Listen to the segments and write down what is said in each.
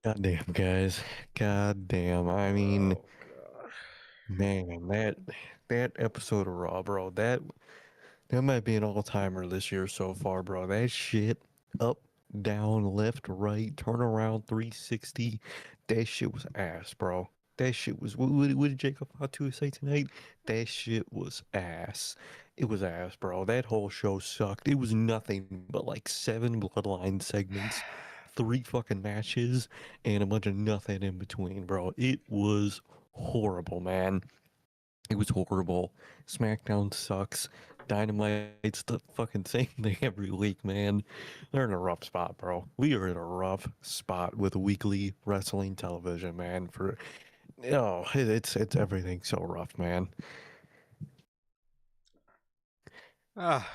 Goddamn, guys. Goddamn. I mean, Oh god. man, that episode of Raw, bro, that might be an all-timer this year so far, bro. That shit, up, down, left, right, turn around, 360. That shit was ass, bro. That shit was. What did Jacob Fatu say tonight? That shit was ass. It was ass, bro. That whole show sucked. It was nothing but like 7 Bloodline segments, 3 fucking matches, and a bunch of nothing in between, bro. It was horrible, man. It was horrible. SmackDown sucks. Dynamite's the fucking same thing every week, man. They're in a rough spot, bro. We are in a rough spot with weekly wrestling television, man. It's everything so rough, man. Ah,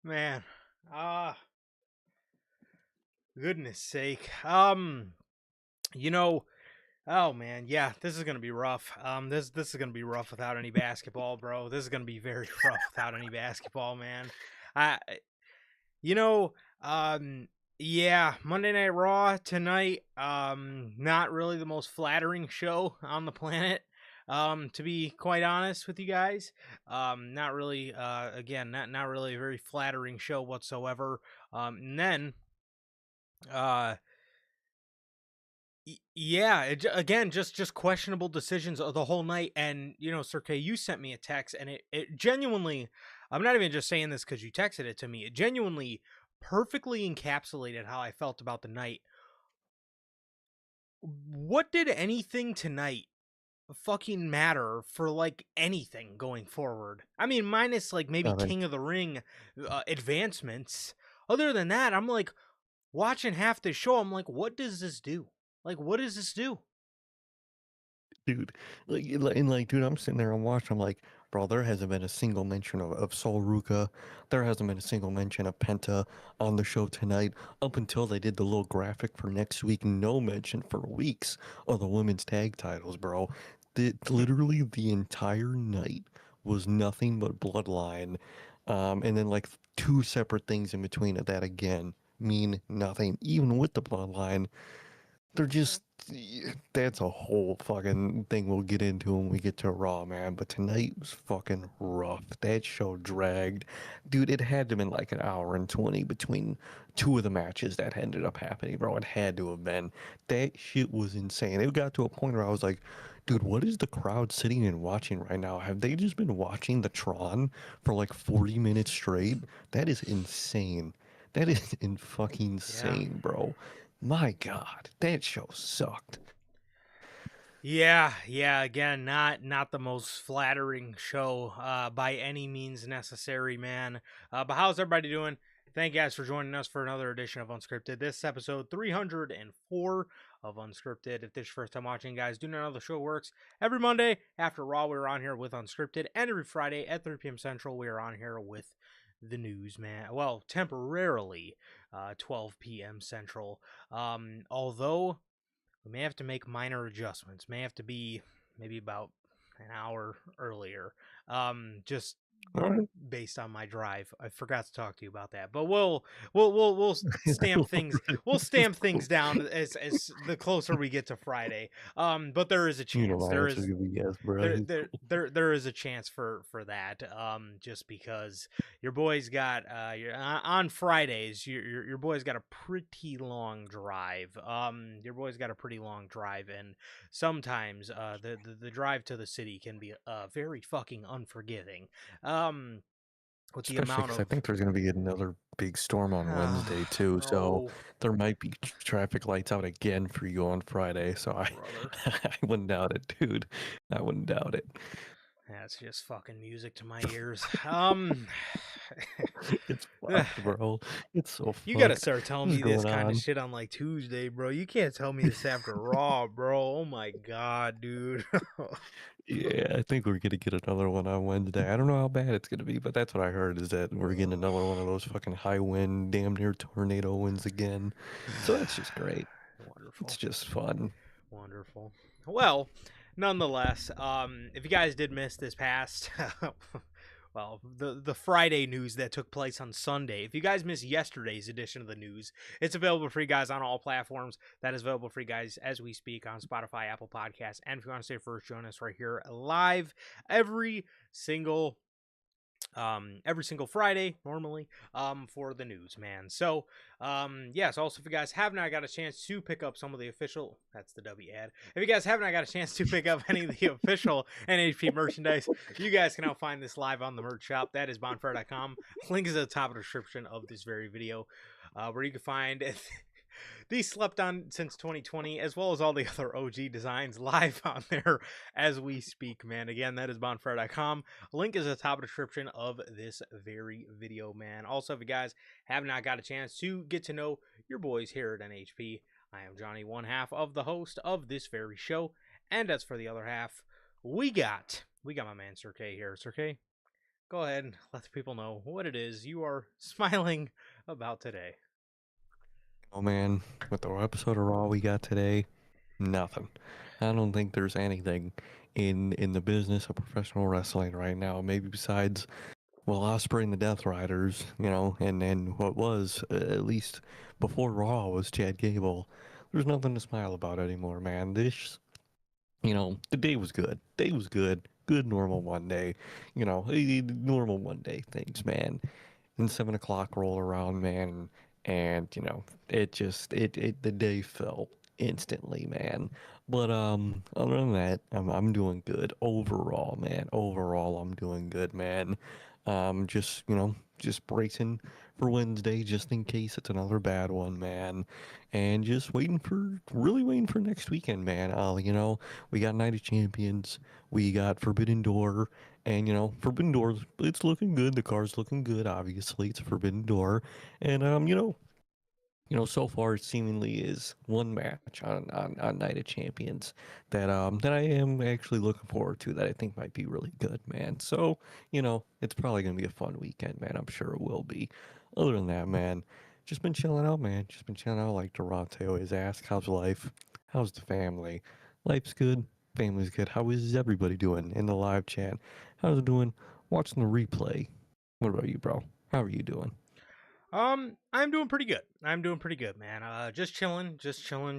man. Ah, goodness sake. You know, oh man, yeah, this is gonna be rough. This is gonna be rough without any basketball, bro. This is gonna be very rough without any basketball, man. I, you know, um, yeah, Monday Night Raw tonight. Not really the most flattering show on the planet. To be quite honest with you guys, not really. Again, not really a very flattering show whatsoever. And then, uh, yeah, again, just questionable decisions of the whole night. And Sir K, you sent me a text, and it genuinely, I'm not even just saying this because you texted it to me. It genuinely perfectly encapsulated how I felt about the night. What did anything tonight fucking matter for like anything going forward? I mean, minus like maybe Nothing. King of the Ring advancements. Other than that, I'm like watching half the show. I'm like, what does this do? Like, what does this do? Dude. Dude, I'm sitting there and watching. I'm like, bro, there hasn't been a single mention of Sol Ruka. There hasn't been a single mention of Penta on the show tonight. Up until they did the little graphic for next week, no mention for weeks of the women's tag titles, bro. Literally the entire night was nothing but Bloodline. And then like 2 separate things in between of that again mean nothing. Even with the Bloodline, they're just that's a whole fucking thing we'll get into when we get to Raw, man. But tonight was fucking rough. That show dragged. Dude, it had to have been like an hour and 20 between 2 of the matches that ended up happening, bro. It had to have been. That shit was insane. It got to a point where I was like, dude, what is the crowd sitting and watching right now? Have they just been watching the Tron for like 40 minutes straight? That is insane. That is in fucking Yeah. insane, bro. My God, that show sucked. Yeah, again, not the most flattering show by any means necessary, man. But how's everybody doing? Thank you guys for joining us for another edition of Unscripted. This is episode 304 of Unscripted. If this is your first time watching, guys, do know how the show works. Every Monday after Raw, we're on here with Unscripted, and every Friday at 3 p.m. Central, we are on here with the news, man. Well, temporarily, 12 p.m. Central. Although we may have to make minor adjustments. May have to be maybe about an hour earlier. Just All right. based on my drive. I forgot to talk to you about that, but we'll stamp things down as the closer we get to Friday. But there is a You know chance. my There answer is is gonna be yes, bro. there It's there cool. there is a chance for that. Just because your boy's got on Fridays, your boy's got a pretty long drive. Your boy's got a pretty long drive, and sometimes the drive to the city can be very fucking unforgiving. Um, with the Especially amount because I of think there's gonna be another big storm on Wednesday too, so bro, there might be traffic lights out again for you on Friday. So I, brother. I wouldn't doubt it, dude. I wouldn't doubt it. That's just fucking music to my ears. It's fucked, bro. It's so You gotta fucked. start telling What's me this going kind of on? shit on like Tuesday, bro. You can't tell me this after Raw, bro. Oh my god, dude. Yeah, I think we're gonna get another one on Wednesday. I don't know how bad it's gonna be, but that's what I heard is that we're getting another one of those fucking high wind, damn near tornado winds again. So that's just great. It's Wonderful. just fun. Wonderful. Well, nonetheless, if you guys did miss this past the Friday news that took place on Sunday. If you guys missed yesterday's edition of the news, it's available for you guys on all platforms. That is available for you guys as we speak on Spotify, Apple Podcasts, and if you want to stay first, join us right here live every single Friday normally for the news, man. So yes, also if you guys have not got a chance to pick up some of the official, that's the W ad, if you guys have not got a chance to pick up any of the official NHP merchandise, you guys can now find this live on the merch shop. That is bonfire.com. Link is at the top of the description of this very video, where you can find these slept on since 2020, as well as all the other OG designs live on there as we speak, man. Again, that is bonfire.com. Link is at the top of the description of this very video, man. Also, if you guys have not got a chance to get to know your boys here at NHP, I am Johnny, one half of the host of this very show. And as for the other half, we got my man Sir K here. Sir K, go ahead and let the people know what it is you are smiling about today. Oh man, with the episode of Raw we got today, nothing. I don't think there's anything in the business of professional wrestling right now. Maybe besides, well, Osprey and the Death Riders, and what was at least before Raw was Chad Gable. There's nothing to smile about anymore, man. The day was good. Day was good. Good normal Monday. Normal Monday things, man. And 7 o'clock roll around, man, and the day fell instantly, man. But other than that, I'm doing good overall, man. Overall, I'm doing good, man. Just bracing for Wednesday, just in case it's another bad one, man. And just really waiting for next weekend, man. We got Night of Champions, we got Forbidden Door. And Forbidden Door, it's looking good. The card's looking good. Obviously, it's a Forbidden Door, and so far it seemingly is one match on Night of Champions that I am actually looking forward to. That I think might be really good, man. So it's probably gonna be a fun weekend, man. I'm sure it will be. Other than that, man, just been chilling out, man. Just been chilling out like Toronto always asks. How's life? How's the family? Life's good. Family's good. How is everybody doing in the live chat? How's it doing? Watching the replay. What about you, bro? How are you doing? I'm doing pretty good. I'm doing pretty good, man. Just chilling,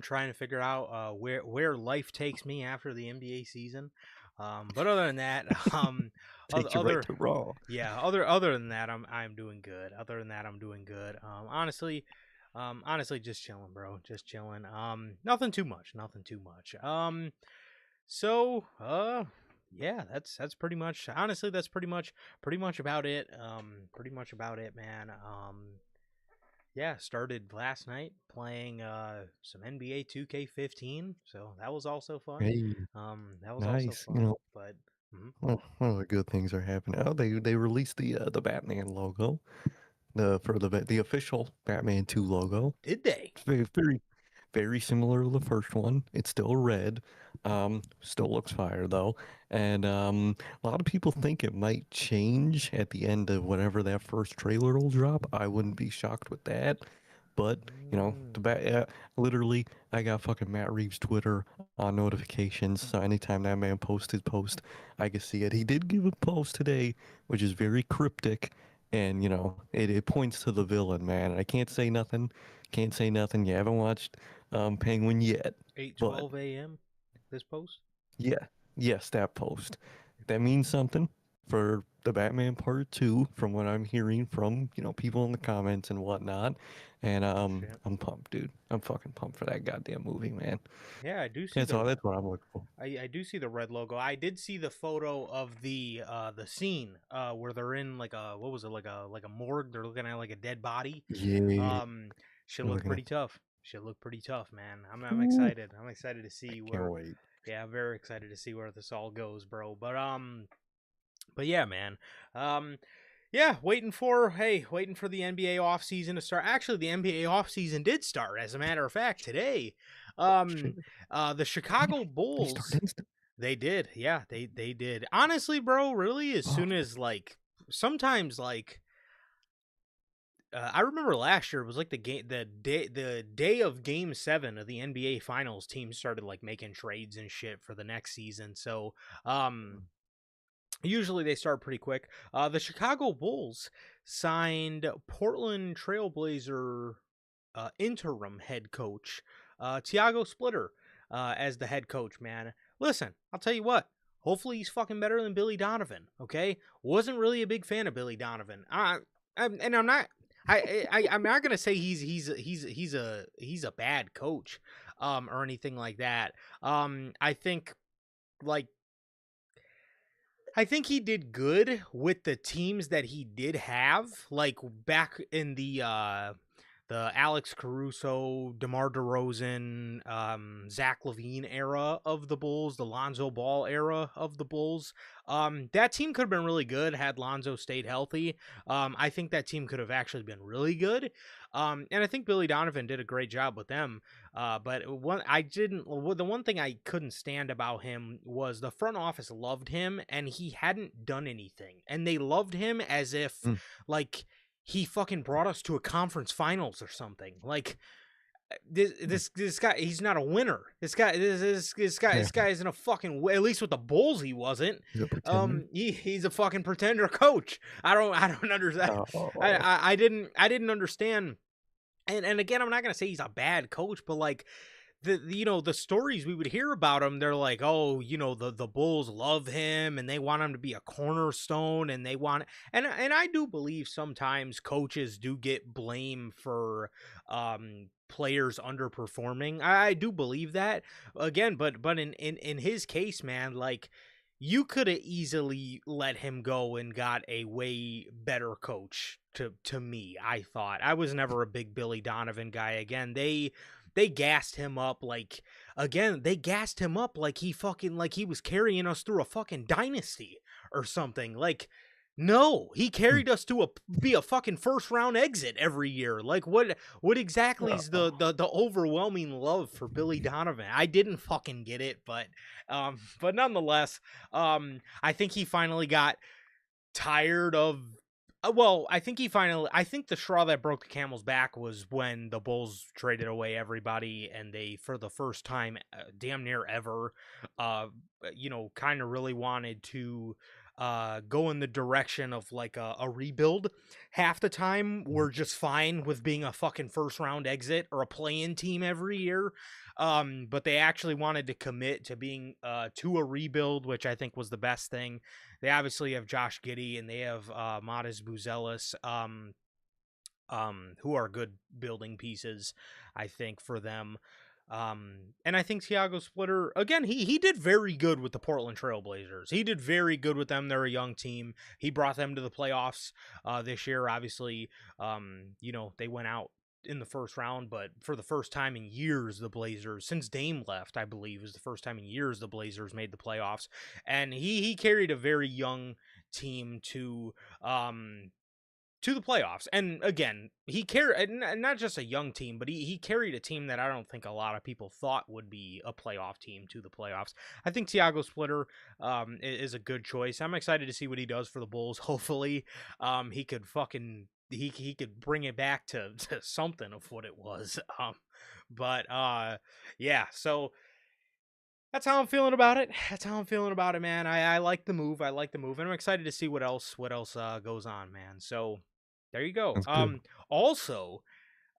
trying to figure out where life takes me after the NBA season. But other than that, Take you right to Raw. yeah, other than that, I'm doing good. Other than that, I'm doing good. Honestly, just chilling, bro. Just chilling. Nothing too much. Nothing too much. So, yeah, that's pretty much. Honestly, that's pretty much about it. Pretty much about it, man. Yeah, started last night playing some NBA 2K15, so that was also fun. Hey, That was also nice. fun, but One of the good things are happening. Oh, they released the Batman logo, the official Batman 2 logo. did they? It's very similar to the first one. It's still red. Still looks fire though. And a lot of people think it might change at the end of whatever that first trailer will drop. I wouldn't be shocked with that. But literally, I got fucking Matt Reeves' Twitter on notifications, so anytime that man posts his post, I can see it. He did give a post today, which is very cryptic, and it points to the villain, man. I can't say nothing. Can't say nothing. You haven't watched Penguin yet, but 8:12 a.m. This post. yeah, yes, that post. That means something for the Batman Part 2, from what I'm hearing from, people in the comments and whatnot. And Shit. I'm pumped, dude. I'm fucking pumped for that goddamn movie, man. Yeah, I do see That's the all. That's what I'm looking for. I do see the red logo. I did see the photo of the scene where they're in like a, what was it, like a morgue. They're looking at like a dead body. Yeah, Um, should I'm look looking pretty at. tough. Should look pretty tough, man. I'm Ooh, excited. I'm excited to I see can't where. wait. Yeah, I'm very excited to see where this all goes, bro. But yeah, man. Yeah, waiting for the NBA offseason to start. Actually, the NBA offseason did start, as a matter of fact, today. Oh shit! The Chicago They start Bulls, instant. they did. Yeah, they did. Honestly, bro, really, as Oh, soon as like sometimes like I remember last year it was like the day of Game 7 of the NBA Finals, teams started like making trades and shit for the next season. So, um Usually they start pretty quick. The Chicago Bulls signed Portland Trailblazer interim head coach Tiago Splitter as the head coach. Man, listen, I'll tell you what. Hopefully he's fucking better than Billy Donovan. Okay, wasn't really a big fan of Billy Donovan. And I'm not. I'm not gonna say he's a bad coach, or anything like that. I think like I think he did good with the teams that he did have, like back in the Alex Caruso, DeMar DeRozan, Zach LaVine era of the Bulls, the Lonzo Ball era of the Bulls. That team could have been really good had Lonzo stayed healthy. I think that team could have actually been really good. And I think Billy Donovan did a great job with them. But the one thing I couldn't stand about him was the front office loved him and he hadn't done anything. And they loved him as if Mm. like he fucking brought us to a conference finals or something. Like Mm. this guy, he's not a winner. This guy isn't a fucking. At least with the Bulls, he wasn't. He's a pretender. He's a fucking pretender coach. I don't understand. Oh, I didn't understand. And again, I'm not gonna say he's a bad coach, but like the stories we would hear about him, they're like, oh, the Bulls love him and they want him to be a cornerstone and they want and I do believe sometimes coaches do get blame for players underperforming. I do believe that again, but in his case, man, like you could have easily let him go and got a way better coach to me. I thought I was never a big Billy Donovan guy. Again, they gassed him up like he fucking like he was carrying us through a fucking dynasty or something. Like no, he mm. carried us to be a fucking first round exit every year. Like what exactly is Oh. the overwhelming love for Billy Donovan? I didn't fucking get it, but nonetheless, I think he finally got tired of I think I think the straw that broke the camel's back was when the Bulls traded away everybody and they, for the first time, damn near ever, uh, kind of really wanted to go in the direction of like a rebuild. Half the time, we're just fine with being a fucking first round exit or a play-in team every year. But they actually wanted to commit to being to a rebuild, which I think was the best thing. They obviously have Josh Giddey and they have Matas Buzelis, who are good building pieces, I think, for them. And I think Tiago Splitter, again, he did very good with the Portland Trailblazers. He did very good with them. They're a young team. He brought them to the playoffs this year. Obviously, they went out in the first round, but for the first time in years, the Blazers, since Dame left, I believe, was the first time in years the Blazers made the playoffs. And he carried a very young team to the playoffs. And again, he carried not just a young team, but he carried a team that I don't think a lot of people thought would be a playoff team to the playoffs. I think Tiago Splitter is a good choice. I'm excited to see what he does for the Bulls. Hopefully, he could fucking he could bring it back to something of what it was. But yeah, so that's how I'm feeling about it. That's how I'm feeling about it, man. I like the move. I like the move, and I'm excited to see what else goes on, man. So there you go. That's good. Also,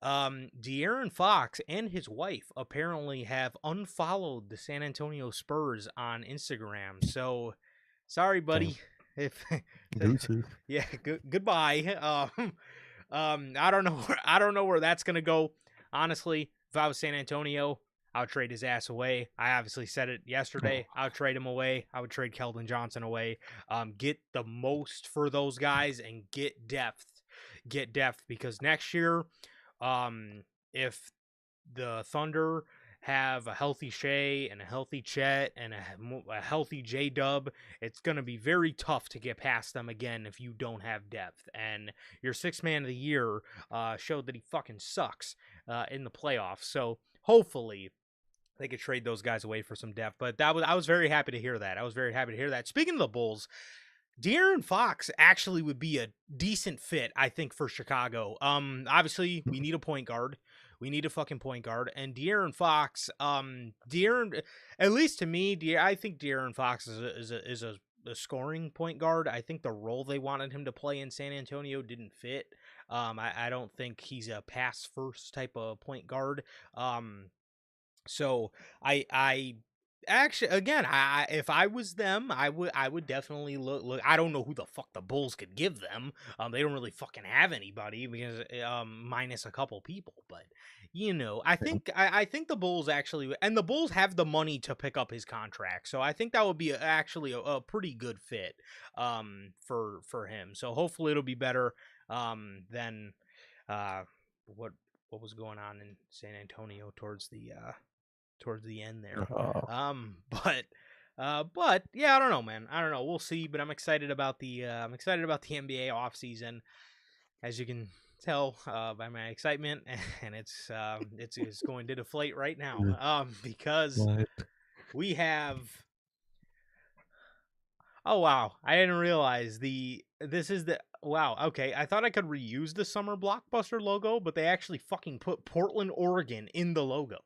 De'Aaron Fox and his wife apparently have unfollowed the San Antonio Spurs on Instagram. So sorry, Damn. buddy. If Deuces. yeah, goodbye. I don't know. I don't know where that's gonna go. Honestly, if I was San Antonio, I would trade his ass away. I obviously said it yesterday. Oh. I would trade him away. I would trade Keldon Johnson away. Get the most for those guys and get depth. Get depth because next year, if the Thunder have a healthy Shea and a healthy Chet and a healthy J Dub, it's going to be very tough to get past them again if you don't have depth. And your sixth man of the year showed that he fucking sucks in the playoffs. So hopefully they could trade those guys away for some depth. But I was very happy to hear that. I was very happy to hear that. Speaking of the Bulls, De'Aaron Fox actually would be a decent fit, I think, for Chicago. Obviously, we need a point guard. We need a fucking point guard. And De'Aaron Fox, at least to me, I think De'Aaron Fox is the scoring point guard. I think the role they wanted him to play in San Antonio didn't fit. I don't think he's a pass first type of point guard. So I actually, again, if I was them, I would definitely look. I don't know who the fuck the Bulls could give them. They don't really fucking have anybody because minus a couple people. But I think the Bulls actually, and the Bulls have the money to pick up his contract, so I think that would be actually a pretty good fit for him. So hopefully it'll be better than what was going on in San Antonio towards the end there. But yeah, I don't know, man. I don't know. We'll see. But I'm excited about the NBA offseason, as you can tell by my excitement, and it's going to deflate right now. Because we have. Oh wow! I didn't realize this is the wow. Okay, I thought I could reuse the summer blockbuster logo, but they actually fucking put Portland, Oregon in the logo.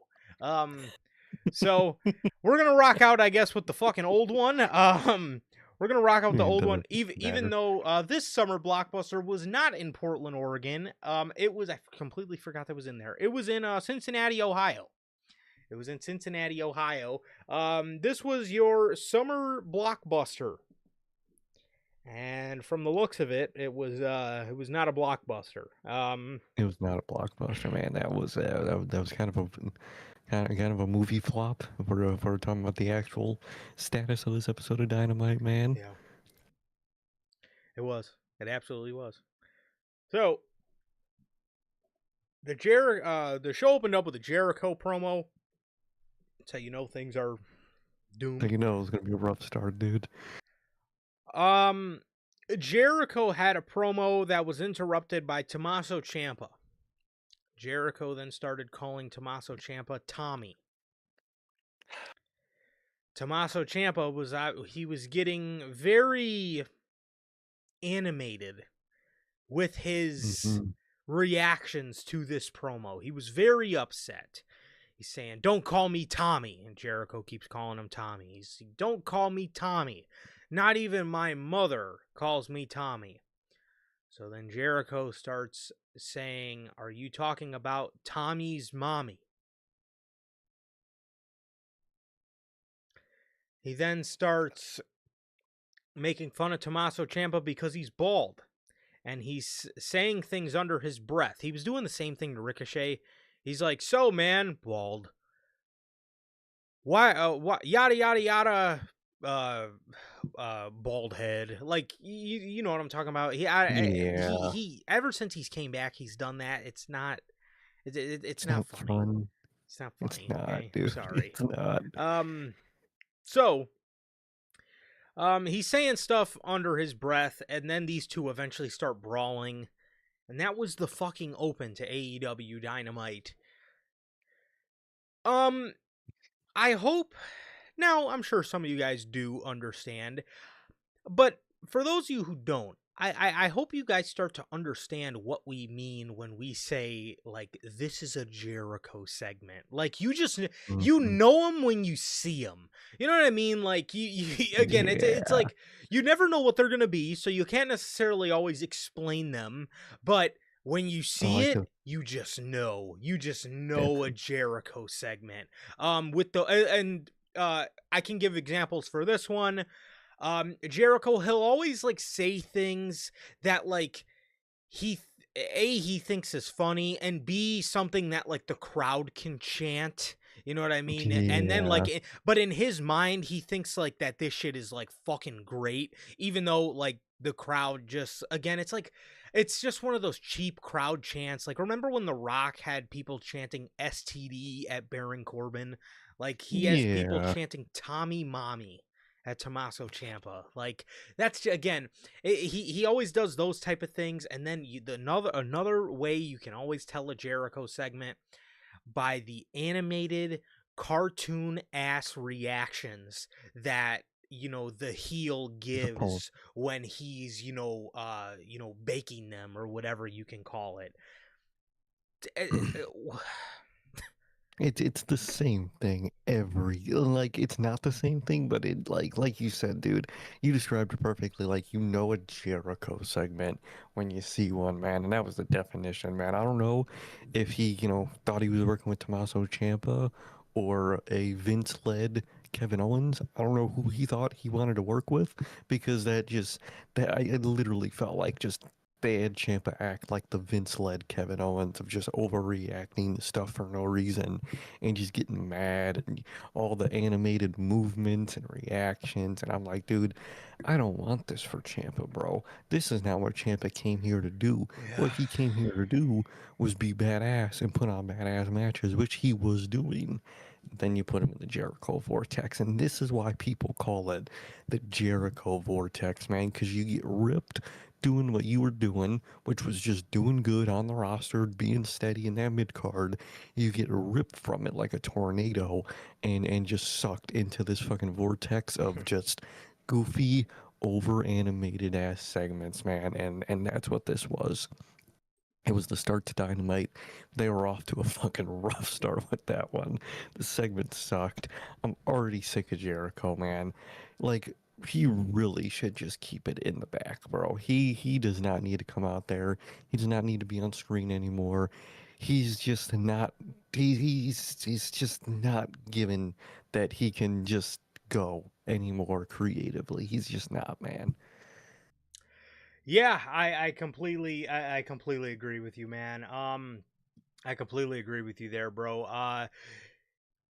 So we're gonna rock out, I guess, with the fucking old one. We're gonna rock out with the old one, even though this summer blockbuster was not in Portland, Oregon. It was, I completely forgot that was in there. It was in Cincinnati, Ohio. It was in Cincinnati, Ohio. This was your summer blockbuster, and from the looks of it, it was not a blockbuster. It was not a blockbuster, man. That was kind of a movie flop. If we're talking about the actual status of this episode of Dynamite, man. Yeah, it was. It absolutely was. So the show opened up with a Jericho promo. That's how you know things are doomed. So you know it's gonna be a rough start, dude. Jericho had a promo that was interrupted by Tommaso Ciampa. Jericho then started calling Tommaso Ciampa Tommy. Tommaso Ciampa was getting very animated with his reactions to this promo. He was very upset. He's saying, "Don't call me Tommy," and Jericho keeps calling him Tommy. He's, "Don't call me Tommy. Not even my mother calls me Tommy." So then Jericho starts saying, "Are you talking about Tommy's mommy?" He then starts making fun of Tommaso Ciampa because he's bald. And he's saying things under his breath. He was doing the same thing to Ricochet. He's like, "So, man, bald. Why, yada, yada, yada, bald head." Like, you know what I'm talking about. He ever since he's came back, he's done that. It's not funny. It's not funny. It's not, okay? dude. Sorry. It's not. So, he's saying stuff under his breath, and then these two eventually start brawling. And that was the fucking open to AEW Dynamite. I hope... Now, I'm sure some of you guys do understand. But for those of you who don't, I hope you guys start to understand what we mean when we say, like, this is a Jericho segment. Like, you know him when you see him. You know what I mean? Like, again, it's like, you never know what they're going to be, so you can't necessarily always explain them. But when you see you just know. You just know a Jericho segment. I can give examples for this one. Jericho, he'll always like say things that like he thinks is funny, and B, something that like the crowd can chant. You know what I mean? Yeah. And then like, but in his mind, he thinks like that this shit is like fucking great, even though like the crowd just, again, it's like, it's just one of those cheap crowd chants. Like, remember when The Rock had people chanting STD at Baron Corbin? Like, he has people chanting Tommy Mommy at Tommaso Ciampa. Like, that's, again, he always does those type of things. And then another way you can always tell a Jericho segment, by the animated cartoon ass reactions that, you know, the heel gives when he's, baking them, or whatever you can call it. It's the same thing every like it's not the same thing, but it like you said, dude, you described it perfectly. Like you know a Jericho segment when you see one, man, and that was the definition, man. I don't know if he, thought he was working with Tommaso Ciampa or a Vince-led Kevin Owens. I don't know who he thought he wanted to work with because it literally felt like just they had Ciampa act like the Vince-led Kevin Owens of just overreacting to stuff for no reason and just getting mad and all the animated movements and reactions. And I'm like, dude, I don't want this for Ciampa, bro. This is not what Ciampa came here to do. Yeah. What he came here to do was be badass and put on badass matches, which he was doing. Then you put him in the Jericho Vortex, and this is why people call it the Jericho Vortex, man, because you get ripped doing what you were doing, which was just doing good on the roster, being steady in that mid card. You get ripped from it like a tornado, and just sucked into this fucking vortex of just goofy, over animated ass segments, man, and that's what this was. It was the start to Dynamite. They were off to a fucking rough start with that one. The segment sucked. I'm already sick of Jericho, man. Like he really should just keep it in the back, bro. He does not need to come out there. He does not need to be on screen anymore. He's just not. He's just not given that he can just go anymore creatively. He's just not, man. Yeah, I completely agree with you, man. I completely agree with you there, bro.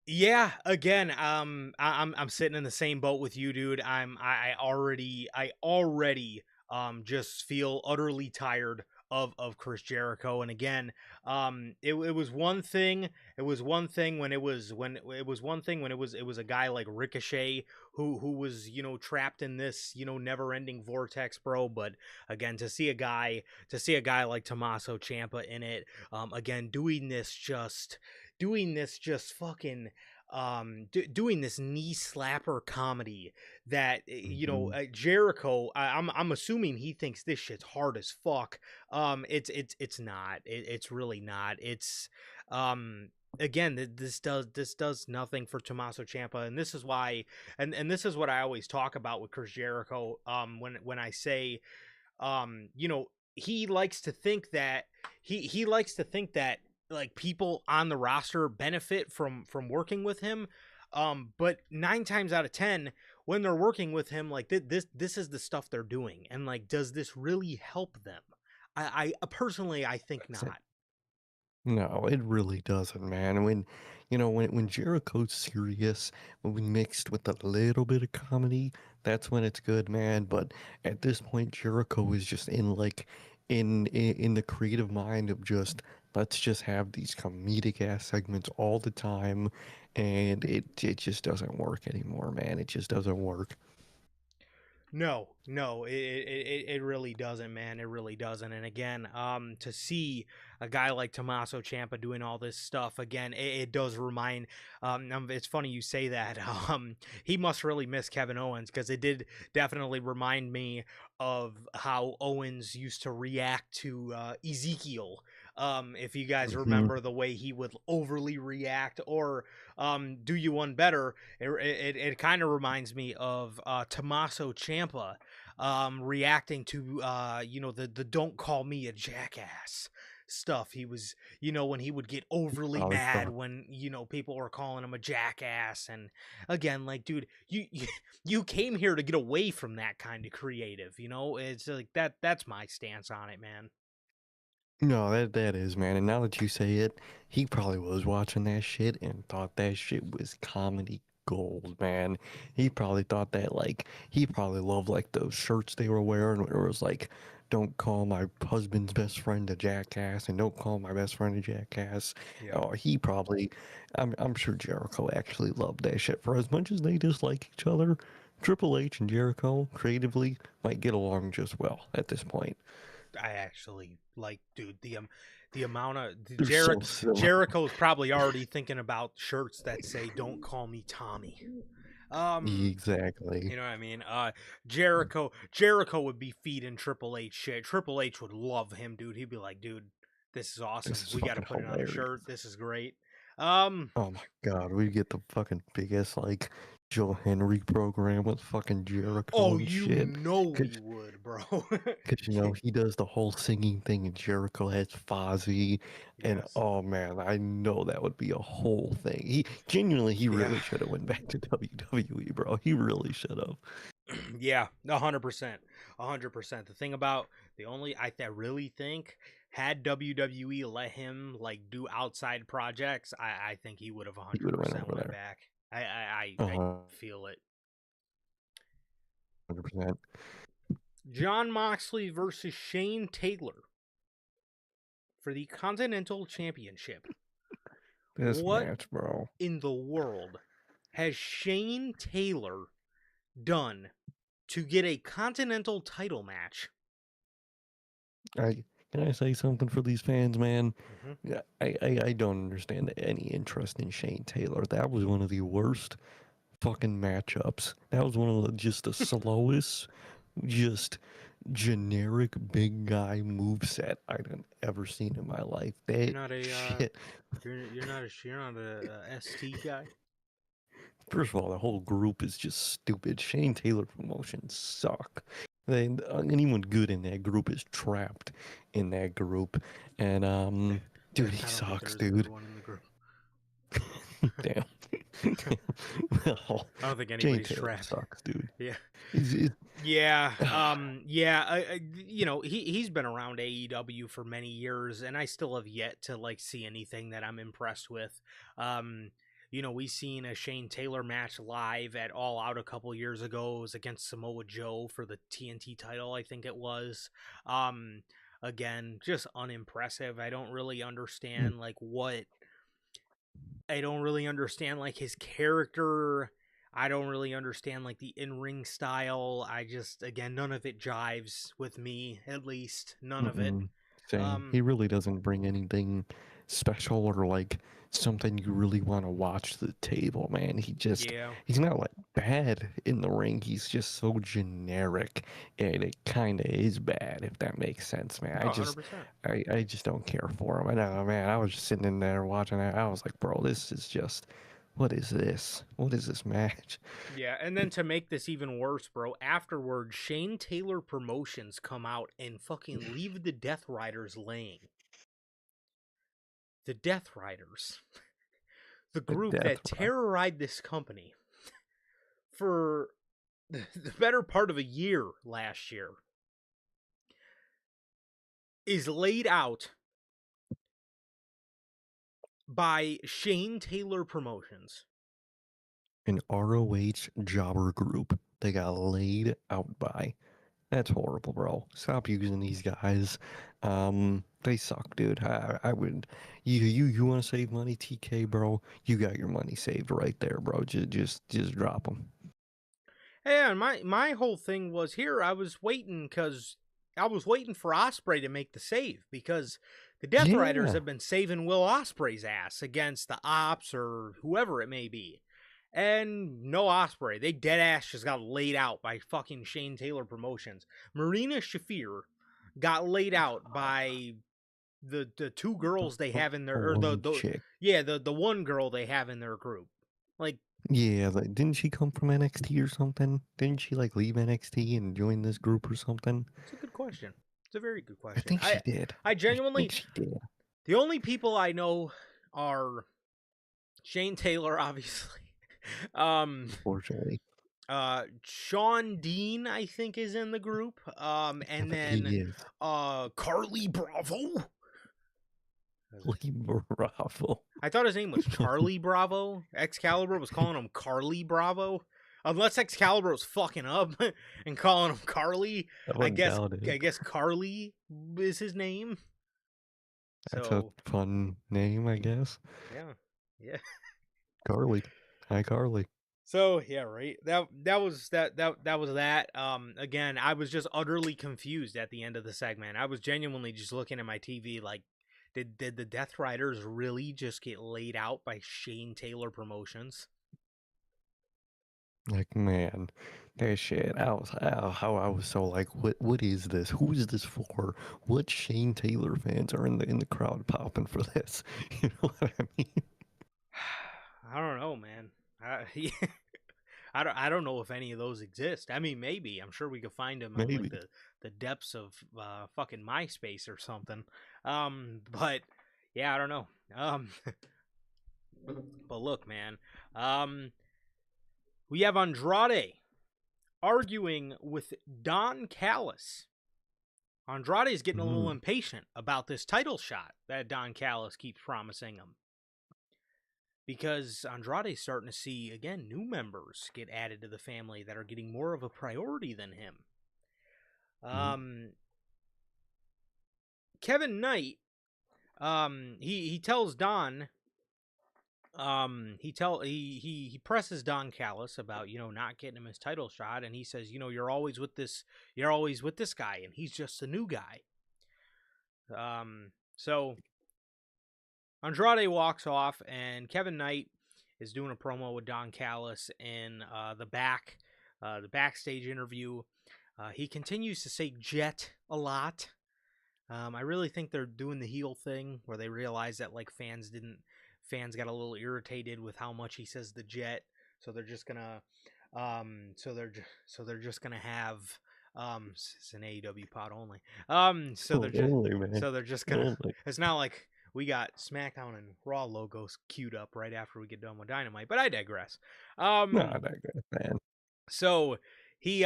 Yeah, again, I'm sitting in the same boat with you, dude. I already just feel utterly tired of Chris Jericho. And again, it was one thing. It was one thing when it was one thing when it was a guy like Ricochet who was trapped in this never ending vortex, bro. But again, to see a guy like Tommaso Ciampa in it, again doing this just fucking doing this knee slapper comedy that Mhm. Jericho, I'm assuming he thinks this shit's hard as fuck. It's not. It's really not. It's again, this does nothing for Tommaso Ciampa, and this is why, and this is what I always talk about with Chris Jericho. When I say, he likes to think that he likes to think that like people on the roster benefit from working with him. But 9 times out of 10, when they're working with him, like this is the stuff they're doing, and like, does this really help them? I personally, I think not. No, it really doesn't, man. When Jericho's serious, when we mixed with a little bit of comedy, that's when it's good, man. But at this point, Jericho is just in the creative mind of just let's just have these comedic ass segments all the time, and it just doesn't work anymore, man. It just doesn't work. No, no, it really doesn't, man. It really doesn't. And again, to see a guy like Tommaso Ciampa doing all this stuff again, it does remind. It's funny you say that. He must really miss Kevin Owens because it did definitely remind me of how Owens used to react to Ezekiel. If you guys Hmm. remember the way he would overly react, or do you one better? It kind of reminds me of Tommaso Ciampa reacting to the "Don't call me a jackass" stuff. He was, when he would get overly Probably mad thought. when people were calling him a jackass. And again, like, dude, you came here to get away from that kind of creative. It's like that's my stance on it, man. No, that is, man. And now that you say it, he probably was watching that shit and thought that shit was comedy gold, man. He probably thought that he probably loved like those shirts they were wearing where it was like, "Don't call my husband's best friend a jackass," and "Don't call my best friend a jackass." Yep. Oh, I'm sure Jericho actually loved that shit. For as much as they dislike each other, Triple H and Jericho creatively might get along just well at this point. I actually like, dude, the amount of They're so similar. Jericho's probably already thinking about shirts that say "Don't call me Tommy." Um, Exactly. you know what I mean? Jericho would be feeding Triple H shit. Triple H would love him, dude. He'd be like, dude, this is This awesome. is We got to fucking put it on a hilarious. shirt. This is great. Oh my god, we get the fucking biggest like Joe Henry program with fucking Jericho Oh, and you shit. know we Cause, would, bro. 'cause, you know he does the whole singing thing, and Jericho has Fozzy, and Yes. oh man, I know that would be a whole thing. He genuinely, he Yeah. really should have went back to WWE, bro. He really should have. Yeah, 100%. 100%. The thing about I really think had WWE let him like do outside projects, I think he would have He would have went 100% over went there. back. I 100%. feel it. John Moxley versus Shane Taylor for the Continental Championship. This What match, bro. in the world has Shane Taylor done to get a Continental title match? I Can I say something for these fans, man? Mm-hmm. Yeah, I don't understand any interest in Shane Taylor. That was one of the worst fucking matchups. That was one of just the slowest, just generic big guy moveset I've ever seen in my life. You're That not a shit. you're not a ST guy. First of all, the whole group is just stupid. Shane Taylor promotions suck. Anyone good in that group is trapped in that group, and dude, he I don't think there sucks, is a good dude. one in the group. Damn. Well, I don't think Shane anybody's Taylor trapped. sucks, dude. Yeah. He's Yeah, yeah. You know, he's been around AEW for many years, and I still have yet to like see anything that I'm impressed with. Um, you know, we seen a Shane Taylor match live at All Out a couple years ago. It was against Samoa Joe for the TNT title, I think it was. Again, just unimpressive. I don't really understand like what. I don't really understand like his character. I don't really understand like the in-ring style. I just again none of it jives with me, at least none of it. Mm-mm. Same. Um He really doesn't bring anything special or like something you really want to watch to the table, man. yeah. He's not like bad in the ring. He's just so generic, and it kind of is bad, if that makes sense, man. Oh, 100%. I just don't care for him. I know, man. I was just sitting in there watching it. I was like, bro, this is just, what is this? What is this match? Yeah, and then to make this even worse, bro, afterwards Shane Taylor Promotions come out and fucking leave the Death Riders laying. The Death Riders, the A group death that ride. terrorized this company for the better part of a year last year, is laid out by Shane Taylor Promotions. An ROH jobber group they got laid out by. That's horrible, bro. Stop using these guys. They suck, dude. I would. You want to save money, TK, bro? You got your money saved right there, bro. Just drop them. Yeah, and my whole thing was here. I was waiting for Osprey to make the save because the Death Riders Yeah, have been saving Will Osprey's ass against the Ops or whoever it may be. And no Osprey. They dead ass just got laid out by fucking Shane Taylor Promotions. Marina Shafir got laid out by the two girls they have in the their or one chick. the one girl they have in their group. Like Yeah, like, didn't she come from NXT or something? Didn't she like leave NXT and join this group or something? it's a good question. It's a very good I question. think she did. I I think genuinely she did. the only people I know are Shane Taylor, obviously. um Unfortunately, Sean Dean, I think, is in the group. yeah, And but he then is. Carly Bravo. Lee Bravo. I thought his name was Charlie Bravo. Excalibur was calling him Carly Bravo. Unless Excalibur was fucking up and calling him Carly, I I wouldn't guess doubt it. I guess Carly is his name. That's a So fun name, I guess. yeah, yeah. Carly. Hi, Carly. So yeah, right. That was that was that. Again, I was just utterly confused at the end of the segment. I was genuinely just looking at my TV like, did the Death Riders really just get laid out by Shane Taylor Promotions? Like, man, that shit. How I was so like, what is this? Who is this for? What Shane Taylor fans are in the crowd popping for this? You know what I mean? I don't know if any of those exist. I mean, maybe. I'm sure we could find them in like Maybe. the depths of fucking MySpace or something. But yeah, I don't know. But look, man. Um, we have Andrade arguing with Don Callis. Andrade is getting a little Mm. impatient about this title shot that Don Callis keeps promising him. Because Andrade's starting to see, again, new members get added to the family that are getting more of a priority than him. Mm. Kevin Knight, he tells Don, he presses Don Callis about, not getting him his title shot, and he says, you're always with this guy, and he's just a new guy. So Andrade walks off, and Kevin Knight is doing a promo with Don Callis in the backstage interview. He continues to say "jet" a lot. I really think they're doing the heel thing where they realize that like fans got a little irritated with how much he says the jet, so they're just gonna just gonna have it's an AEW pod only. Only, man. They're just gonna Only. it's not like we got SmackDown and Raw logos queued up right after we get done with Dynamite, but I digress. Nah, that good, man. So he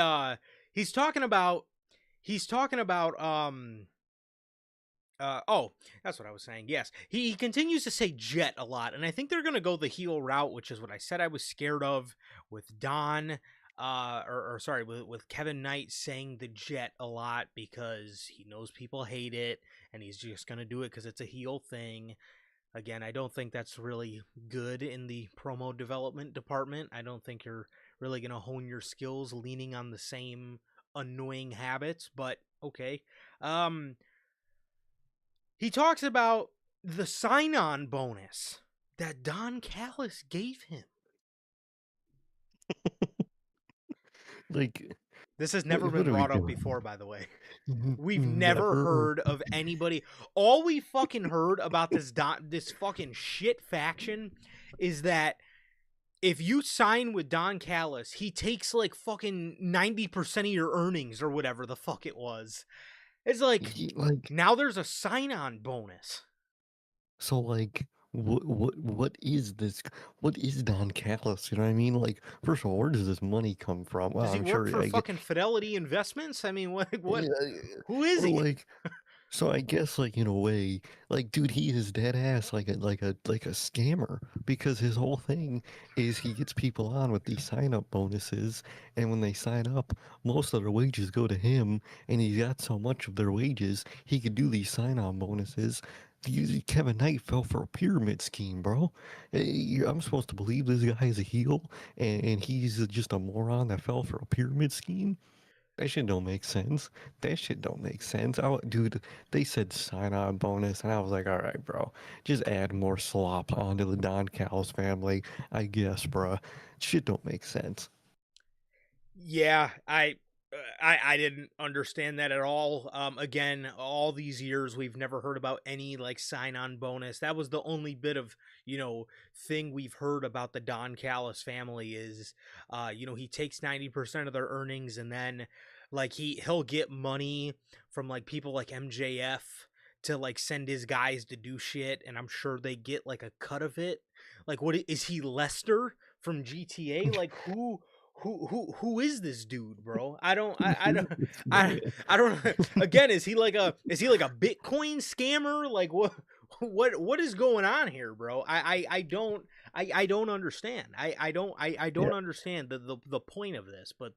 he's talking about oh, that's what I was saying. Yes, he continues to say jet a lot, and I think they're gonna go the heel route, which is what I said I was scared of with Don, or sorry, with Kevin Knight saying the jet a lot because he knows people hate it, and he's just gonna do it because it's a heel thing. Again, I don't think that's really good in the promo development department. I don't think you're really gonna hone your skills leaning on the same annoying habits, but okay. He talks about the sign-on bonus that Don Callis gave him. Like, This has never been what are we brought up doing? before, by the way. We've never Never. heard of anybody. All we fucking heard about this fucking shit faction is that if you sign with Don Callis, he takes like fucking 90% of your earnings or whatever the fuck it was. It's like Like, now there's a sign-on bonus. so, like, what is this? What is Don Callis? You know what I mean? Like, first of all, where does this money come from? Well, Does he I'm work sure for I get, fucking Fidelity Investments? I mean, what? yeah, Who is or he? like, so I guess, like, in a way, like, dude, he is dead ass like a scammer, because his whole thing is he gets people on with these sign up bonuses, and when they sign up, most of their wages go to him, and he got so much of their wages he could do these sign on bonuses. Kevin Knight fell for a pyramid scheme, bro. I'm supposed to believe this guy is a heel, and he's just a moron that fell for a pyramid scheme? That shit don't make sense. That shit don't make sense. Dude, they said sign on bonus, and I was like, all right, bro, just add more slop onto the Don Callis family, I guess, bro. Shit don't make sense. Yeah, I didn't understand that at all. Again, all these years we've never heard about any like sign-on bonus. That was the only bit of thing we've heard about the Don Callis family is, he takes 90% of their earnings, and then like he'll get money from like people like MJF to like send his guys to do shit, and I'm sure they get like a cut of it. Like, what is he, Lester from GTA? Like, who is this dude, bro? I Who don't is this I man? I don't again, is he like a Bitcoin scammer? Like, what is going on here, bro? I don't understand. I Yeah. don't understand the point of this, but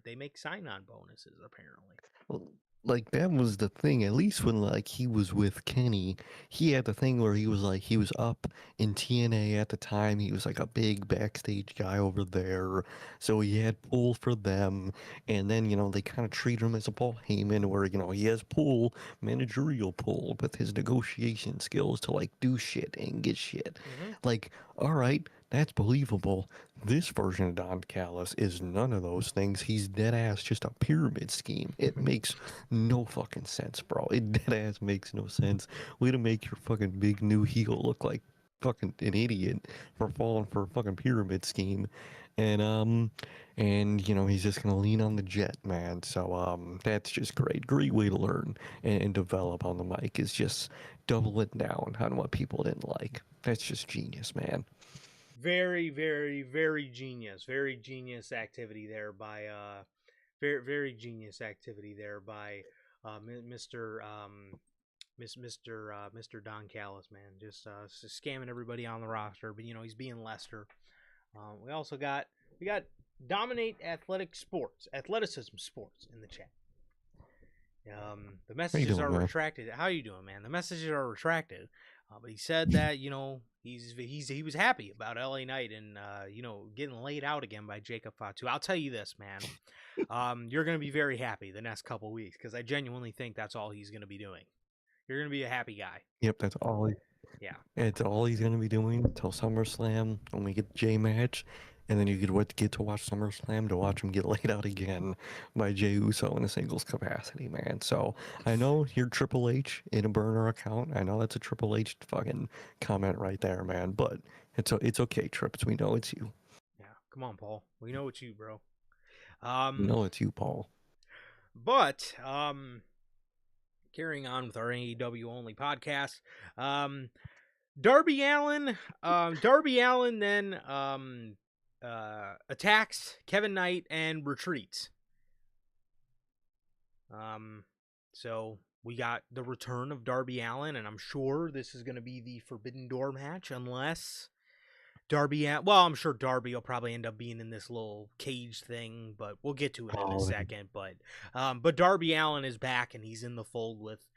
they make sign-on bonuses apparently. Well, like that was the thing. At least when like he was with Kenny, he had the thing where he was up in TNA at the time. He was like a big backstage guy over there, so he had pull for them. And then they kind of treat him as a Paul Heyman, where he has pull, managerial pull, with his negotiation skills to like do shit and get shit. Mm-hmm. Like, all right, that's believable. This version of Don Callis is none of those things. He's dead ass just a pyramid scheme. It makes no fucking sense, bro. It dead ass makes no sense. Way to make your fucking big new heel look like fucking an idiot for falling for a fucking pyramid scheme, and he's just gonna lean on the jet, man. So that's just great way to learn and develop on the mic is just doubling down on what people didn't like. That's just genius, man. Very, very, very genius. Very genius activity there by very genius activity there by Mr. Mr. Don Callis, man, just scamming everybody on the roster. But he's being Lester. We got dominate athleticism sports in the chat. The How you messages doing, are man? retracted. How you doing, man? The messages are retracted. But he said that he was happy about LA Knight and getting laid out again by Jacob Fatu. I'll tell you this, man. You're gonna be very happy the next couple weeks because I genuinely think that's all he's gonna be doing. You're gonna be a happy guy. Yep, that's all. Yeah. It's all he's gonna be doing until SummerSlam when we get the J match, and then you get to watch SummerSlam to watch him get laid out again by Jey Uso in a singles capacity, man. So I know you're Triple H in a burner account. I know that's a Triple H fucking comment right there, man. But it's okay, Trips. We know it's you. Yeah. Come on, Paul. We know it's you, bro. We know it's you, Paul. But carrying on with our AEW only podcast, Darby Allin then attacks Kevin Knight and retreats. So we got the return of Darby Allin, and I'm sure this is going to be the Forbidden Door match, unless I'm sure Darby will probably end up being in this little cage thing, but we'll get to it in a second. But Darby Allin is back, and he's in the fold with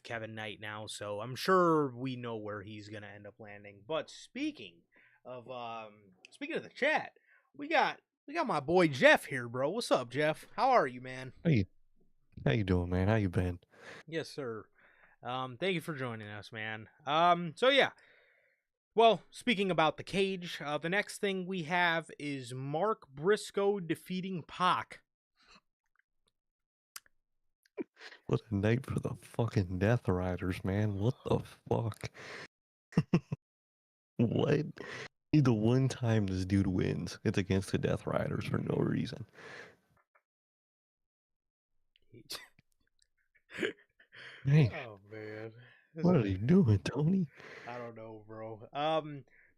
Kevin Knight now, so I'm sure we know where he's gonna end up landing. But speaking of the chat, we got my boy Jeff here, bro. What's up, Jeff? How are you, man? How you doing, man? How you been? Yes, sir. Thank you for joining us, man. So yeah. Well, speaking about the cage, the next thing we have is Mark Briscoe defeating Pac. What a night for the fucking Death Riders, man. What the fuck? What? The one time this dude wins, it's against the Death Riders for no reason. Hey, Oh man, what are you doing, Tony? I don't know, bro.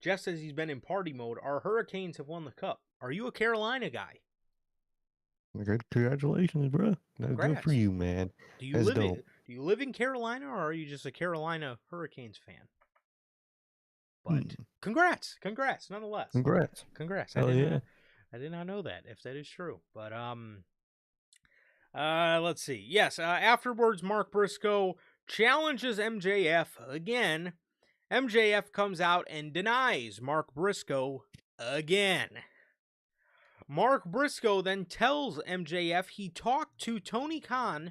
Jeff says he's been in party mode. Our Hurricanes have won the cup. Are you a Carolina guy? Good, congratulations, bro. Good for you, man. Do you That's live dope. do you live in Carolina, or are you just a Carolina Hurricanes fan? But congrats, nonetheless. Congrats. I Hell did yeah. not, I did not know that, if that is true. But let's see. Yes, afterwards, Mark Briscoe challenges MJF again. MJF comes out and denies Mark Briscoe again. Mark Briscoe then tells MJF he talked to Tony Khan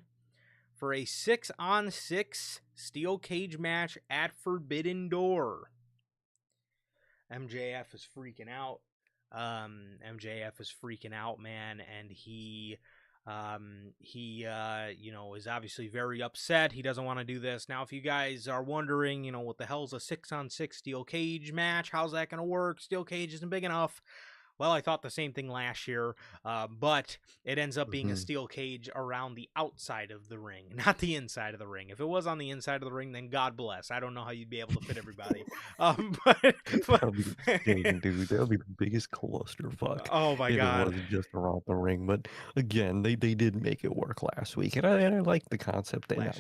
for a 6-on-6 steel cage match at Forbidden Door. MJF is freaking out. MJF is freaking out, man, and he is obviously very upset. He doesn't want to do this. Now, if you guys are wondering, what the hell's a 6-on-6 steel cage match? How's that going to work? Steel cage isn't big enough. Well, I thought the same thing last year, but it ends up being a steel cage around the outside of the ring, not the inside of the ring. If it was on the inside of the ring, then God bless. I don't know how you'd be able to fit everybody. But that'll be insane, dude. That'll be the biggest clusterfuck. Oh my God! It wasn't just around the ring, but again, they did make it work last week, and I like the concept. Last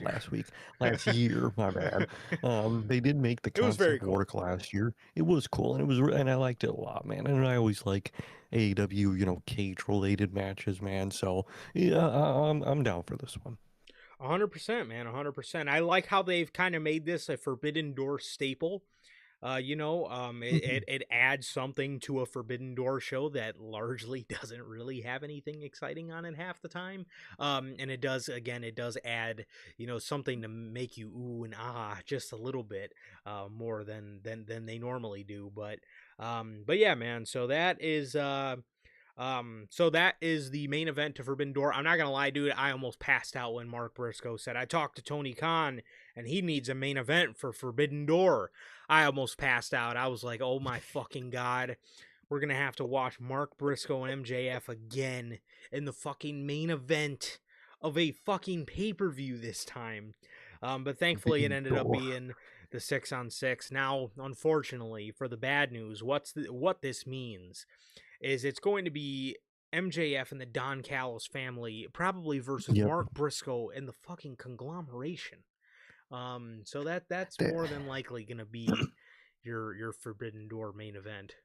year, my bad. They did make the concept work last year. It was cool, and I liked it a lot, man. And I always like AEW, cage related matches, man. So yeah, I'm down for this one. 100%, man. 100%. I like how they've kind of made this a Forbidden Door staple. It adds something to a Forbidden Door show that largely doesn't really have anything exciting on it half the time. And it does add, something to make you ooh and ah just a little bit more than they normally do. But yeah, man. So that is the main event to Forbidden Door. I'm not gonna lie, dude. I almost passed out when Mark Briscoe said, "I talked to Tony Khan," and he needs a main event for Forbidden Door. I almost passed out. I was like, oh my fucking God. We're going to have to watch Mark Briscoe and MJF again in the fucking main event of a fucking pay-per-view this time. But thankfully it Forbidden ended up Door. being the 6-on-6. Now, unfortunately, for the bad news, what this means is it's going to be MJF and the Don Callis family probably versus Yep. Mark Briscoe and the fucking conglomeration. So that's That, more than likely going to be your Forbidden Door main event.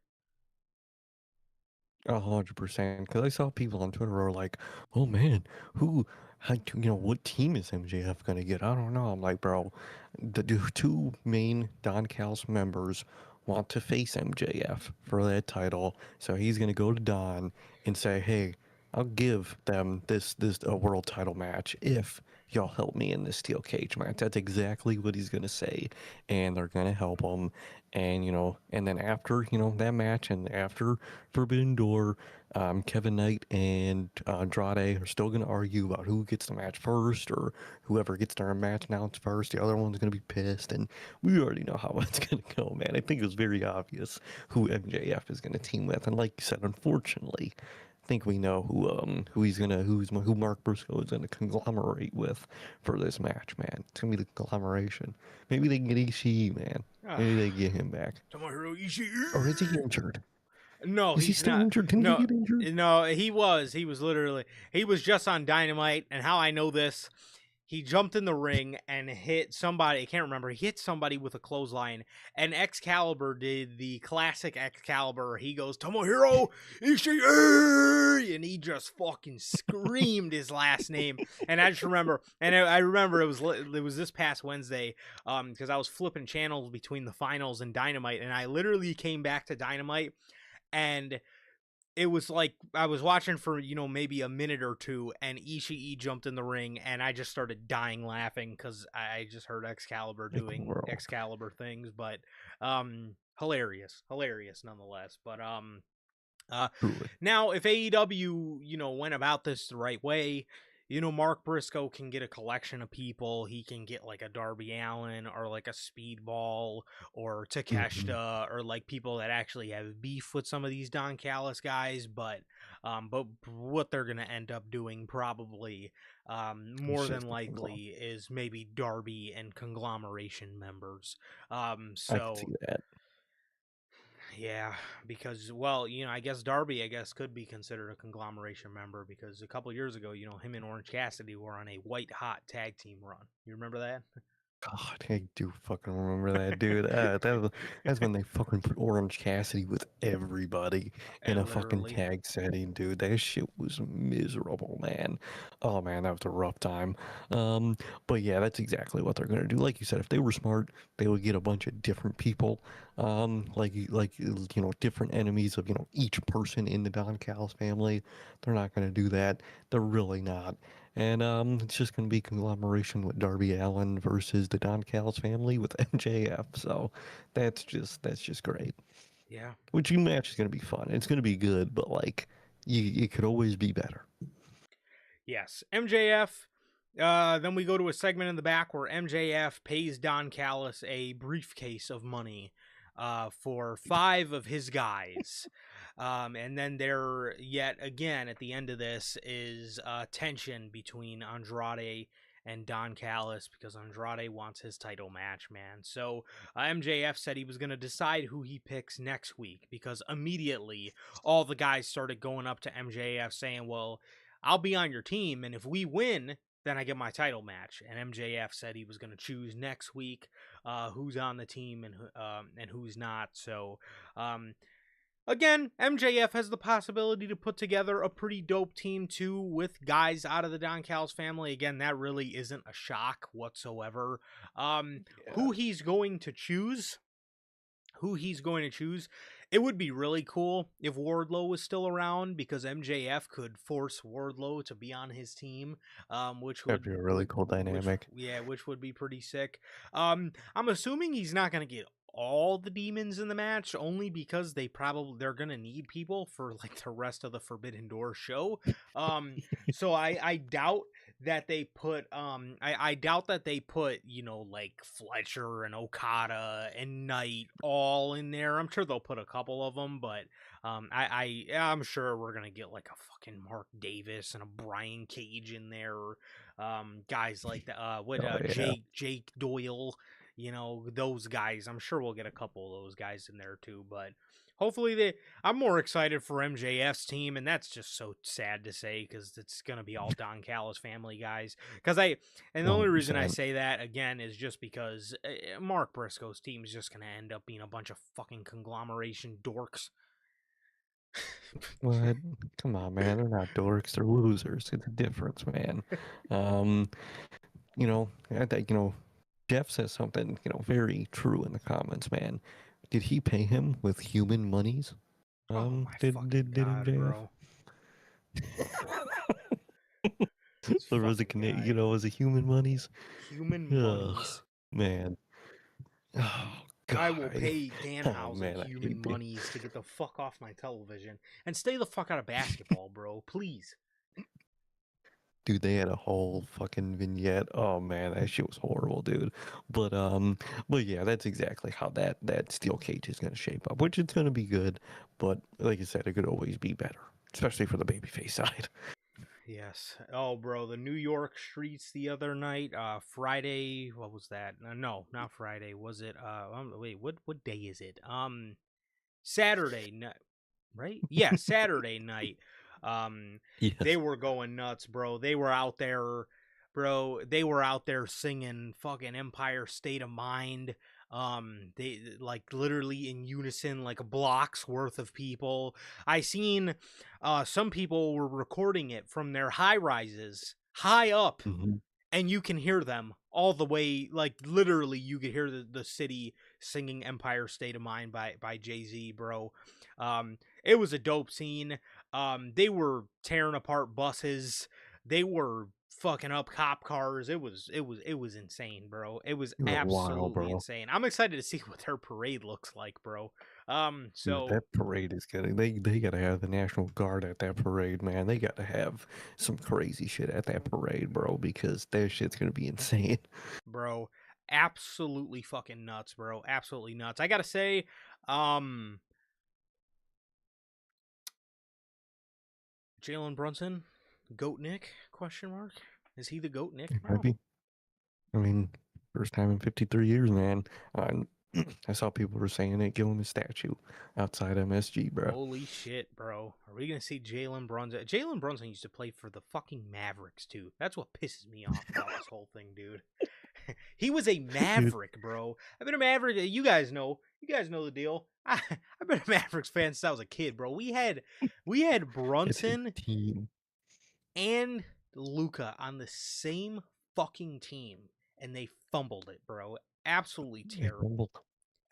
100%. Because I saw people on Twitter were like, "Oh man, what team is MJF gonna get?" I don't know. I'm like, bro, the two main Don Callis members want to face MJF for that title, so he's gonna go to Don and say, "Hey, I'll give them this a world title match if y'all help me in this steel cage match." That's exactly what he's gonna say, and they're gonna help him. And and then after that match and after Forbidden Door, Kevin Knight and Andrade are still going to argue about who gets the match first, or whoever gets their match announced first. The other one's going to be pissed, and we already know how it's going to go, man. I think it was very obvious who MJF is going to team with, and like you said, unfortunately, I think we know who Mark Briscoe is gonna conglomerate with for this match, man. It's gonna be the conglomeration. Maybe they can get Ishii, man. Maybe they get him back. Tomohiro Ishii. Or is he injured? No, Is he he's still not. injured? Didn't he No, get injured? no, he was. He was literally. He was just on Dynamite, and how I know this, he jumped in the ring and hit somebody. I can't remember. He hit somebody with a clothesline, and Excalibur did the classic Excalibur. He goes Tomohiro Ishii, and he just fucking screamed his last name. And I just remember, and I remember it was this past Wednesday, because I was flipping channels between the finals and Dynamite, and I literally came back to Dynamite. And it was like I was watching for maybe a minute or two, and Ishii jumped in the ring, and I just started dying laughing because I just heard Excalibur Like, doing bro, Excalibur things. But hilarious nonetheless. But truly. now, if AEW, went about this the right way, Mark Briscoe can get a collection of people. He can get like a Darby Allin or like a Speedball or Mhm. Takeshita or like people that actually have beef with some of these Don Callis guys. But what they're gonna end up doing probably It's more than just the conglomerate. likely is maybe Darby and conglomeration members. I could see So that. yeah, because I guess Darby, could be considered a conglomeration member because a couple years ago, him and Orange Cassidy were on a white hot tag team run. You remember that? God, I do fucking remember that, dude. That's when they fucking put Orange Cassidy with everybody in a fucking Literally. tag setting, dude. That shit was miserable, man. Oh man, that was a rough time. Um, but yeah, that's exactly what they're gonna do. Like you said, if they were smart, they would get a bunch of different people, different enemies of each person in the Don Callis family. They're not gonna do that. They're really not. And it's just going to be conglomeration with Darby Allin versus the Don Callis family with MJF. So that's just great. Yeah. Which new match is going to be fun. It's going to be good, but like it could always be better. Yes. MJF. Then we go to a segment in the back where MJF pays Don Callis a briefcase of money for 5 of his guys. And then there, yet again, at the end of this, is tension between Andrade and Don Callis because Andrade wants his title match, man. So MJF said he was going to decide who he picks next week because immediately all the guys started going up to MJF saying, well, I'll be on your team, and if we win, then I get my title match. And MJF said he was going to choose next week who's on the team and who's not. So, again, MJF has the possibility to put together a pretty dope team too with guys out of the Don Callis family. Again, that really isn't a shock whatsoever. Yeah, Who he's going to choose? It would be really cool if Wardlow was still around because MJF could force Wardlow to be on his team, which that'd be a really cool dynamic. which would be pretty sick. I'm assuming he's not gonna get all the demons in the match only because they're gonna need people for like the rest of the Forbidden Door show. So I doubt that they put I doubt that they put, you know, like Fletcher and Okada and Knight all in there. I'm sure they'll put a couple of them, but I'm sure we're gonna get like a fucking Mark Davis and a Brian Cage in there, guys like the Oh yeah. Jake Doyle, you know, those guys. I'm sure we'll get a couple of those guys in there too, but hopefully they. I'm more excited for MJF's team, and that's just so sad to say because it's gonna be all Don Callis family guys. And the only reason I 100%. say that again is just because Mark Briscoe's team is just gonna end up being a bunch of fucking conglomeration dorks. What? Come on, man. They're not dorks. They're losers. It's a difference, man. Um, I think, Jeff says something, very true in the comments, man. Did he pay him with human monies? Oh my fucking Did god, MJF? bro! This Or was fucking guy, was it human monies? human Ugh, monies. man. Oh, I will God. pay Oh, Danhausen man, I human hate it. monies to get the fuck off my television and stay the fuck out of basketball, bro. Please. Dude, they had a whole fucking vignette. Oh man, that shit was horrible, dude. But yeah, that's exactly how that steel cage is gonna shape up, which is gonna be good. But like I said, it could always be better, especially for the babyface side. Yes. Oh, bro, the New York streets the other night, Friday, what was that? No, not Friday. Was it wait, what day is it? Saturday night, right? Yeah, Saturday night. They Yes. were going nuts, bro. They were out there, bro. They were out there singing fucking Empire State of Mind. They like literally in unison, like a block's worth of people. I seen some people were recording it from their high rises high up, Hmm. and you can hear them all the way, like literally you could hear the city singing Empire State of Mind by Jay-Z, bro. It was a dope scene. They were tearing apart buses. They were fucking up cop cars. It was insane, bro. It was You were wild, absolutely bro. insane. I'm excited to see what their parade looks like, bro. Dude, So that parade is gonna they gotta have the National Guard at that parade, man. They gotta have some crazy shit at that parade, bro, because that shit's gonna be insane. bro, absolutely fucking nuts, bro. Absolutely nuts. I gotta say, um, Jalen Brunson, Goat Nick? Question mark. Is he the Goat Nick It might now? be. I mean, first time in 53 years, man. I saw people were saying it, give him a statue outside MSG, bro. Holy shit, bro. Are we gonna see Jalen Brunson? Jalen Brunson used to play for the fucking Mavericks too. That's what pisses me off about this whole thing, dude. He was a Dude, Maverick, bro. I've been a Maverick. You guys know. You guys know the deal. I've been a Mavericks fan since I was a kid, bro. We had it's his Brunson team. and Luca on the same fucking team, and they fumbled it, bro. Absolutely They terrible. fumbled.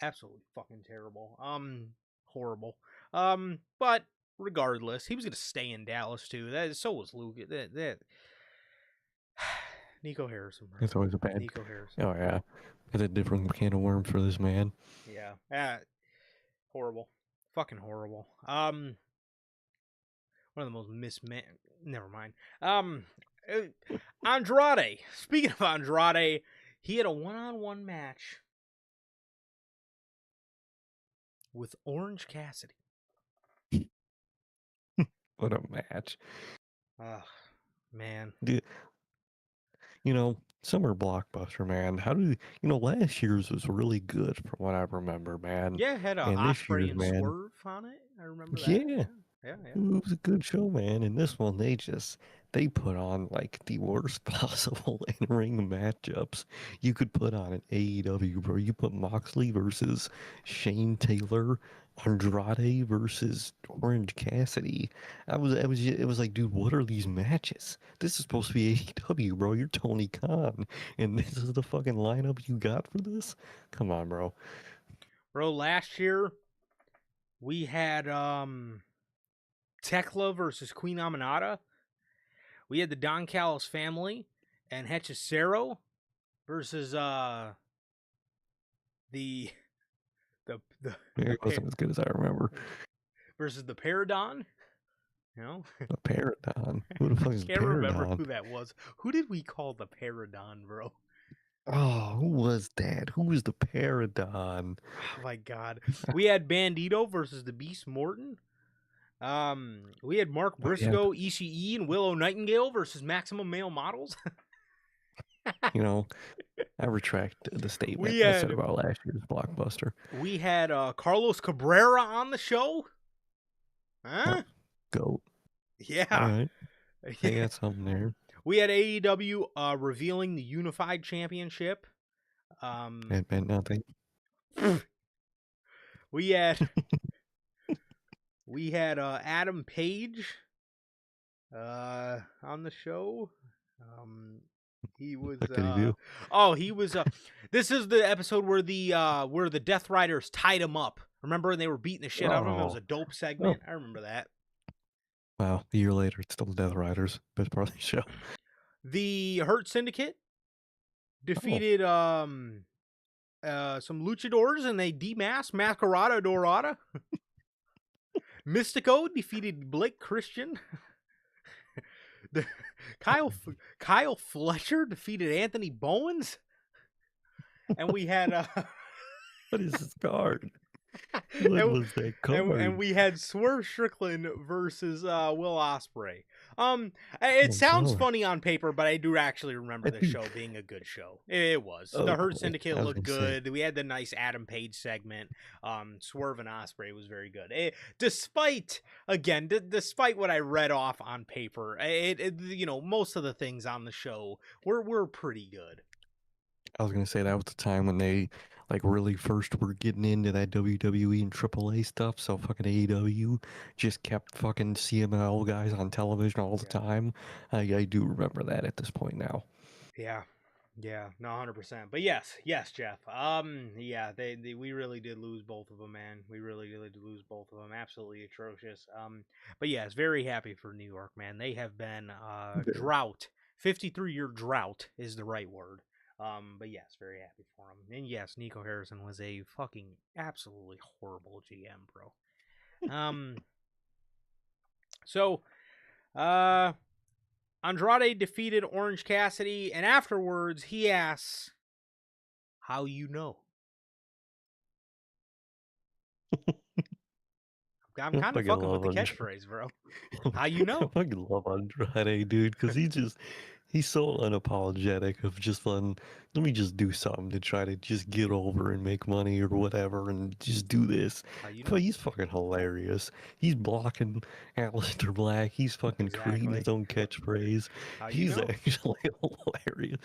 Absolutely fucking terrible. Horrible. But regardless, he was gonna stay in Dallas too. So was Luca. That Nico Harrison, bro. It's always a bad. Nico Harrison. Oh yeah, it's a different can of worms for this man. Yeah. Horrible. Fucking horrible. One of the most misman. Never mind. Andrade. Speaking of Andrade, he had a one-on-one match with Orange Cassidy. What a match, Ugh, man. dude. Summer blockbuster, man. How do last year's was really good from what I remember, man. Yeah, it had a And this Osprey year's, and man, Swerve on it. I remember that. yeah, Yeah, yeah, yeah. it was a good show, man. And this one, they put on like the worst possible in-ring matchups you could put on an AEW, bro. You put Moxley versus Shane Taylor, Andrade versus Orange Cassidy. It was like, dude, what are these matches? This is supposed to be AEW, bro. You're Tony Khan, and this is the fucking lineup you got for this? Come on, bro. Bro, last year we had Tekla versus Queen Aminata. We had the Don Callis family and Hechicero versus the the It wasn't as good as I remember. versus the Paradon You know, A Paradon. Who the fuck is can't remember Paradon? who that was. Who did we call the Paradon, bro? Oh, who was that? Who was the Paradon? Oh my god. We had Bandito versus the Beast Morton. We had Mark Oh yeah, Briscoe, ECE, and Willow Nightingale versus Maximum Male Models. you know, I retract the statement we I said had about last year's blockbuster. we had Carlos Cabrera on the show. Yep, Huh? goat. All Yeah. right, they got something there. We had AEW revealing the Unified Championship. That meant nothing. we had we had Adam Page on the show. He was What could he do? he was this is the episode where the Death Riders tied him up. Remember, and they were beating the shit out of him. It was a dope segment. I remember that. Wow, a year later, it's still the Death Riders. Best part of the show. The Hurt Syndicate defeated some luchadors, and they demasked Masquerada Dorada. Mystico defeated Blake Christian. Kyle Fletcher defeated Anthony Bowens. And we had What is this card? What was that card? and we had Swerve Strickland versus Will Ospreay. It sounds funny on paper, but I do actually remember this show being a good show. It was. The Hurt Syndicate looked good. We had the nice Adam Page segment. Swerve and Ospreay was very good. Despite what I read off on paper, most of the things on the show were pretty good. I was gonna say that was the time when they like really first were getting into that WWE and AAA stuff. So fucking AEW just kept fucking CMLL guys on television all the time. I do remember that at this point now. Yeah, no, 100%. But yes, Jeff. Yeah, we really did lose both of them, man. We really did lose both of them. Absolutely atrocious. But yes, very happy for New York, man. They have been drought. 53-year drought is the right word. But yes, very happy for him. And yes, Nico Harrison was a fucking absolutely horrible GM, bro. So, Andrade defeated Orange Cassidy, and afterwards he asks, "How you know?" I'm kind of fucking with the catchphrase, bro. How you know? I fucking love Andrade, dude, because he's so unapologetic of just let me just do something to try to just get over and make money or whatever and just do this. But he's fucking hilarious. He's blocking Aleister Black. He's fucking creating his own catchphrase. He's actually hilarious.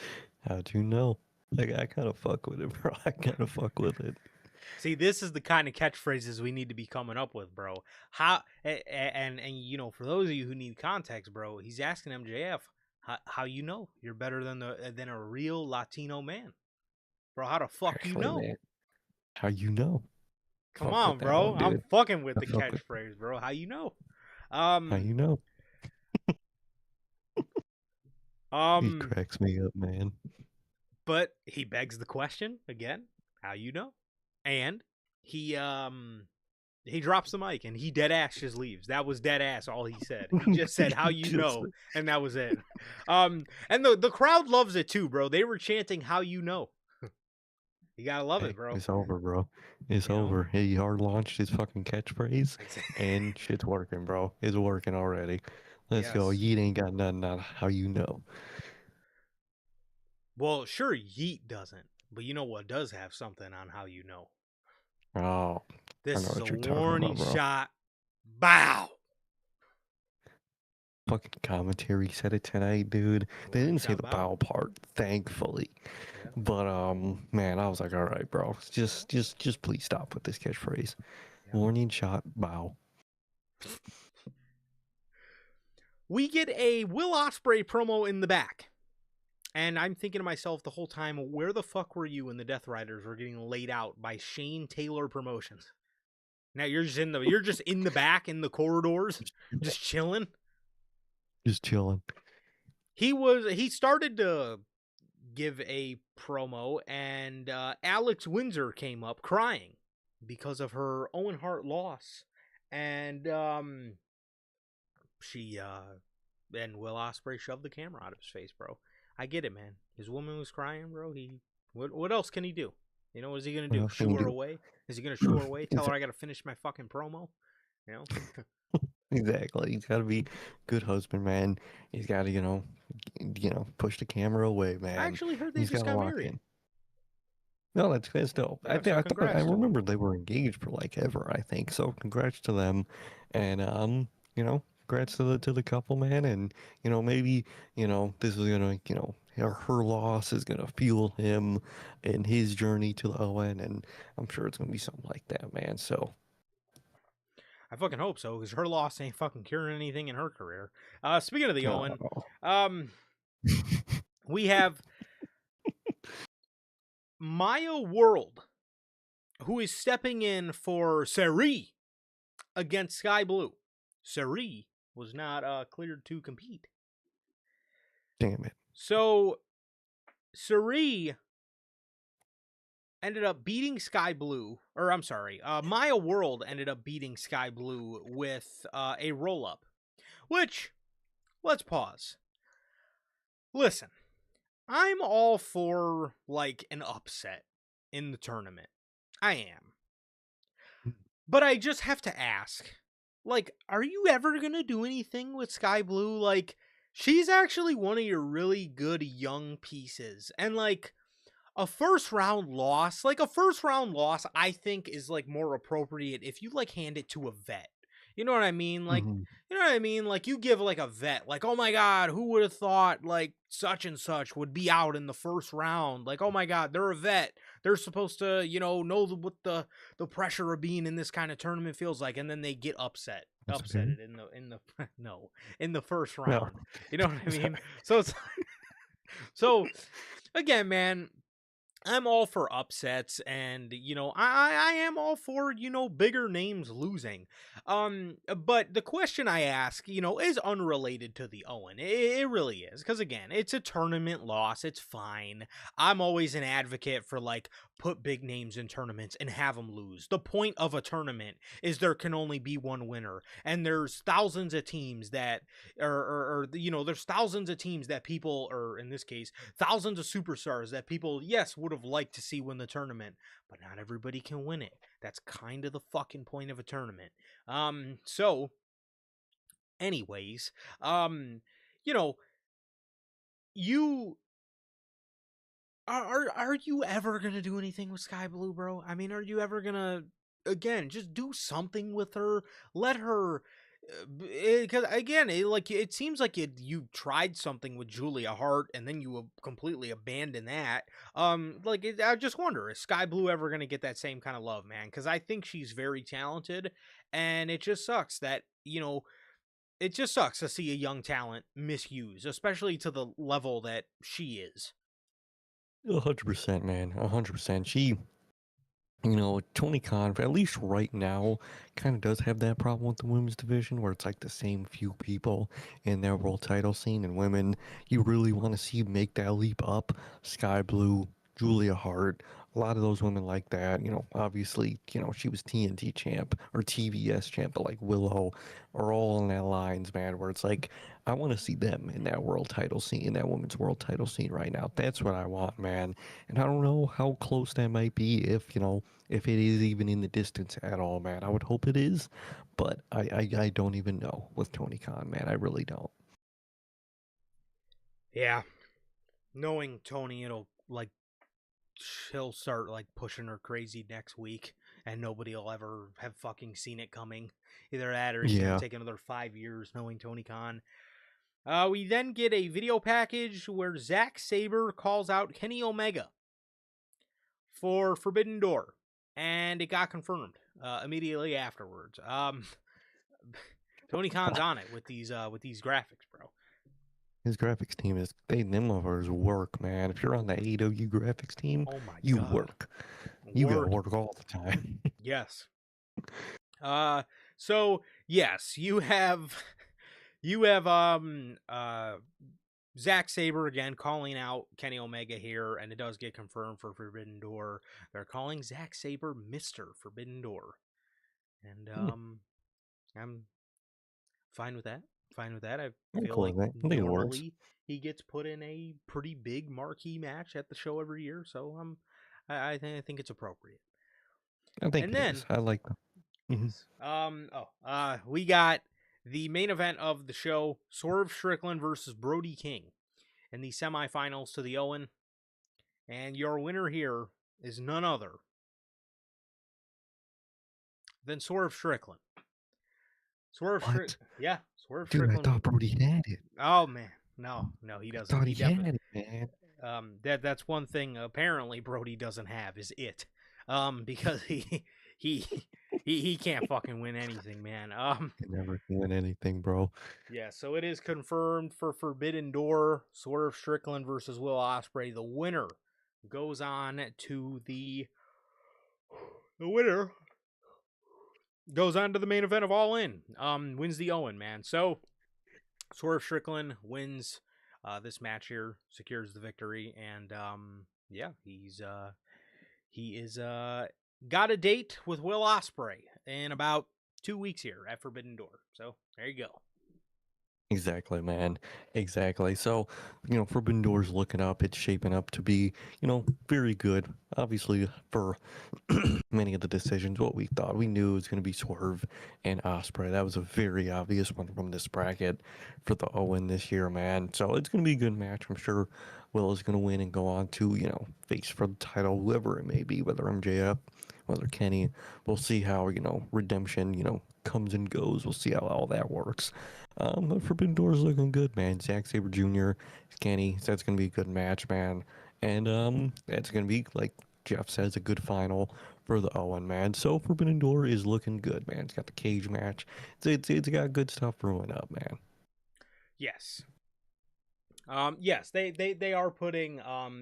How'd you know? Like, I kind of fuck with it, bro. I kind of fuck with it. See, this is the kind of catchphrases we need to be coming up with, bro. How and for those of you who need context, bro, he's asking MJF, how you know you're better than a real Latino man, bro? How the fuck actually, you know? Man, how you know? Come fuck on, bro. One, I'm fucking with the catchphrase, bro. How you know? How you know? He cracks me up, man. But he begs the question again. How you know? And he drops the mic and he dead ass just leaves. That was dead ass all he said. He just said how you know, and that was it. And the crowd loves it too, bro. They were chanting how you know. You gotta love it, bro. It's over, bro. It's over. He hard launched his fucking catchphrase and shit's working, bro. It's working already. Let's go. Yeet ain't got nothing on how you know. Well, sure, Yeet doesn't. But you know what does have something on how you know? Oh, this is a warning shot. Bow. Fucking commentary said it tonight, dude. They didn't say the bow part, thankfully. Yeah. But man, I was like, all right, bro, just please stop with this catchphrase. Yeah. Warning shot, bow. We get a Will Ospreay promo in the back. And I'm thinking to myself the whole time, where the fuck were you when the Death Riders were getting laid out by Shane Taylor Promotions? Now you're just in the back in the corridors, just chilling. Just chilling. He started to give a promo, and Alex Windsor came up crying because of her Owen Hart loss, and she and Will Ospreay shoved the camera out of his face, bro. I get it, man. His woman was crying, bro. What else can he do? You know, what is he gonna What do? else can Shoo you her do? away? Is he gonna shoo her away? Tell her I gotta finish my fucking promo? You know? Exactly. He's got to be good husband, man. He's got to, push the camera away, I man. actually heard they He's got just to got lock married. in. No, that's dope. Yeah, so I thought I congrats to him. remember they were engaged for like ever. I think so. Congrats to them, and congrats to the couple, man. And maybe this is gonna her loss is gonna fuel him in his journey to the Owen, and I'm sure it's gonna be something like that, man. So I fucking hope so, because her loss ain't fucking curing anything in her career. Speaking of the Owen, oh, um, we have Maya World, who is stepping in for Seri against Sky Blue. Seri was not cleared to compete. damn it. So Seri ended up beating Sky Blue, or I'm sorry, Maya World ended up beating Sky Blue with a roll up, which, let's pause. Listen, I'm all for like an upset in the tournament. I am. But I just have to ask, like, are you ever going to do anything with Sky Blue? Like, she's actually one of your really good young pieces. And like a first round loss, I think is like more appropriate if you like hand it to a vet. You know what I mean? Like, Mhm. you know what I mean? Like, you give like a vet, like, oh my God, who would have thought like such and such would be out in the first round? Like, oh my God, they're a vet. They're supposed to, know what the pressure of being in this kind of tournament feels like, and then they get That's okay. upsetted in the no, in the first No, round. You know what I mean? sorry. So it's so again, man, I'm all for upsets, and I am all for bigger names losing. But the question I ask is unrelated to the Owen. It really is, because again, it's a tournament loss. It's fine. I'm always an advocate for like put big names in tournaments and have them lose. The point of a tournament is there can only be one winner, and there's thousands of teams that there's thousands of teams that people, or in this case thousands of superstars that people, yes, would have liked to see win the tournament, but not everybody can win it. That's kind of the fucking point of a tournament. So anyways, you know, you are you ever gonna do anything with Sky Blue, bro? I mean, are you ever gonna again just do something with her? Let her, because again, it seems like you tried something with Julia Hart and then you completely abandoned that. I just wonder, is Sky Blue ever gonna get that same kind of love, man? Because I think she's very talented, and it just sucks that it just sucks to see a young talent misused, especially to the level that she is. 100%, man. 100%. She, Tony Khan, at least right now, kind of does have that problem with the women's division where it's like the same few people in their world title scene, and women you really want to see make that leap up. Sky Blue, Julia Hart, a lot of those women like that. Obviously, she was TNT champ or TBS champ, but like Willow are all on that lines, man, where it's like, I want to see them in that world title scene, in that women's world title scene right now. That's what I want, man. And I don't know how close that might be if it is even in the distance at all, man. I would hope it is, but I don't even know with Tony Khan, man. I really don't. Yeah, knowing Tony, it'll like she'll start like pushing her crazy next week, and nobody will ever have fucking seen it coming. Either that, or he's gonna Yeah. take another 5 years, knowing Tony Khan. We then get a video package where Zack Sabre calls out Kenny Omega for Forbidden Door, and it got confirmed immediately afterwards. Tony Khan's on it with these graphics, bro. His graphics team is them motherfuckers work, man. If you're on the AEW graphics team, Oh my you god, work. You gotta work. work all the time. Yes. Uh, so yes, you have Zack Sabre again calling out Kenny Omega here, and it does get confirmed for Forbidden Door. They're calling Zack Sabre Mr. Forbidden Door. And I'm fine with that. fine with that. I I'm feel cool like with that. I think it works. normally he gets put in a pretty big marquee match at the show every year, so I think it's appropriate. I think And it then is. I like them. Hmm. yes, we got the main event of the show: Swerve Strickland versus Brody King in the semifinals to the Owen, and your winner here is none other than Swerve Strickland. What? Yeah, Swerve Dude, I Strickland. thought Brody had it. Oh man, no, he I doesn't. thought He he definitely. had it, man. That's one thing apparently Brody doesn't have is it. Because he he can't fucking win anything, man. Can never win anything, bro. Yeah, so it is confirmed for Forbidden Door, Swerve Strickland versus Will Ospreay. The winner goes on to the winner goes on to the main event of All In. Wins the Owen, man. So Swerve Strickland wins this match here, secures the victory, and yeah, he is got a date with Will Ospreay in about 2 weeks here at Forbidden Door. So there you go. Exactly, man. Exactly. So, Forbidden Door's looking up. It's shaping up to be, very good. Obviously, for many of the decisions, what we thought. We knew it was going to be Swerve and Osprey. That was a very obvious one from this bracket for the Owen this year, man. So it's going to be a good match. I'm sure Will is going to win and go on to, face for the title, whoever it may be, whether MJF, whether Kenny. We'll see how, redemption, comes and goes. We'll see how all that works. But Forbidden Door's looking good, man. Zack Sabre Jr., Kenny, so that's going to be a good match, man. And it's going to be, like Jeff says, a good final for the Owen, man. So Forbidden Door is looking good, man. It's got the cage match. It's got good stuff brewing up, man. Yes. Yes, they are putting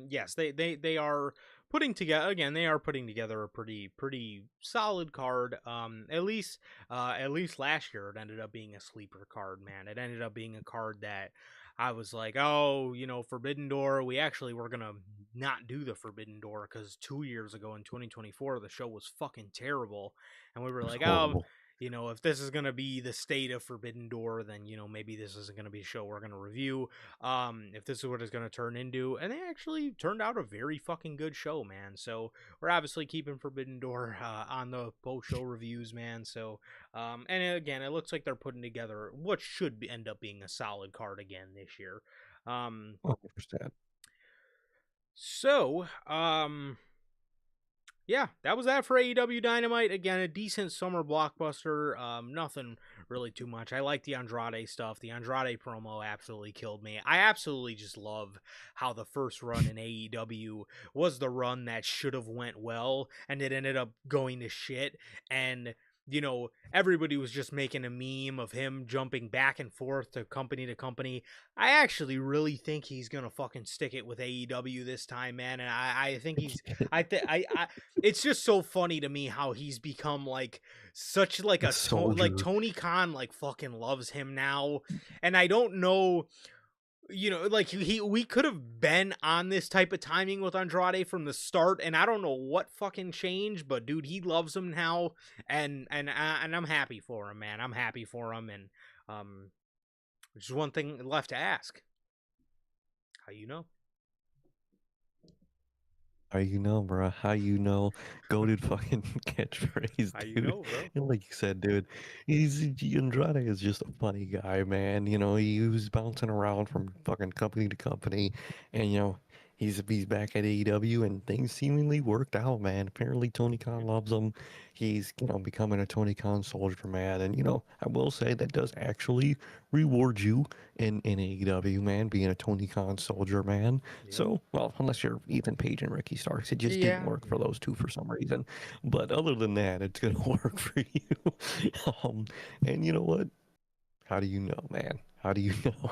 yes, they are putting together again, they are putting together a pretty solid card. At least last year it ended up being a sleeper card, man. It ended up being a card that I was like, oh, Forbidden Door. We actually were gonna not do the Forbidden Door because 2 years ago in 2024 the show was fucking terrible, and we were It was like, oh, horrible. if this is going to be the state of Forbidden Door, then, maybe this isn't going to be a show we're going to review. If this is what it's going to turn into. And they actually turned out a very fucking good show, man. So we're obviously keeping Forbidden Door on the post-show reviews, man. So, and again, it looks like they're putting together what should end up being a solid card again this year. 100%. So, yeah, that was that for AEW Dynamite. Again, a decent summer blockbuster. Nothing really too much. I like the Andrade stuff. The Andrade promo absolutely killed me. I absolutely just love how the first run in AEW was the run that should have went well, and it ended up going to shit. And everybody was just making a meme of him jumping back and forth to company. I actually really think he's gonna fucking stick it with AEW this time, man. And I think he's I it's just so funny to me how he's become like such like A like soldier. Tony Khan like fucking loves him now. And I don't know, like we could have been on this type of timing with Andrade from the start, and I don't know what fucking changed, but dude, he loves him now, and I'm happy for him, man. I'm happy for him, and there's one thing left to ask: how you know? How you know, bro? How you know? Goated fucking catchphrase, How you dude. know, bro? And like you said, dude, Andrade is just a funny guy, man. He was bouncing around from fucking company to company, and he's back at AEW, and things seemingly worked out, man. Apparently, Tony Khan loves him. He's becoming a Tony Khan soldier, man. And I will say that does actually reward you in AEW, man, being a Tony Khan soldier, man. Yeah. So, well, unless you're Ethan Page and Ricky Starks, it just didn't Yeah. work for those two for some reason. But other than that, it's gonna work for you. And you know what? How do you know, man? How do you know?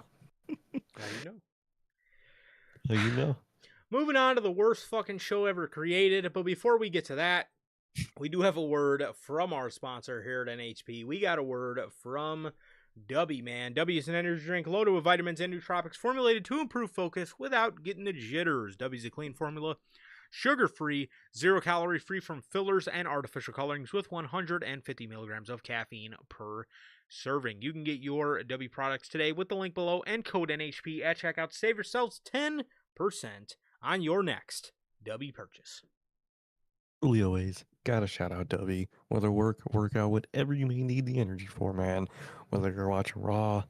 How you know? How you know? Moving on to the worst fucking show ever created, but before we get to that, we do have a word from our sponsor here at NHP. We got a word from W, man. W is an energy drink loaded with vitamins and nootropics formulated to improve focus without getting the jitters. W is a clean formula sugar-free, 0-calorie free from fillers and artificial colorings with 150 milligrams of caffeine per serving. You can get your W products today with the link below and code NHP at checkout to save yourselves 10% on your next W purchase. Truly always gotta shout out W. Whether workout, whatever you may need the energy for, man. Whether you're watching Raw,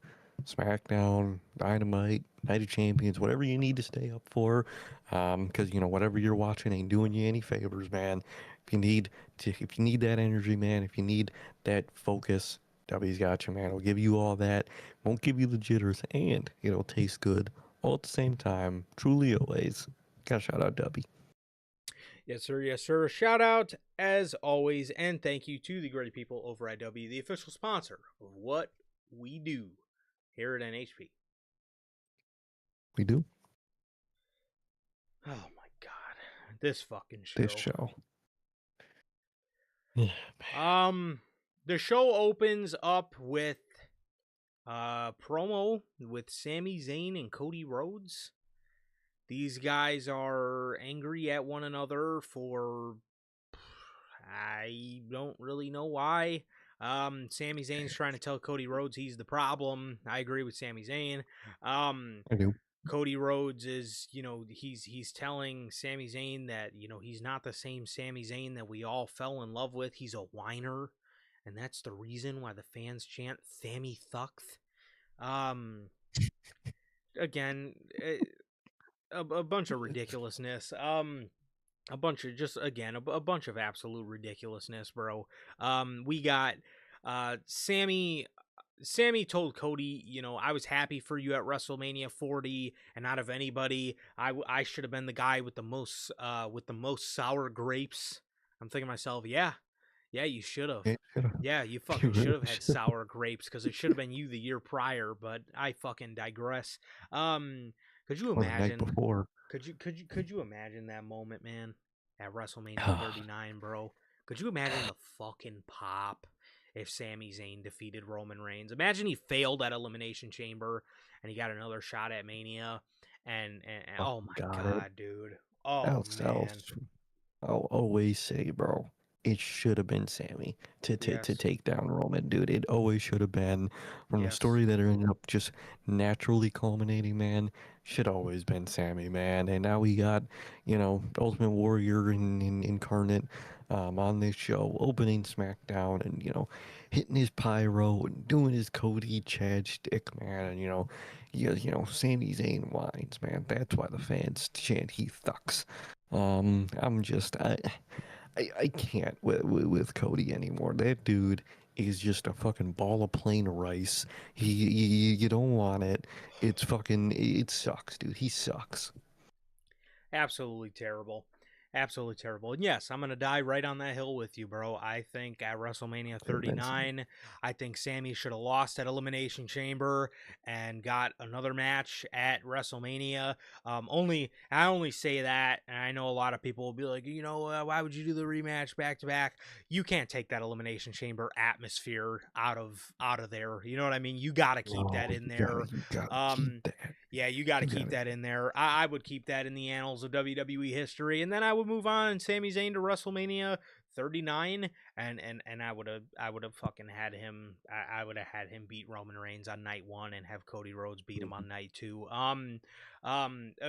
SmackDown, Dynamite, Night of Champions, whatever you need to stay up for, because whatever you're watching ain't doing you any favors, man. If you need that energy, man, if you need that focus, W's got you, man. It'll give you all that. Won't give you the jitters, and it'll taste good all at the same time. Truly always gotta shout out W. Yes, sir. Yes, sir. Shout out as always, and thank you to the great people over at W, the official sponsor of what we do here at NHP. We do Oh my god, this fucking show. this show. Yeah, The show opens up with promo with Sami Zayn and Cody Rhodes. These guys are angry at one another for I don't really know why. Sami Zayn's trying to tell Cody Rhodes he's the problem. I agree with Sami Zayn. I do. Cody Rhodes is, he's telling Sami Zayn that, he's not the same Sami Zayn that we all fell in love with. He's a whiner, and that's the reason why the fans chant Sammy Thuckth. Again, a bunch of ridiculousness. A bunch of a bunch of absolute ridiculousness, bro. We got Sammy told Cody, I was happy for you at WrestleMania 40, and out of anybody, I should have been the guy with the most sour grapes. I'm thinking to myself, yeah, you should have. Yeah, you fucking should have had sour grapes because it should have been you the year prior. But I fucking digress. Could you imagine? The night before. Could you imagine that moment, man, at WrestleMania 39, bro? Could you imagine the fucking pop if Sami Zayn defeated Roman Reigns? Imagine he failed at Elimination Chamber and he got another shot at Mania, and oh my god, dude. Oh man. I'll always say, bro, it should have been Sammy to take down Roman, dude. It always should have been. From the story that ended up just naturally culminating, man, should always been Sammy, man. And now we got, Ultimate Warrior incarnate on this show, opening SmackDown, and hitting his pyro and doing his Cody Chad shtick, man. And Sami Zayn whines, man. That's why the fans chant he thucks. I can't with Cody anymore. That dude is just a fucking ball of plain rice. You don't want it. It sucks, dude. He sucks. Absolutely terrible. Absolutely terrible. And yes, I'm going to die right on that hill with you, bro. I think at WrestleMania 39, I think Sammy should have lost at Elimination Chamber and got another match at WrestleMania. I only say that, and I know a lot of people will be like, why would you do the rematch back to back? You can't take that Elimination Chamber atmosphere out of there. You know what I mean? You got to keep that in there. You gotta keep that. Yeah, you got to keep that in there. I would keep that in the annals of WWE history, and then I would move on Sami Zayn to WrestleMania 39, and I would have fucking had him. I would have had him beat Roman Reigns on night 1 and have Cody Rhodes beat him on night 2.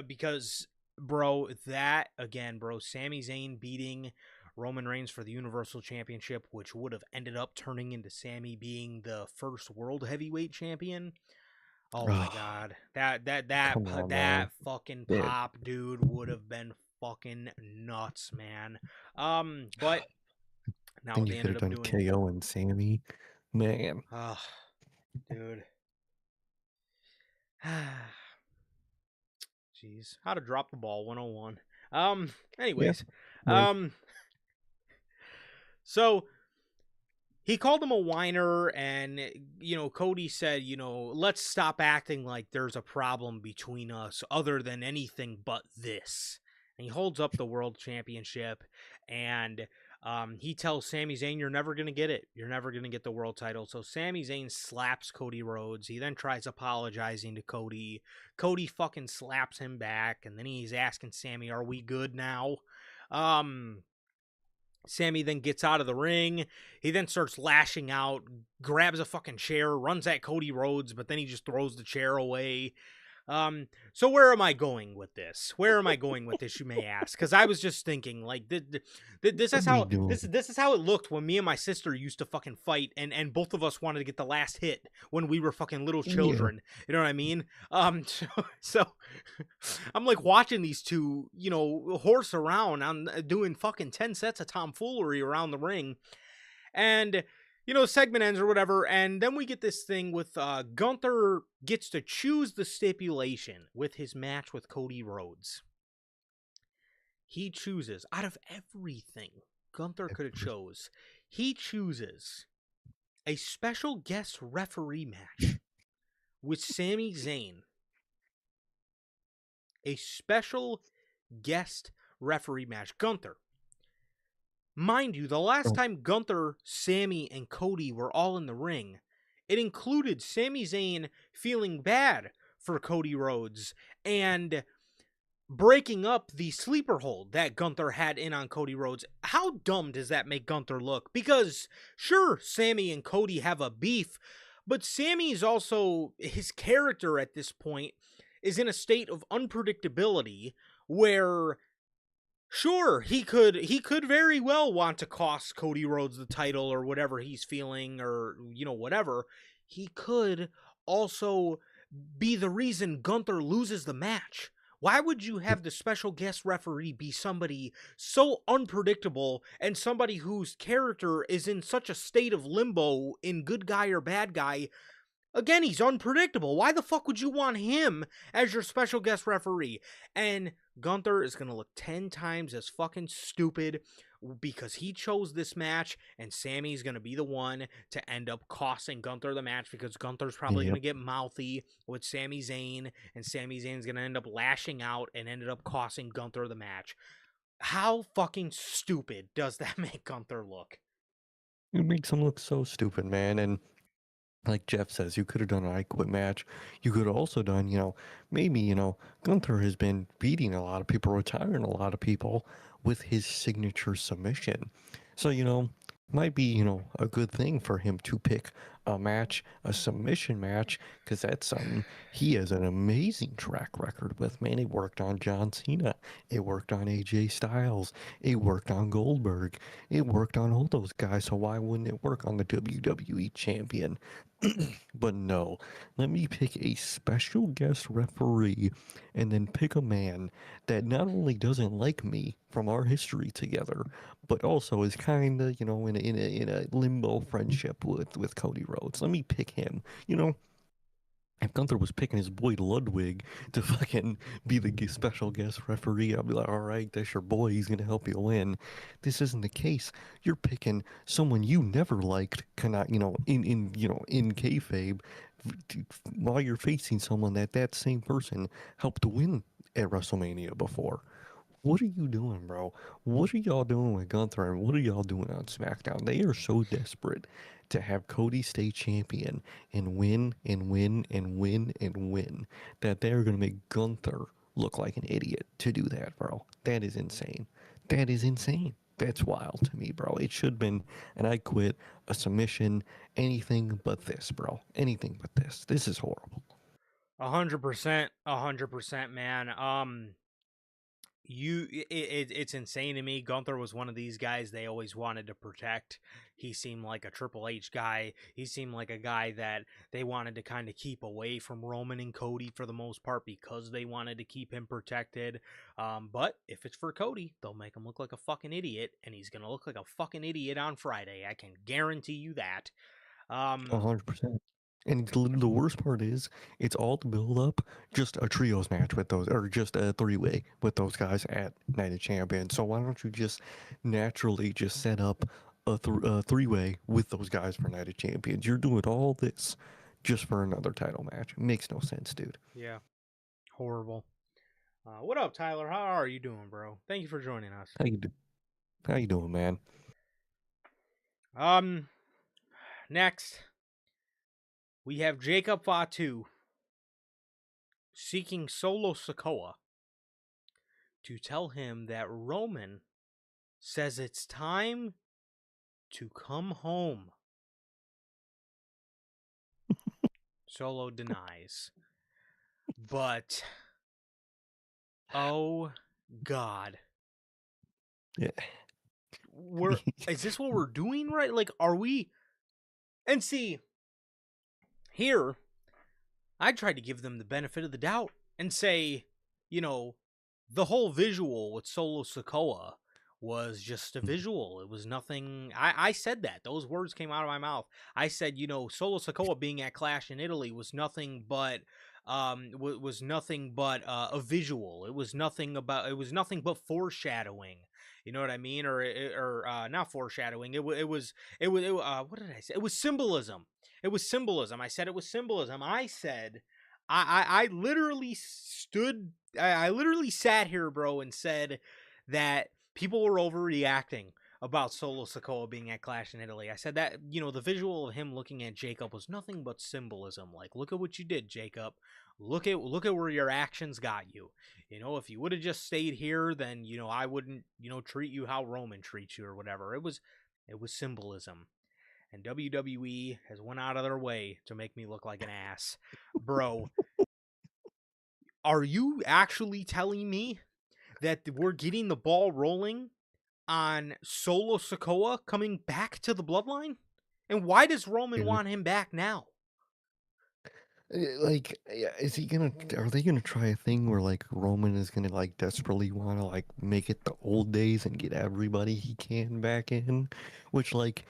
Because bro, Sami Zayn beating Roman Reigns for the Universal Championship, which would have ended up turning into Sammy being the first World Heavyweight Champion. Oh my god. That fucking pop, dude, would have been fucking nuts, man. But now then they you could ended have up done doing KO and Sammy. Man. Dude. Jeez. How to drop the ball 101. Anyways. Yeah. So he called him a whiner, and, Cody said, let's stop acting like there's a problem between us other than anything but this. And he holds up the world championship, and he tells Sami Zayn, you're never going to get it. You're never going to get the world title. So Sami Zayn slaps Cody Rhodes. He then tries apologizing to Cody. Cody fucking slaps him back, and then he's asking Sami, are we good now? Sammy then gets out of the ring. He then starts lashing out, grabs a fucking chair, runs at Cody Rhodes, but then he just throws the chair away. So where am I going with this? Where am I going with this, you may ask? Because I was just thinking, like, this What is are we how doing? this is how it looked when me and my sister used to fucking fight, and both of us wanted to get the last hit when we were fucking little Yeah. children. You know what I mean? So I'm like watching these two, horse around on doing fucking 10 sets of tomfoolery around the ring, and segment ends or whatever, and then we get this thing with Gunther gets to choose the stipulation with his match with Cody Rhodes. He chooses out of everything Gunther could have chose. He chooses a special guest referee match with Sami Zayn. A special guest referee match. Gunther. Mind you, the last time Gunther, Sammy, and Cody were all in the ring, it included Sami Zayn feeling bad for Cody Rhodes and breaking up the sleeper hold that Gunther had in on Cody Rhodes. How dumb does that make Gunther look? Because, sure, Sammy and Cody have a beef, but Sammy's also, his character at this point is in a state of unpredictability where, sure, he could very well want to cost Cody Rhodes the title or whatever he's feeling, or whatever. He could also be the reason Gunther loses the match. Why would you have the special guest referee be somebody so unpredictable and somebody whose character is in such a state of limbo in good guy or bad guy? Again, he's unpredictable. Why the fuck would you want him as your special guest referee? And Gunther is going to look 10 times as fucking stupid because he chose this match, and Sammy's going to be the one to end up costing Gunther the match because Gunther's probably going to get mouthy with Sami Zayn, and Sami Zayn's going to end up lashing out and ended up costing Gunther the match. How fucking stupid does that make Gunther look? It makes him look so stupid, man. And like Jeff says, you could have done an I Quit match. You could have also done, maybe, Gunther has been beating a lot of people, retiring a lot of people with his signature submission. So, might be, a good thing for him to pick a match, a submission match, because that's something he has an amazing track record with, man. It worked on John Cena. It worked on AJ Styles. It worked on Goldberg. It worked on all those guys. So why wouldn't it work on the WWE champion? But no, let me pick a special guest referee and then pick a man that not only doesn't like me from our history together, but also is kind of, in a limbo friendship with Cody Rhodes. Let me pick him. If Gunther was picking his boy Ludwig to fucking be the special guest referee, I'd be like, all right, that's your boy. He's going to help you win. This isn't the case. You're picking someone you never liked, cannot, in kayfabe, while you're facing someone that same person helped to win at WrestleMania before. What are you doing, bro? What are y'all doing with Gunther and what are y'all doing on SmackDown? They are so desperate to have Cody stay champion and win and win and win and win that they're going to make Gunther look like an idiot to do that, bro. That is insane. That is insane. That's wild to me, bro. It should have been an I Quit, a submission, anything but this, bro. Anything but this. This is horrible. 100%, 100%, man. It's insane to me. Gunther was one of these guys they always wanted to protect. He seemed like a Triple H guy. He seemed like a guy that they wanted to kind of keep away from Roman and Cody for the most part because they wanted to keep him protected. But if it's for Cody, they'll make him look like a fucking idiot, and he's gonna look like a fucking idiot on Friday. I can guarantee you that. 100%. And the worst part is, it's all to build up just a trios match with those, or just a three-way with those guys at Night of Champions. So why don't you just naturally just set up a three-way with those guys for Night of Champions? You're doing all this just for another title match. It makes no sense, dude. Yeah, horrible. What up, Tyler? How are you doing, bro? Thank you for joining us. How you do? How you doing, man? Next, we have Jacob Fatu seeking Solo Sokoa to tell him that Roman says it's time to come home. Solo denies. But, oh, God. Yeah. Is this what we're doing right? Like, are we? And see, here, I tried to give them the benefit of the doubt and say, you know, the whole visual with Solo Sokoa was just a visual. It was nothing. I said that. Those words came out of my mouth. I said, Solo Sokoa being at Clash in Italy was nothing but was nothing but a visual. It was nothing but foreshadowing. You know what I mean? Or not foreshadowing. What did I say? It was symbolism. It was symbolism. I said it was symbolism. I said I literally stood I literally sat here, bro, and said that people were overreacting about Solo Sokoa being at Clash in Italy. I said that, the visual of him looking at Jacob was nothing but symbolism. Like, look at what you did, Jacob. Look at where your actions got you. If you would have just stayed here, then, I wouldn't, treat you how Roman treats you or whatever. It was symbolism. And WWE has went out of their way to make me look like an ass. Bro, are you actually telling me that we're getting the ball rolling on Solo Sokoa coming back to the Bloodline? And why does Roman Yeah. want him back now? Like, is he gonna? Are they gonna try a thing where like Roman is gonna like desperately want to like make it the old days and get everybody he can back in, which like,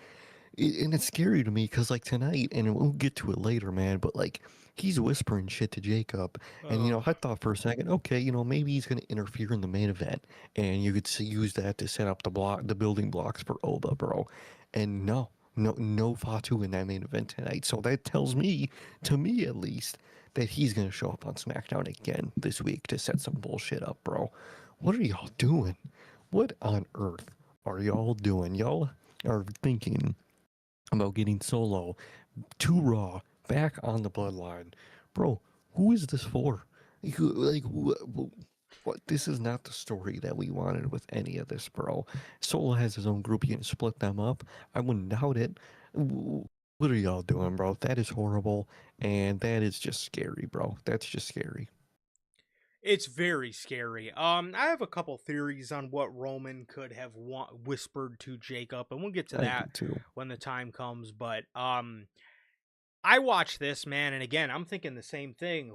and it's scary to me because like tonight, and we'll get to it later, man. But like, he's whispering shit to Jacob, and Oh, I thought for a second, okay, maybe he's gonna interfere in the main event, and you could use that to set up the building blocks for Oba, bro. And no. No Fatu in that main event tonight. So that tells me, to me at least, that he's gonna show up on SmackDown again this week to set some bullshit up, bro. What are y'all doing? What on earth are y'all doing? Y'all are thinking about getting Solo to Raw back on the Bloodline, bro. Who is this for? What? This is not the story that we wanted with any of this, bro. Solo has his own group. You can split them up. I wouldn't doubt it. What are y'all doing, bro? That is horrible, and that is just scary, bro. That's just scary. it's very scary. I have a couple theories on what Roman could have whispered to Jacob, and we'll get to I do that too. when the time comes. But I watch this, man, and again, I'm thinking the same thing.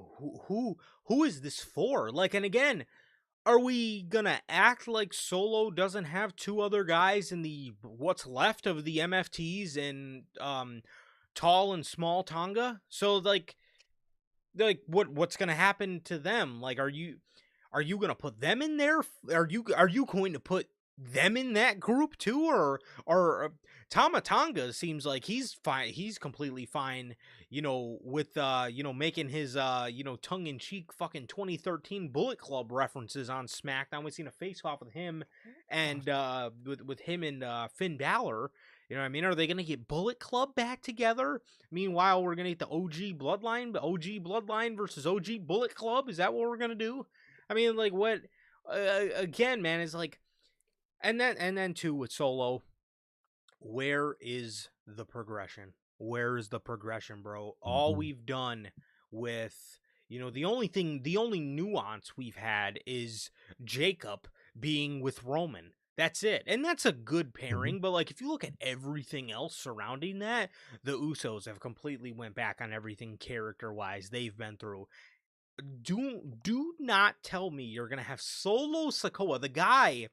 Who is this for? Like, and again, are we gonna act like Solo doesn't have two other guys in the what's left of the MFTs in Tall and Small Tonga? So what's gonna happen to them? Like, are you gonna put them in there? Are you going to put them in that group too, or Tama Tonga seems like he's fine. He's completely fine, with making his tongue in cheek fucking 2013 Bullet Club references on SmackDown. We've seen a face off with him and with him and Finn Balor. You know what I mean? Are they gonna get Bullet Club back together? Meanwhile, we're gonna get the OG Bloodline versus OG Bullet Club. Is that what we're gonna do? I mean, like what? Again, man, is like, and then too with Solo, where is the progression? Where is the progression, bro? All Mhm. we've done with the only nuance we've had is Jacob being with Roman. That's it. And that's a good Mhm. pairing, but like if you look at everything else surrounding that, the Usos have completely went back on everything character-wise they've been through. Do not tell me you're going to have Solo Sokoa, the guy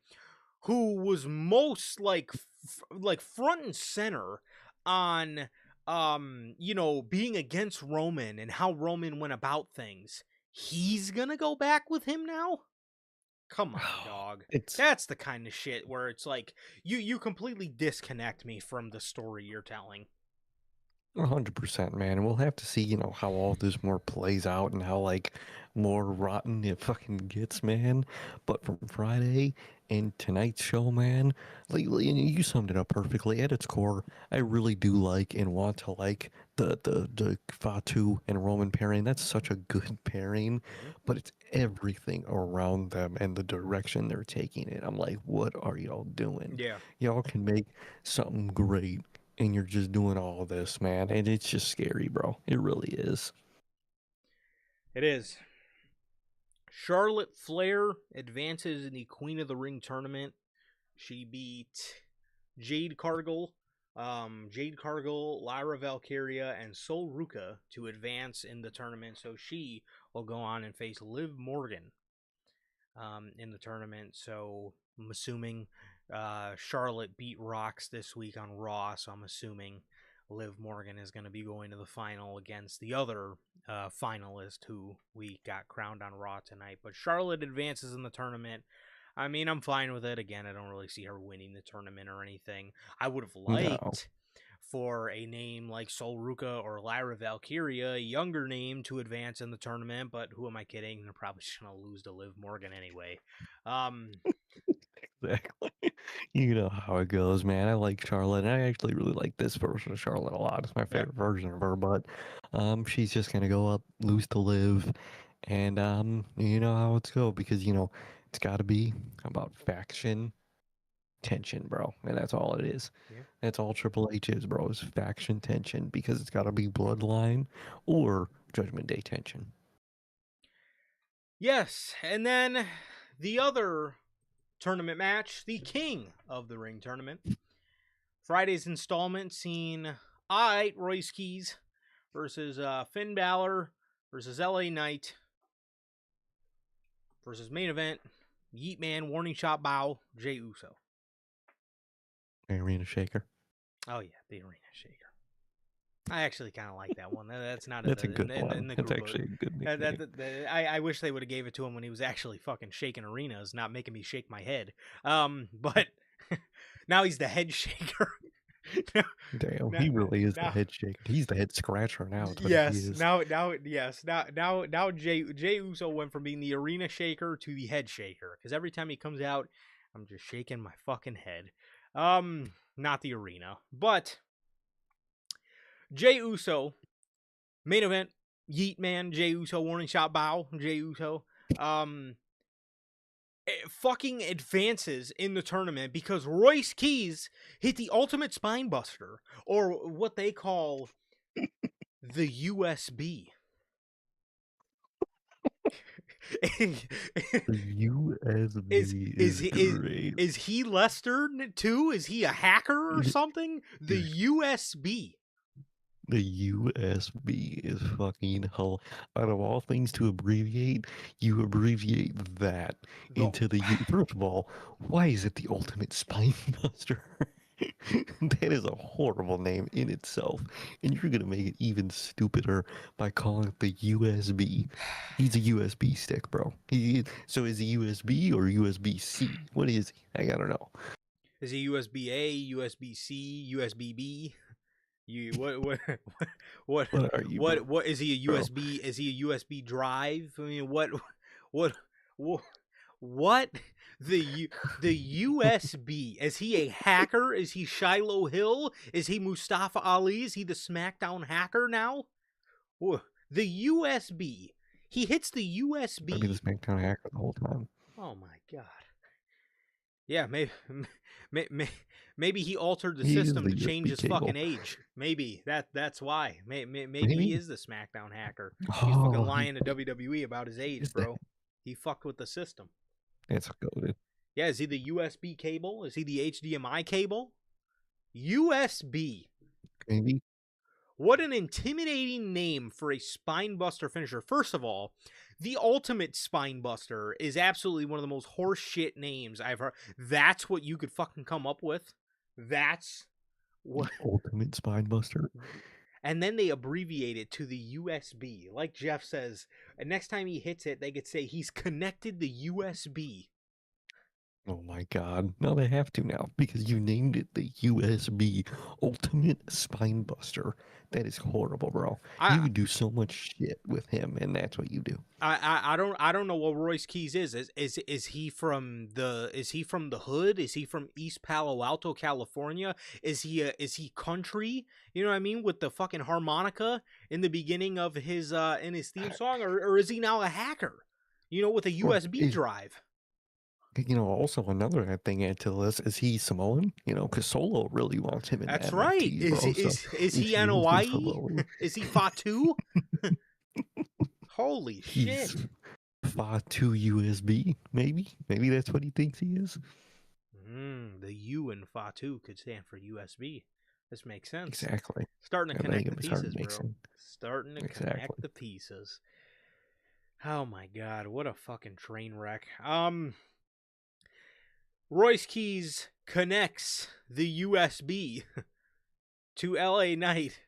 who was most like front and center on being against Roman and how Roman went about things. He's gonna go back with him now? Come on, dog. It's That's the kind of shit where it's like you completely disconnect me from the story you're telling. 100%, man. And we'll have to see, how all this more plays out and how, like, more rotten it fucking gets, man. But from Friday and tonight's show, man, like, and you summed it up perfectly. At its core, I really do like and want to like the Fatu and Roman pairing. That's such a good pairing, Mhm. but it's everything around them and the direction they're taking it. I'm like, what are y'all doing? Yeah, Y'all can make something great and you're just doing all this, man. And it's just scary, bro. It really is. it is. Charlotte Flair advances in the Queen of the Ring tournament. She beat Jade Cargill, Lyra Valkyria, and Sol Ruka to advance in the tournament. So she will go on and face Liv Morgan in the tournament. So I'm assuming Charlotte beat Rox this week on Raw. So I'm assuming Liv Morgan is going to be going to the final against the other finalist who we got crowned on Raw tonight. But Charlotte advances in the tournament. I mean, I'm fine with it. Again, I don't really see her winning the tournament or anything. I would have No. liked for a name like Sol Ruka or Lyra Valkyria, a younger name, to advance in the tournament, but who am I kidding? They're probably just going to lose to Liv Morgan anyway. Um, Exactly. You know how it goes, man. I like Charlotte, and I actually really like this version of Charlotte a lot. It's my yeah. favorite version of her, but she's just gonna go up, lose to Liv, and you know how it's go because it's gotta be about faction tension, bro. And that's all it is. Yeah. That's all Triple H is, bro, is faction tension because it's gotta be Bloodline or Judgment Day tension. Yes, and then the other tournament match, the King of the Ring tournament. Friday's installment seen Royce Keys versus Finn Balor versus LA Knight versus main event Yeet Man, Warning Shot Bow, Jey Uso. Arena Shaker. Oh yeah, the Arena Shaker. I actually kind of like that one. That's not in That's a the good in one. the That's group of. actually a good nickname. I wish they would have gave it to him when he was actually fucking shaking arenas, not making me shake my head. But now he's the head shaker. now, Damn, now, he really is the now, head shaker. He's the head scratcher now. That's what he yes, is. now Jey Uso went from being the arena shaker to the head shaker because every time he comes out, I'm just shaking my fucking head. Not the arena, but Jey Uso main event Yeet Man, Jey Uso, Warning Shot Bow, Jey Uso. Um, fucking advances in the tournament because Royce Keys hit the ultimate spine buster, or what they call the USB. The is USB is is is great. is he Lester too? Is he a hacker or something? The Dude, USB. the USB is fucking hell. Out of all things to abbreviate, you abbreviate that The into the U. First of all, why is it the ultimate spine buster? That is a horrible name in itself, and you're gonna make it even stupider by calling it the USB. He's a USB stick, bro. So is he USB or USB-C? What is he? I gotta know. is he USB A, USB C, USB B? You what What are you, bro? what is he a USB? Is he a USB drive? I mean, what what what the USB? Is he a hacker? Is he Shiloh Hill? Is he Mustafa Ali? Is he the SmackDown hacker now? The USB. He hits the I'd be the USB. SmackDown hacker the whole time. Oh my god. Yeah, maybe maybe he altered the He is system the to change USB his fucking cable. age. Maybe that's why. Maybe he Maybe. is the SmackDown hacker. He's fucking Oh, lying to WWE about his age, is that? bro. He fucked with the system. It's goaded. Yeah, is he the USB cable? Is he the HDMI cable? USB. Maybe. What an intimidating name for a spinebuster finisher. First of all, the ultimate spinebuster is absolutely one of the most horseshit names I've heard. That's what you could fucking come up with. That's The what. ultimate spine buster. And then they abbreviate it to the USB. Like Jeff says, next time he hits it, they could say he's connected the USB. Oh my God. No, they have to now because you named it the USB Ultimate Spine Buster. That is horrible, bro. You I could do so much shit with him, and that's what you do. I don't know what Royce Keys is. Is he from the hood? Is he from East Palo Alto, California? Is he country? You know what I mean, with the fucking harmonica in the beginning of his in his theme song, or is he now a hacker? You know, with a Right. USB drive. Also another thing add to the list is he Samoan? Because Solo really wants him in the That's right. NFTs, Is bro. So is is he he in Envoi? Samoan? Is he Fatu? Holy He's shit. Fatu USB, maybe? Maybe that's what he thinks he is. The U in Fatu could stand for USB. This makes sense. Exactly. Starting to I think connect it the was hard pieces, to make bro. sense. Starting to connect Exactly. the pieces. Oh my god, what a fucking train wreck. Royce Keys connects the USB to LA Knight.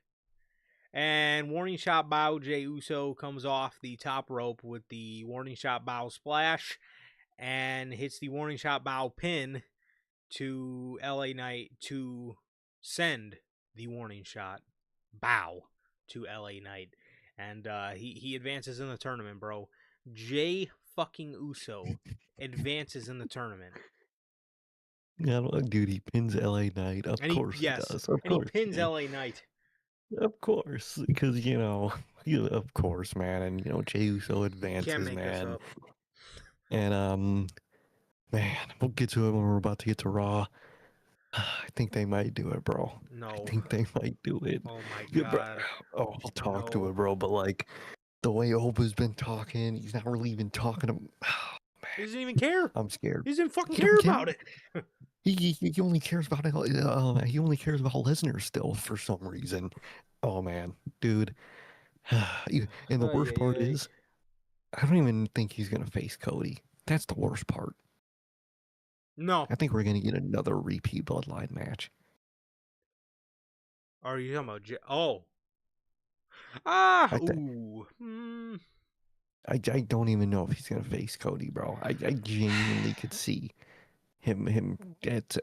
And warning shot bow, Jey Uso comes off the top rope with the warning shot bow splash and hits the warning shot bow pin to LA Knight to send the warning shot bow to LA Knight. And he advances in the tournament, bro. Jay fucking Uso advances in the tournament. Yeah, dude, he pins LA Knight. Of And he course he yes, does. Of and he course, pins man. LA Knight. Of course. Because, of course, man. And, Jey Uso You can't advances, make this man. up. And, man, we'll get to it when we're about to get to Raw. I think they might do it, bro. I No. think they might do it. Oh my Yeah, bro. god. Oh, I'll talk to No. it, bro. But, like, the way Oba's been talking, he's not really even talking to. Oh, He man. doesn't even care. I'm scared. He doesn't fucking He don't care care. about it. He only cares about he only cares about Lesnar still for some reason. Oh man, dude. And the Ay, worst ay, part ay. is, I don't even think he's gonna face Cody. That's the worst part. No. I think we're gonna get another repeat Bloodline match. Are you talking about Oh. Ah. I think Ooh. I don't even know if he's gonna face Cody, bro. I genuinely could see him. It's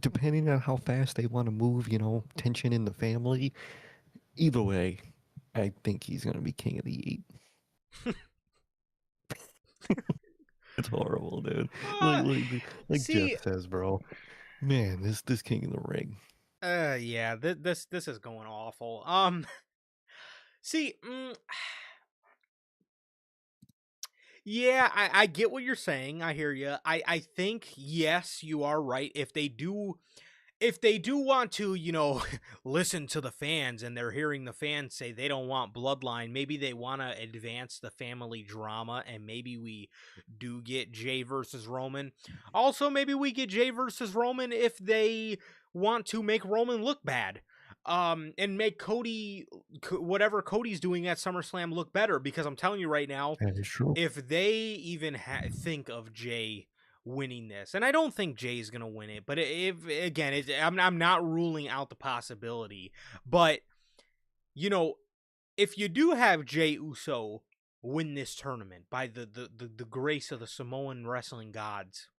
depending on how fast they want to move. Tension in the family. Either way, I think he's gonna be King of the Eight. It's horrible, dude. Like, Uh, like, like Jeff see, says, bro. Man, this King of the Ring. yeah, this is going awful. See, yeah, I get what you're saying. I hear you. I think yes, you are right. If they do want to, listen to the fans and they're hearing the fans say they don't want Bloodline, maybe they want to advance the family drama and maybe we do get Jay versus Roman. Also, maybe we get Jay versus Roman if they want to make Roman look bad. And make whatever Cody's doing at SummerSlam look better, because I'm telling you right now, That is true. if they even think of Jay winning this, and I don't think Jay's gonna win it, but if again, I'm not ruling out the possibility, but you know, if you do have Jay Uso win this tournament by the grace of the Samoan wrestling gods,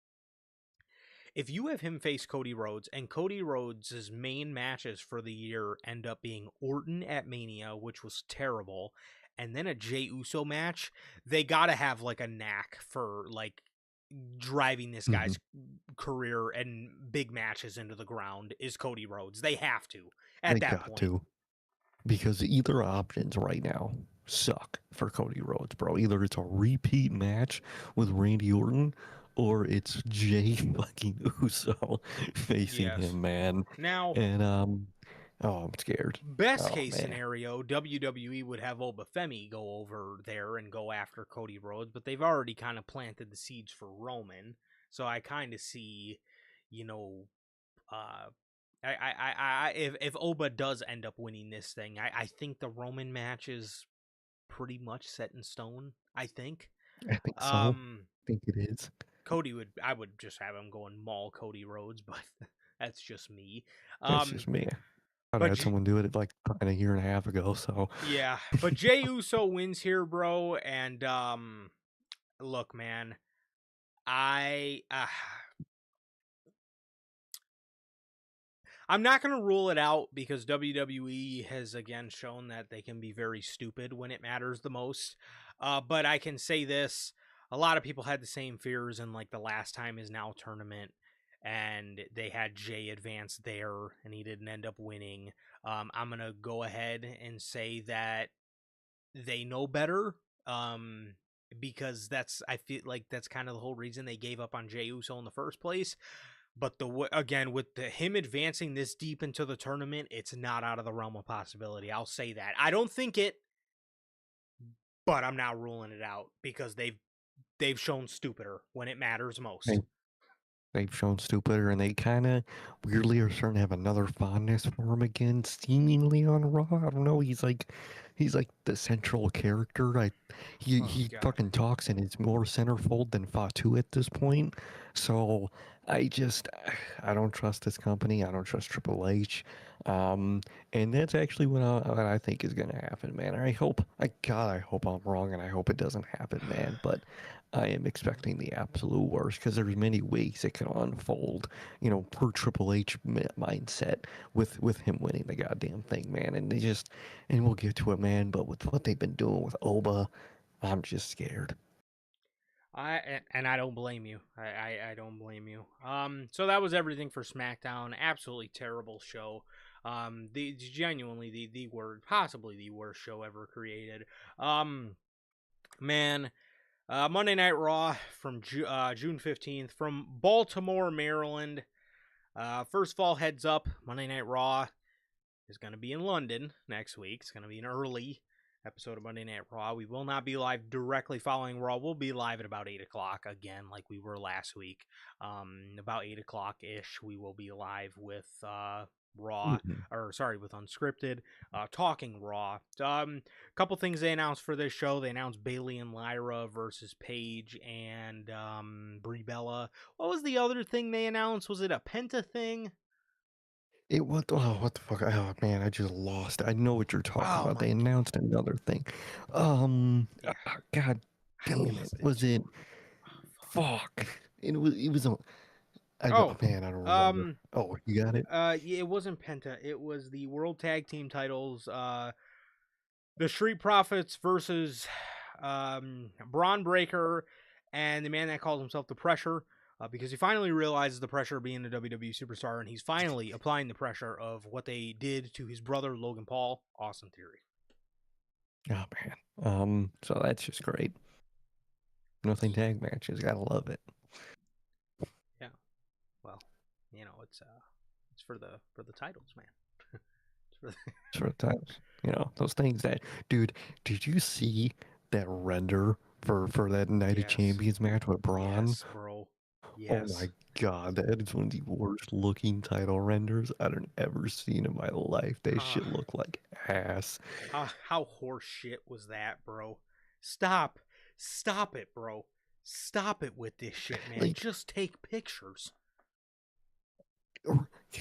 if you have him face Cody Rhodes and Cody Rhodes' main matches for the year end up being Orton at Mania, which was terrible, and then a Jey Uso match, they gotta have like a knack for like driving this Hmm. guy's career and big matches into the ground is Cody Rhodes. They have to at They that got point. to. Because either options right now suck for Cody Rhodes, bro. Either it's a repeat match with Randy Orton or it's Jay fucking Uso facing Yes. him, man. Now, And oh, I'm scared. best Oh case man. scenario, WWE would have Obafemi go over there and go after Cody Rhodes, but they've already kind of planted the seeds for Roman. So I kind of see, you know, uh, if Oba does end up winning this thing, I think the Roman match is pretty much set in stone. I think. I think so. Um, I think it is. I would just have him go and maul Cody Rhodes, but that's just me. That's Um, just me. I but had someone do it like fucking a year and a half ago, so Yeah, but Jey Uso wins here, bro. And look, man, I I'm not going to rule it out because WWE has again shown that they can be very stupid when it matters the most. But I can say this: a lot of people had the same fears in like the last time is now tournament, and they had Jay advance there, and he didn't end up winning. I'm gonna go ahead and say that they know better. Because I feel like that's kind of the whole reason they gave up on Jey Uso in the first place. But again, with him advancing this deep into the tournament, it's not out of the realm of possibility. I'll say that. I don't think it, but I'm not ruling it out because they've shown stupider when it matters most. They've shown stupider, and they kind of weirdly are starting to have another fondness for him again, seemingly on Raw. I don't know. He's like the central character. He God. fucking talks and is more centerfold than Fatu at this point. So I don't trust this company. I don't trust Triple H. And that's actually what I think is gonna happen, man. I hope I'm wrong, and I hope it doesn't happen, man. But I am expecting the absolute worst because there's many ways it can unfold, per Triple H mindset with him winning the goddamn thing, man. And we'll get to it, man. But with what they've been doing with Oba, I'm just scared. I don't blame you. I don't blame you. So that was everything for SmackDown. Absolutely terrible show. The genuinely the word possibly the worst show ever created. Man. Monday Night Raw from June 15th from Baltimore, Maryland. First of all, heads up, Monday Night Raw is going to be in London next week. It's going to be an early episode of Monday Night Raw. We will not be live directly following Raw. We'll be live at about 8 o'clock again, like we were last week. About 8 o'clock-ish, we will be live with Raw, with Unscripted, talking Raw. Couple things they announced for this show. They announced Bayley and Lyra versus Paige and Brie Bella. What was the other thing they announced? Was it a Penta thing? What the fuck? Oh man, I just lost. I know what you're talking about. My They announced another thing. Yeah. God I damn it. lost it Was it? too. Fuck. It was a. I Oh, don't, man, I don't remember. Oh, you got it? yeah, it wasn't Penta. It was the World Tag Team titles. The Street Profits versus Braun Breaker and the man that calls himself the Pressure. Because he finally realizes the pressure of being a WWE superstar, and he's finally applying the pressure of what they did to his brother Logan Paul. Austin Theory. Oh man. So that's just great. Nothing tag matches. Gotta love it. Yeah. Well, it's for the titles, man. It's for the titles. Those things that, dude. Did you see that render for that Night of Yes. Champions match with Braun? Yes, bro. Yes. Oh my god, that is one of the worst looking title renders I've ever seen in my life. That shit look like ass. How horse shit was that, bro? Stop it, bro. Stop it with this shit, man. Like, Just take pictures.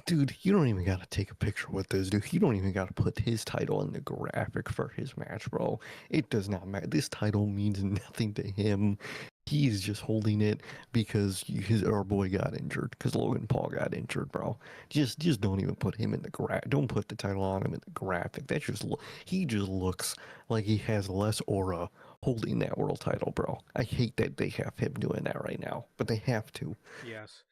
dude, you don't even gotta take a picture with this dude. You don't even gotta put his title in the graphic for his match, bro. It does not matter. This title means nothing to him. He's just holding it because our boy got injured. Because Logan Paul got injured, bro. Just don't even put him in the Don't put the title on him in the graphic. He just looks like he has less aura holding that world title, bro. I hate that they have him doing that right now, but they have to. Yes.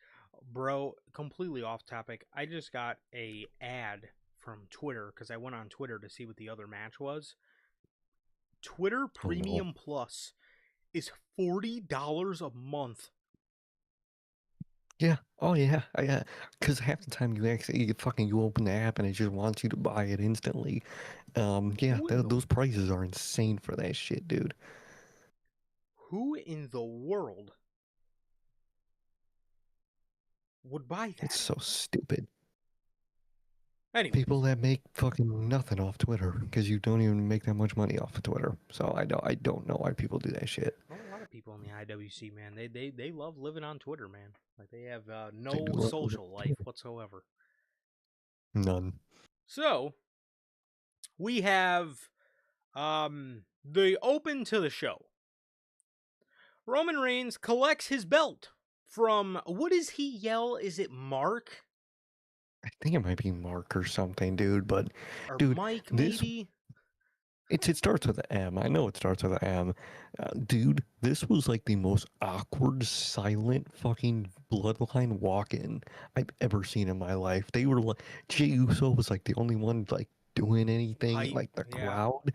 Bro, completely off topic. I just got a ad from Twitter because I went on Twitter to see what the other match was. Twitter Premium Plus is $40 a month. Yeah. Oh yeah. Yeah. Because half the time you open the app and it just wants you to buy it instantly. Yeah. Those prices are insane for that shit, dude. Who in the world would buy that? It's so stupid. Anyways. People that make fucking nothing off Twitter because you don't even make that much money off of Twitter. So I don't know why people do that shit. Well, a lot of people in the IWC, man, they love living on Twitter, man. Like they have no love social life whatsoever. None. So we have the open to the show. Roman Reigns collects his belt from, what does he yell? Is it Mark? I think it might be Mark or something, dude. But Or dude, Mike, this maybe? it starts with an M. I know it starts with an M. Dude, this was like the most awkward, silent fucking bloodline walk-in I've ever seen in my life. They were like, Jey Uso was like the only one like doing anything. Hype. Like the Yeah. crowd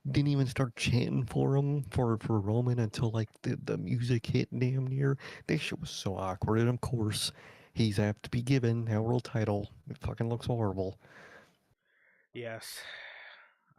didn't even start chanting for him for Roman until like the music hit damn near. This shit was so awkward, and of course, he's have to be given a world title. It fucking looks horrible Yes.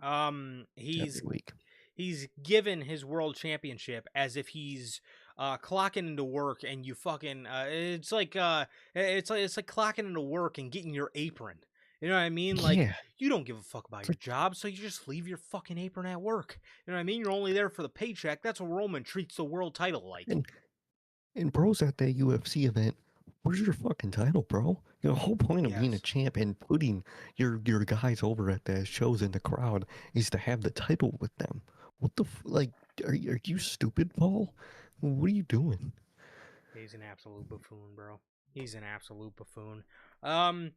Um, every he's week. he's given his world championship as if he's clocking into work and you fucking it's like clocking into work and getting your apron. You know what I mean? Like Yeah, you don't give a fuck about it's your like job, so you just leave your fucking apron at work. You know what I mean? You're only there for the paycheck. That's what Roman treats the world title like. and And bro's at that UFC event. Where's your fucking title, bro? You know, the whole point of being a Yes. champ and putting your guys over at the shows in the crowd is to have the title with them. What the like? Are you stupid, Paul? What are you doing? He's an absolute buffoon, bro. He's an absolute buffoon. Um,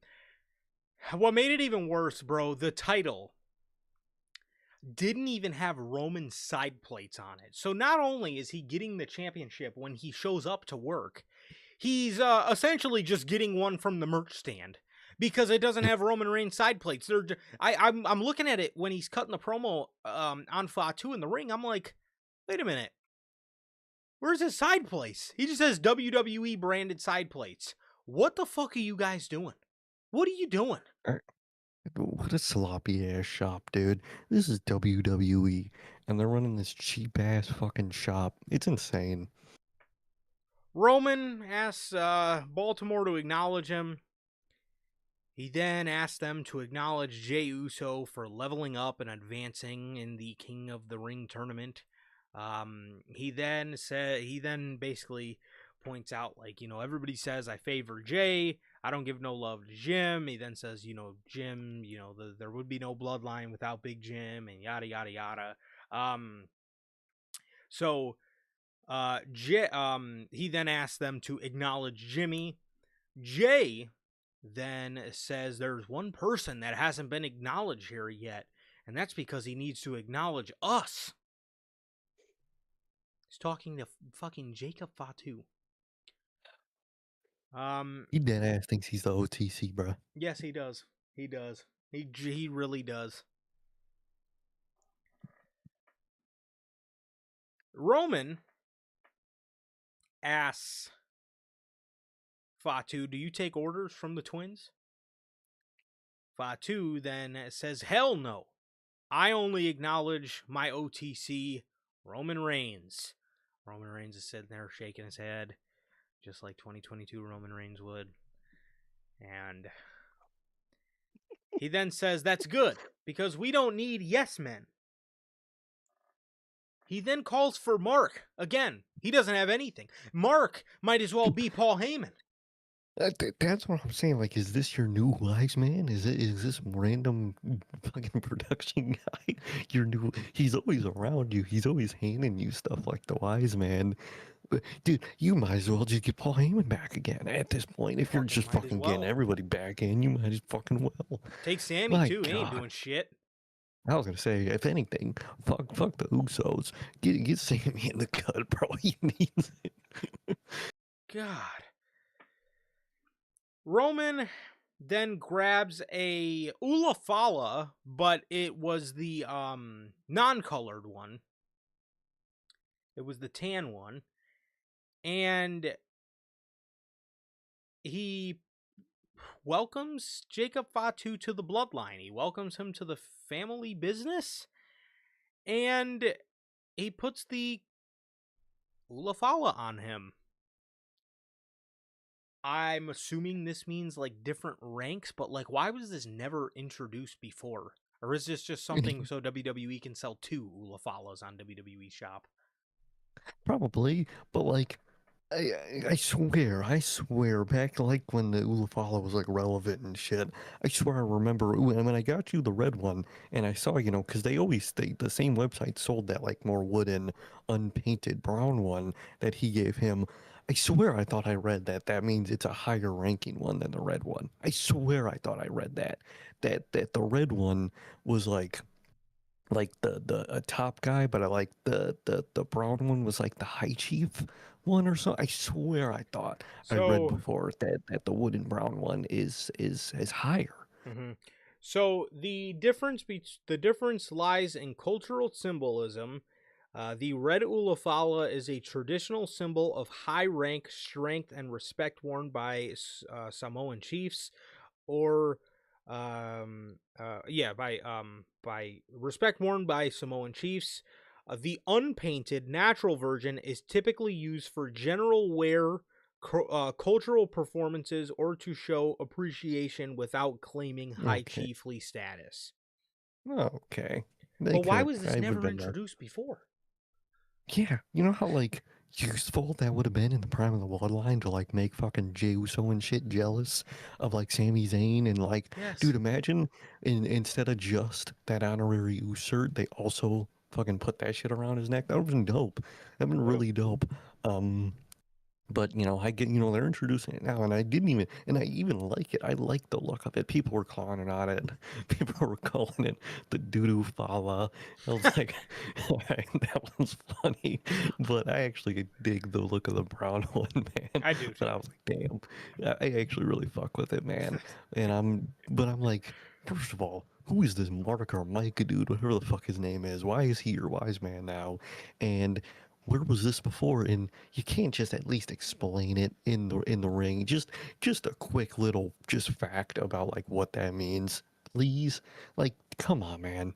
what made it even worse, bro, the title didn't even have Roman side plates on it. So not only is he getting the championship when he shows up to work, he's essentially just getting one from the merch stand because it doesn't have Roman Reigns side plates. I'm looking at it when he's cutting the promo on Fatu in the ring. I'm like, wait a minute, where's his side plates? He just has WWE branded side plates. What the fuck are you guys doing? What are you doing? Er, What a sloppy ass shop, dude. This is WWE, and they're running this cheap ass fucking shop. It's insane. Roman asks Baltimore to acknowledge him. He then asked them to acknowledge Jey Uso for leveling up and advancing in the King of the Ring tournament. He then basically points out, like, everybody says I favor Jay. I don't give no love to Jim. He then says, Jim, there would be no bloodline without Big Jim, and yada yada yada. Um, so he then asked them to acknowledge Jimmy. Jay then says there's one person that hasn't been acknowledged here yet, and that's because he needs to acknowledge us. He's talking to fucking Jacob Fatu. He dead ass thinks he's the OTC, bro. Yes, he does. He does. He really does. Roman asks Fatu, "Do you take orders from the twins?" Fatu then says, "Hell no. I only acknowledge my OTC, Roman Reigns." Roman Reigns is sitting there shaking his head, just like 2022 Roman Reigns would. And he then says, "That's good, because we don't need yes men." He then calls for Mark. Again, he doesn't have anything. Mark might as well be Paul Heyman. That's what I'm saying. Like, is this your new wise man? Is this random fucking production guy? Your new? He's always around you. He's always handing you stuff like the wise man. Dude, you might as well just get Paul Heyman back again at this point. If you're Fucking just might as fucking getting well. everybody back in, you might as fucking well. Take Sammy, My too. He ain't God. doing shit. I was gonna say, if anything, fuck the Usos. Get Sammy in the cut, bro. He needs it. God. Roman then grabs a Ulafala, but it was the non-colored one. It was the tan one. And he welcomes Jacob Fatu to the bloodline. He welcomes him to the family business. And he puts the Ulafala on him. I'm assuming this means like different ranks, but like, why was this never introduced before? Or is this just something so WWE can sell two Ulafalas on WWE Shop? Probably, but like. I swear, back like when the Ulufala was like relevant and shit. I swear I remember when I got you the red one, and I saw, because the same website sold that like more wooden, unpainted brown one that he gave him. I swear I thought I read that. That means it's a higher ranking one than the red one. I swear I thought I read that. That the red one was like the a top guy, but I like the brown one was like the high chief one or so. I swear I thought I read So, before that the wooden brown one is higher. mhm. So the difference lies in cultural symbolism. The red ulafala is a traditional symbol of high rank, strength, and respect worn by Samoan chiefs, or by respect worn by Samoan chiefs. The unpainted natural version is typically used for general wear, cultural performances, or to show appreciation without claiming high Okay, chiefly status. okay, they But why could was this I would have never been there. introduced before? Yeah, you know how like useful that would have been in the prime of the Bloodline to like make fucking Jey Uso and shit jealous of like Sami Zayn and like, Yes. dude, imagine instead of just that honorary Usurp, they also fucking put that shit around his neck. That would have been dope. That'd been Would have. really dope. Um, but I get, they're introducing it now, and I even like it. I like the look of it. People were clowning on it. People were calling it the doo-doo fala. I was like, that was funny, but I actually dig the look of the brown one, man. I do But too. I was like, damn, I actually really fuck with it, man. But I'm like, first of all, who is this Mark or Mike dude, whatever the fuck his name is? Why is he your wise man now? And where was this before? And you can't just at least explain it in the ring. Just a quick little just fact about like what that means, please. Like, come on, man.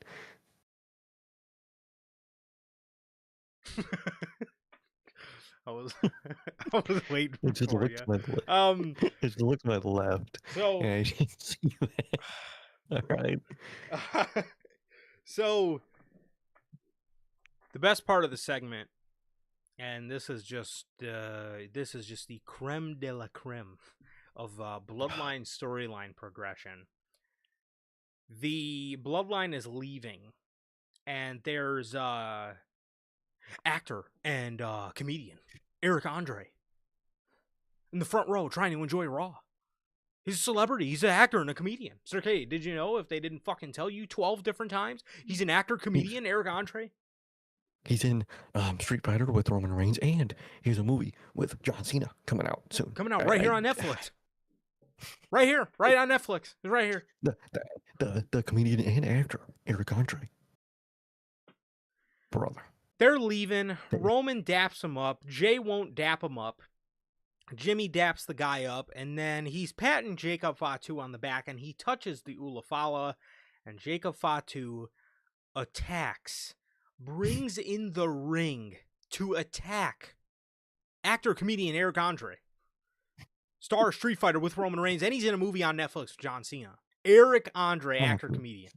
I was I was waiting It just for looked you. to my left. Um It just looked to my left, so and I didn't see that. All right. so the best part of the segment, and this is just the creme de la creme of Bloodline storyline progression. The Bloodline is leaving, and there's actor and comedian Eric Andre in the front row trying to enjoy Raw. He's a celebrity. He's an actor and a comedian. Sir K, did you know, if they didn't fucking tell you 12 different times, he's an actor, He's comedian, Eric Andre? he's in Street Fighter with Roman Reigns, and here's a movie with John Cena coming out soon. Coming out right I here on Netflix. Right here. Right on Netflix. It's right here. the comedian and actor Eric Andre, brother. They're leaving. Roman daps him up. Jay won't dap him up. Jimmy daps the guy up, and then he's patting Jacob Fatu on the back, and he touches the Ulafala, and Jacob Fatu attacks, brings in the ring to attack actor comedian Eric Andre, star of Street Fighter with Roman Reigns, and he's in a movie on Netflix with John Cena. Eric Andre, actor comedian.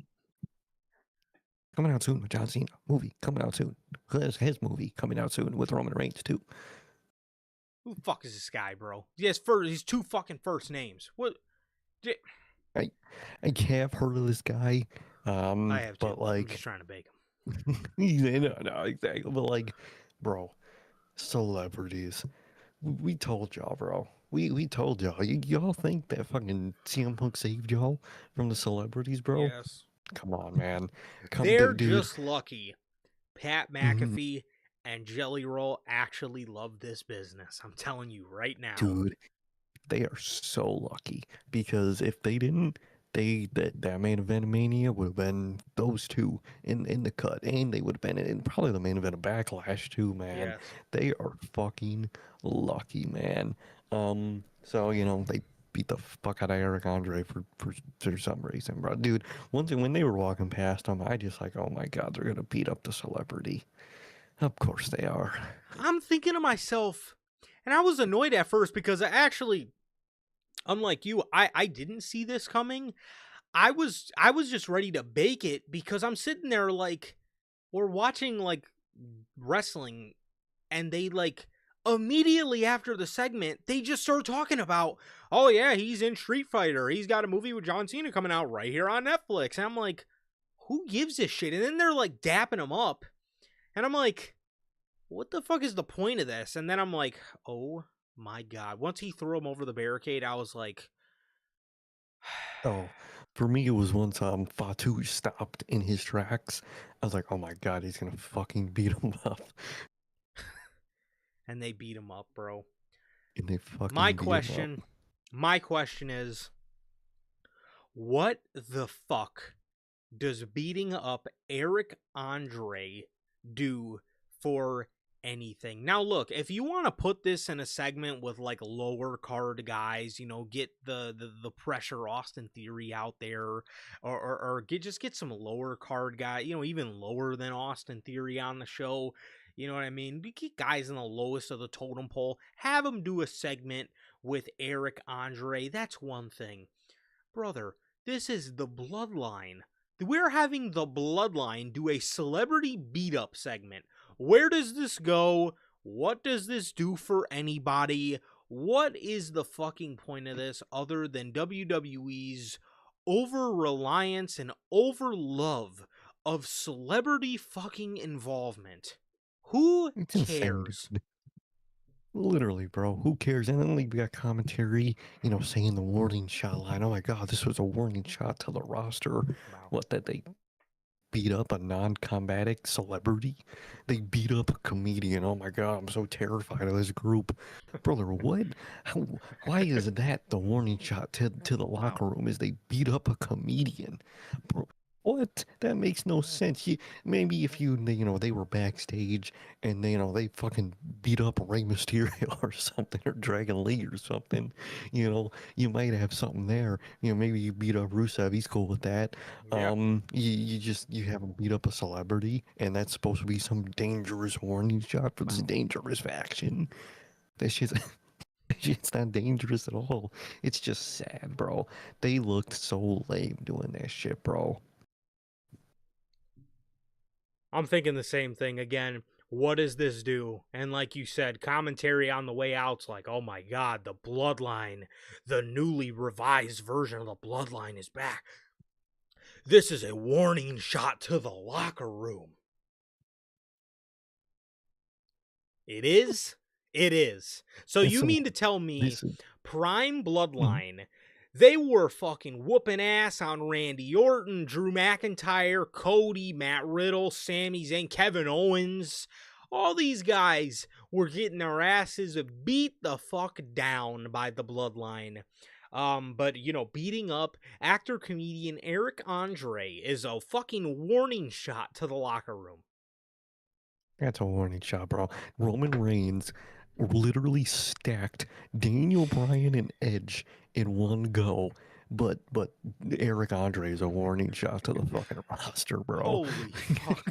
Coming out soon with John Cena. Movie coming out soon. His movie coming out soon with Roman Reigns too. Who the fuck is this guy, bro? He has his two fucking first names. What? I have heard of this guy, I have to. but I'm just like, trying to bake him. no, exactly. But like, bro, celebrities. We told y'all, bro. We told y'all. Y'all think that fucking CM Punk saved y'all from the celebrities, bro? Yes. Come on, man. They're Dude. just lucky Pat Mhm. McAfee and Jelly Roll actually love this business. I'm telling you right now. Dude, they are so lucky because if they didn't, that main event of Mania would have been those two in the cut, and they would have been in probably the main event of Backlash too, man. Yes. They are fucking lucky, man. So they beat the fuck out of Eric Andre for some reason, bro. Dude, one thing when they were walking past him, I just like, oh my god, they're gonna beat up the celebrity. Of course they are. I'm thinking to myself, and I was annoyed at first because I actually, unlike you, I didn't see this coming. I was just ready to bake it because I'm sitting there like, we're watching like wrestling, and they like immediately after the segment, they just start talking about, oh yeah, he's in Street Fighter. He's got a movie with John Cena coming out right here on Netflix. And I'm like, who gives a shit? And then they're like dapping him up. And I'm like, what the fuck is the point of this? And then I'm like, oh my God. Once he threw him over the barricade, I was like, Oh, for me, it was once Fatu stopped in his tracks. I was like, oh my god, he's gonna fucking beat him up. and they beat him up, bro. And they My fucking beat him up. question is, what the fuck does beating up Eric Andre do for anything? Now, look, if you want to put this in a segment with like lower card guys, get the pressure Austin Theory out there, or get some lower card guy, even lower than Austin Theory on the show. You know what I mean? You get guys in the lowest of the totem pole, have them do a segment with Eric Andre. That's one thing. Brother, this is the Bloodline. We're having the Bloodline do a celebrity beat up segment. Where does this go? What does this do for anybody? What is the fucking point of this other than WWE's over reliance and over love of celebrity fucking involvement? Who It's insane, cares? dude. Literally, bro. Who cares? And then like, we got commentary, saying the warning shot line. Oh my god, this was a warning shot to the roster. Wow. What, that they beat up a non-combatic celebrity? They beat up a comedian. Oh my god, I'm so terrified of this group. Brother, what? Why is that the warning shot to the locker room? Is they beat up a comedian? Bro, what? That makes no sense. Maybe if they were backstage and they fucking beat up Rey Mysterio or something, or Dragon Lee or something, you might have something there. Maybe you beat up Rusev. He's cool with that. Yeah. You haven't beat up a celebrity, and that's supposed to be some dangerous warning shot for this dangerous faction. That shit's it's not dangerous at all. It's just sad, bro. They looked so lame doing that shit, bro. I'm thinking the same thing again. What does this do? And like you said, commentary on the way out's like, oh my god, the Bloodline, the newly revised version of the Bloodline is back. This is a warning shot to the locker room. It is? It is. So And you so mean to tell me this is Prime mhm. Bloodline, they were fucking whooping ass on Randy Orton, Drew McIntyre, Cody, Matt Riddle, Sami Zayn, Kevin Owens. All these guys were getting their asses beat the fuck down by the Bloodline. But beating up actor comedian Eric Andre is a fucking warning shot to the locker room. That's a warning shot, bro. Roman Reigns literally stacked Daniel Bryan and Edge in one go. But Eric Andre is a warning shot to the fucking roster, bro. Holy fuck.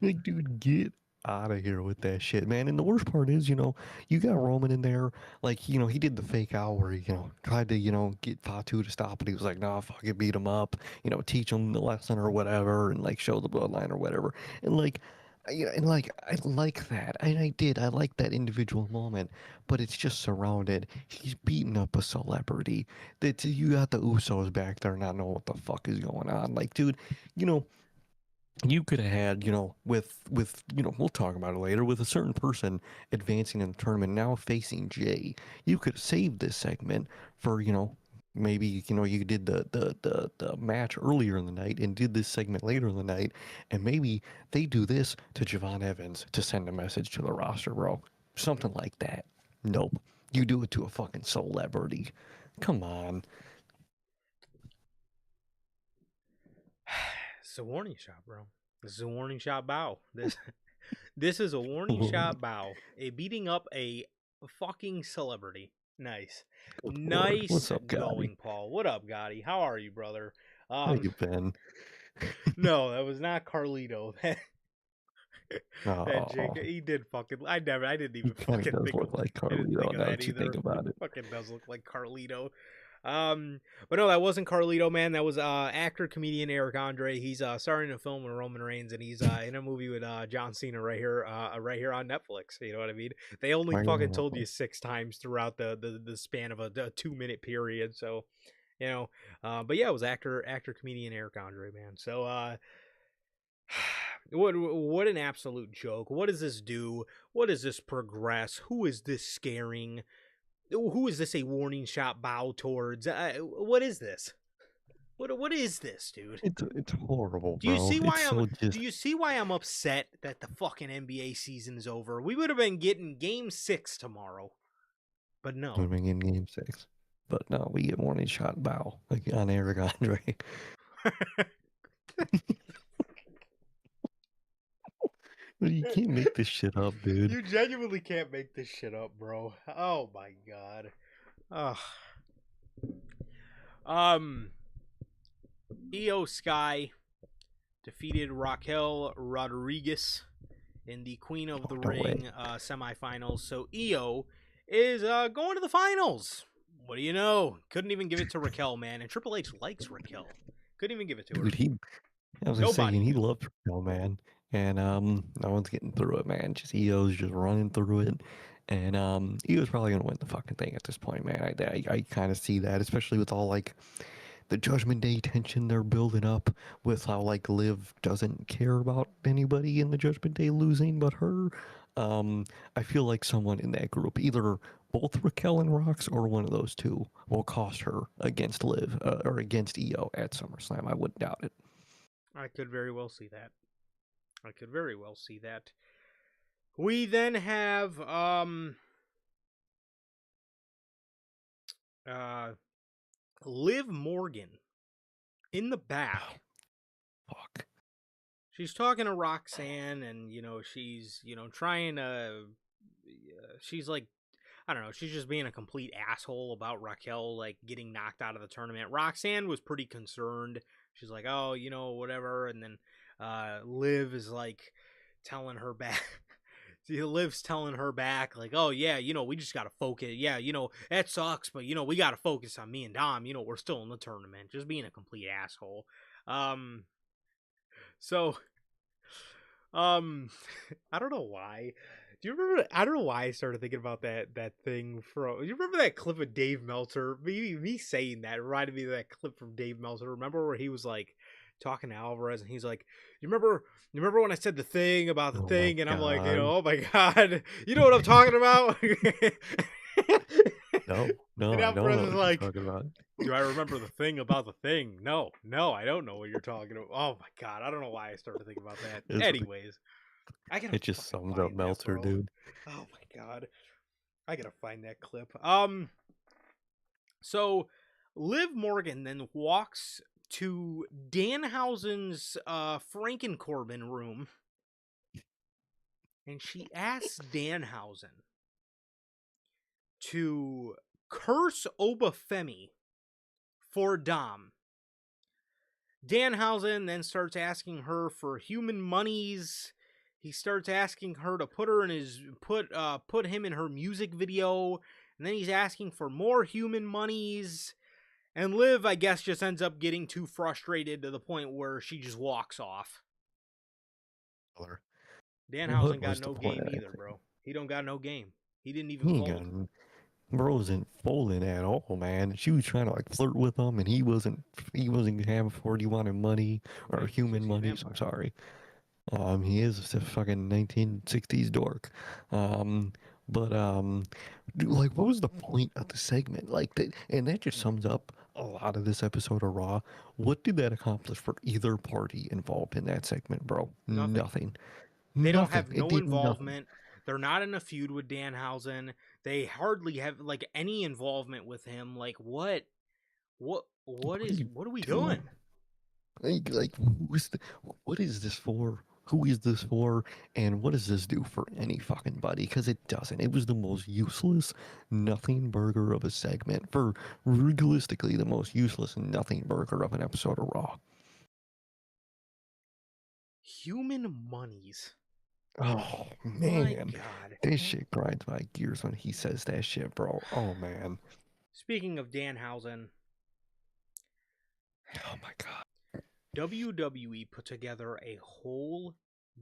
Like, dude, get out of here with that shit, man. And the worst part is, you got Roman in there, like, he did the fake out where he, tried to, get Fatu to stop, and he was like, nah, fuck it, beat him up, teach him the lesson or whatever, and like show the bloodline or whatever. And like, I like that. And I did. I like that individual moment, but it's just surrounded. He's beating up a celebrity. That you got the Usos back there not knowing what the fuck is going on. Like, dude, you know, you could have had, with we'll talk about it later, with a certain person advancing in the tournament now facing Jay. You could have saved this segment for, maybe, you did the match earlier in the night and did this segment later in the night, and maybe they do this to Javon Evans to send a message to the roster, bro. Something like that. Nope. You do it to a fucking celebrity. Come on. It's a warning shot, bro. This is a warning shot bow. This is a warning shot bow. A beating up a fucking celebrity. Nice. Good Lord. Nice What's up, Gotti? going, Paul. What up, Gotti? How are you, brother? How you been? No, that was not Carlito. That Jake, Oh, he did fucking. I didn't he even kind of fucking does think of. look like I didn't think Carlito of now that that you either. think He about it. fucking does look like Carlito. But no, that wasn't Carlito, man. That was actor comedian Eric Andre. He's starring in a film with Roman Reigns, and he's in a movie with John Cena right here on Netflix. You know what I mean? They only Right fucking on. told you 6 times throughout the span of a 2 minute period. So, you know, but yeah, it was actor comedian Eric Andre, man. So what an absolute joke. What does this do? What does this progress? Who is this scaring? Who is this a warning shot bow towards? What is this? What is this, dude? It's horrible, Do you bro. see It's why I'm so do just you see why I'm upset that the fucking NBA season is over? We would have been getting game 6 tomorrow. But no. swimming in game 6. But no, we get warning shot bow like on Eric Andre. But you can't make this shit up, dude. You genuinely can't make this shit up, bro. Oh my god. Ugh. Um Io Sky defeated Raquel Rodriguez in the Queen of the Oh, no way. Ring semifinals. So Io is going to the finals. What do you know? Couldn't even give it to Raquel, man. And Triple H likes Raquel. Couldn't even give it to her. Dude, I was just saying, Nobody. he loves Raquel, man. And no one's getting through it, man. Just EO's just running through it. And EO's probably gonna win the fucking thing at this point, man. I kind of see that, especially with all like the Judgment Day tension they're building up with how like Liv doesn't care about anybody in the Judgment Day losing but her. I feel like someone in that group, either both Raquel and Rox or one of those two, will cost her against Liv or against EO at SummerSlam. I wouldn't doubt it. I could very well see that. I could very well see that. We then have uh Liv Morgan in the back. Fuck. She's talking to Roxanne, and she's trying to. She's like, I don't know. She's just being a complete asshole about Raquel like getting knocked out of the tournament. Roxanne was pretty concerned. She's like, oh, whatever, and then Liv is like telling her back. Liv's telling her back, like, oh, yeah, we just got to focus. Yeah, that sucks, but, we got to focus on me and Dom. We're still in the tournament. Just being a complete asshole. So, I don't know why. Do you remember? I don't know why I started thinking about that thing from. You remember that clip of Dave Meltzer? Me saying that reminded me of that clip from Dave Meltzer. Remember where he was like talking to Alvarez, and he's like, "You remember when I said the thing about the Oh my thing?" And I'm like, god. "Oh my god, you know what I'm talking about?" No, no, And I don't Alvarez know is what like, you're talking about. do I remember the thing about the thing? No, I don't know what you're talking about. Oh my god, I don't know why I started thinking about that. It's, Anyways, I gotta it just fucking sums up find that, Meltzer, bro. dude. Oh my god, I gotta find that clip. So Liv Morgan then walks to Danhausen's Frankencorbin room, and she asks Danhausen to curse Obafemi for Dom. Danhausen then starts asking her for human monies. He starts asking her to put her in his put him in her music video, and then he's asking for more human monies. And Liv, I guess, just ends up getting too frustrated to the point where she just walks off. What Danhausen got was the no point game of that either, thing? bro. He don't got no game. He didn't even He ain't fold. got bro wasn't folding at all, man. She was trying to like flirt with him, and he wasn't having for it. He wanted money or Right, because human he's a monies. I'm vampire. sorry. He is a fucking 1960s dork. Um, but dude, like, what was the point of the segment? Like that, and that just sums up a lot of this episode of Raw. What did that accomplish for either party involved in that segment, bro? Nothing. Nothing. They don't Nothing. have It no did nothing. involvement. They're not in a feud with Danhausen. They hardly have like any involvement with him. Like What are you what are we doing? doing? Like what is this for? Who is this for? And what does this do for any fucking buddy? Because it doesn't. It was the most useless nothing burger of a segment for realistically the most useless nothing burger of an episode of Raw. Human monies. Oh My man, God. this shit grinds my gears when he says that shit, bro. Oh man. Speaking of Danhausen, Oh my god. WWE put together a whole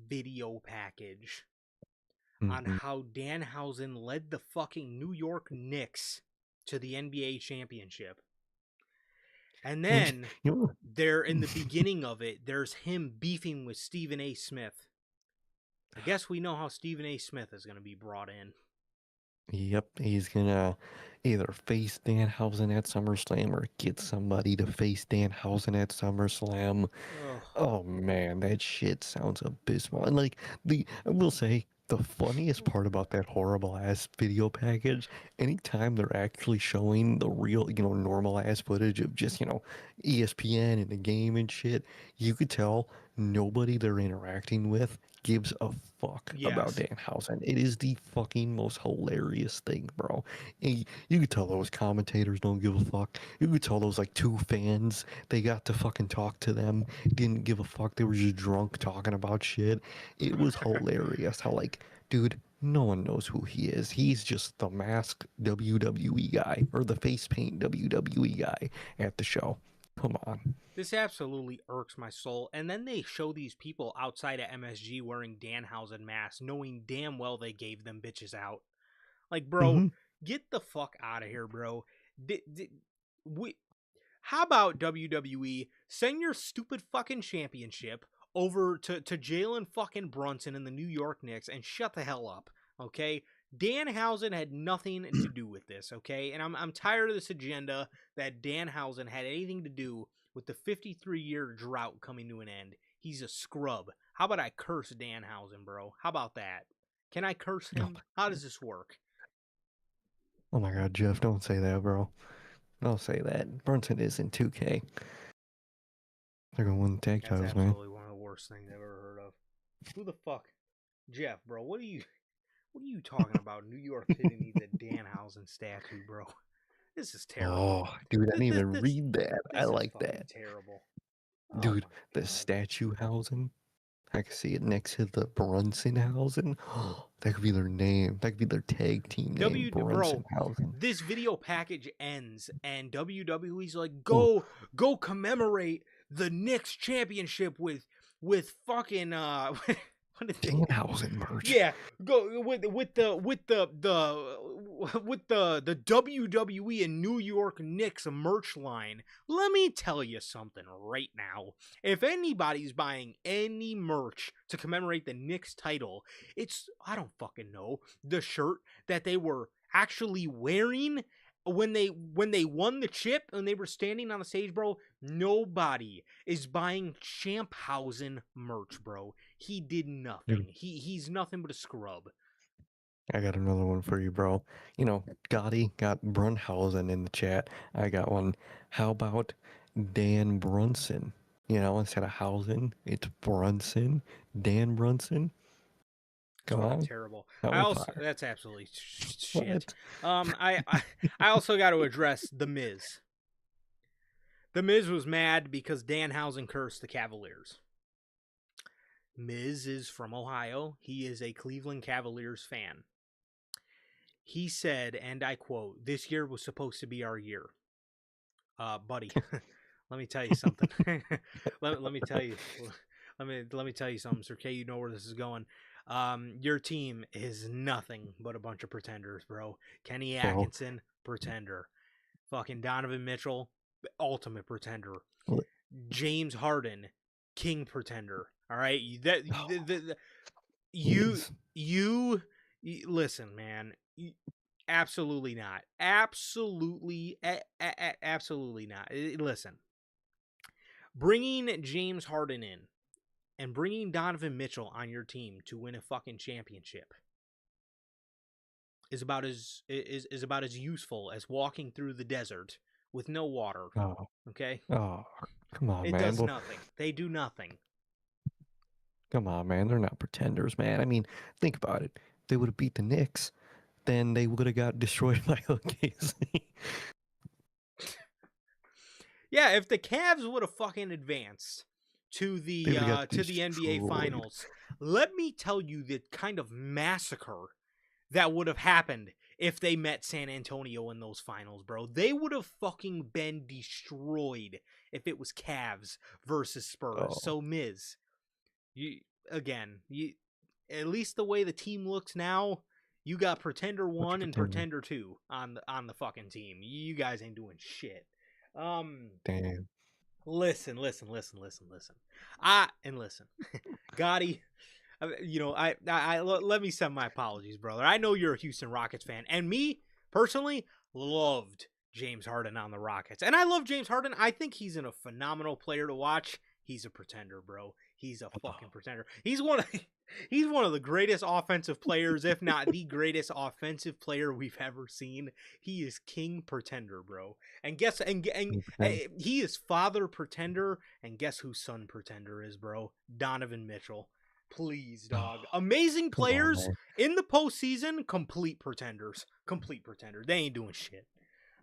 video package on Mhm. how Danhausen led the fucking New York Knicks to the NBA championship. And And then you know, there in the beginning of it, there's him beefing with Stephen A. Smith. I guess we know how Stephen A. Smith is going to be brought in. yep, he's gonna either face Danhausen at SummerSlam or get somebody to face Danhausen at SummerSlam. Ugh. Oh man, that shit sounds abysmal. And like I will say, the funniest part about that horrible ass video package, anytime they're actually showing the real, normal ass footage of just, ESPN and the game and shit, you could tell nobody they're interacting with gives a fuck about Yes. Danhausen. It is the fucking most hilarious thing, bro. And you could tell those commentators don't give a fuck. You could tell those like two fans, they got to fucking talk to them, didn't give a fuck. They were just drunk talking about shit. It was hilarious how like, dude, no one knows who he is. He's just the masked WWE guy or the face paint WWE guy at the show. Come on. This absolutely irks my soul. And then they show these people outside of MSG wearing Danhausen masks, knowing damn well they gave them bitches out. Like, bro, Hmm. get the fuck out of here, bro. How about WWE send your stupid fucking championship over to Jalen fucking Brunson and the New York Knicks and shut the hell up, okay? Danhausen had nothing to do with this, okay? And I'm tired of this agenda that Danhausen had anything to do with the 53-year drought coming to an end. He's a scrub. How about I curse Danhausen, bro? How about that? Can I curse Oh him? How does this work? oh my god, Jeff, don't say that, bro. Don't say that. Brunson is in 2K. They're gonna win the tag That's titles, man. absolutely one of the worst things I've ever heard of. Who the fuck? Jeff, bro, what are you talking about? New York City needs a Danhausen statue, bro. This is terrible. Oh, dude, I didn't This, even this, read that. I this is like fucking that. terrible. Oh Dude, my the god. statue housing. I can see it next to the Brunson housing. That could be their name. That could be their tag team name, Bro, Brunson housing. this video package ends and WWE's like, Oh, go commemorate the Knicks championship with fucking what is it? Danhausen merch. Yeah, go with the WWE and New York Knicks merch line. Let me tell you something right now. If anybody's buying any merch to commemorate the Knicks title, it's, I don't fucking know, the shirt that they were actually wearing when they won the chip and they were standing on the stage, bro. Nobody is buying Champhausen merch, bro. He did Dude, nothing. He's nothing but a scrub. I got another one for you, bro. Gotti got Brunhausen in the chat. I got one. How about Dan Brunson? Instead of Hausen, it's Brunson. Dan Brunson. It's Come fucking on. terrible. That I one's also, fire. that's absolutely shit. What? I also got to address the Miz. The Miz was mad because Danhausen cursed the Cavaliers. Miz is from Ohio. He is a Cleveland Cavaliers fan. He said, and I quote, "This year was supposed to be our year." Buddy, let me tell you something. let me tell you. Let me tell you something, Sir K. You know where this is going. Your team is nothing but a bunch of pretenders, bro. Kenny Bro, Atkinson, pretender. Fucking Donovan Mitchell, ultimate pretender. li- James Harden, king pretender. All right, you Miz. you listen, man. Absolutely not. Absolutely, absolutely not. Listen, bringing James Harden in and bringing Donovan Mitchell on your team to win a fucking championship is about as useful as walking through the desert with no water. Oh, Okay, oh, come on, it man. does Well, nothing. They do nothing. come on, man. They're not pretenders, man. I mean, think about it. If they would have beat the Knicks, then they would have got destroyed by OKC. Yeah, if the Cavs would have fucking advanced to They the would have got NBA destroyed. Finals, let me tell you the kind of massacre that would have happened if they met San Antonio in those finals, bro. They would have fucking been destroyed if it was Cavs versus Spurs. Oh, So Miz, you again, you at least the way the team looks now, you got Pretender what you 1 and pretending? Pretender 2 on the fucking team. You guys ain't doing shit. Um Damn. listen. Listen. Gotti, let me send my apologies, brother. I know you're a Houston Rockets fan, and me personally loved James Harden on the Rockets, and I love James Harden. I think he's a phenomenal player to watch. He's a pretender, bro. He's a fucking pretender. He's one of he's one of the greatest offensive players, if not the greatest offensive player we've ever seen. He is king pretender, bro. And he is father pretender, and guess whose son pretender is, bro? Donovan Mitchell. Please, dog. Amazing Come on, players man. in the postseason, complete pretenders. Complete pretender. They ain't doing shit.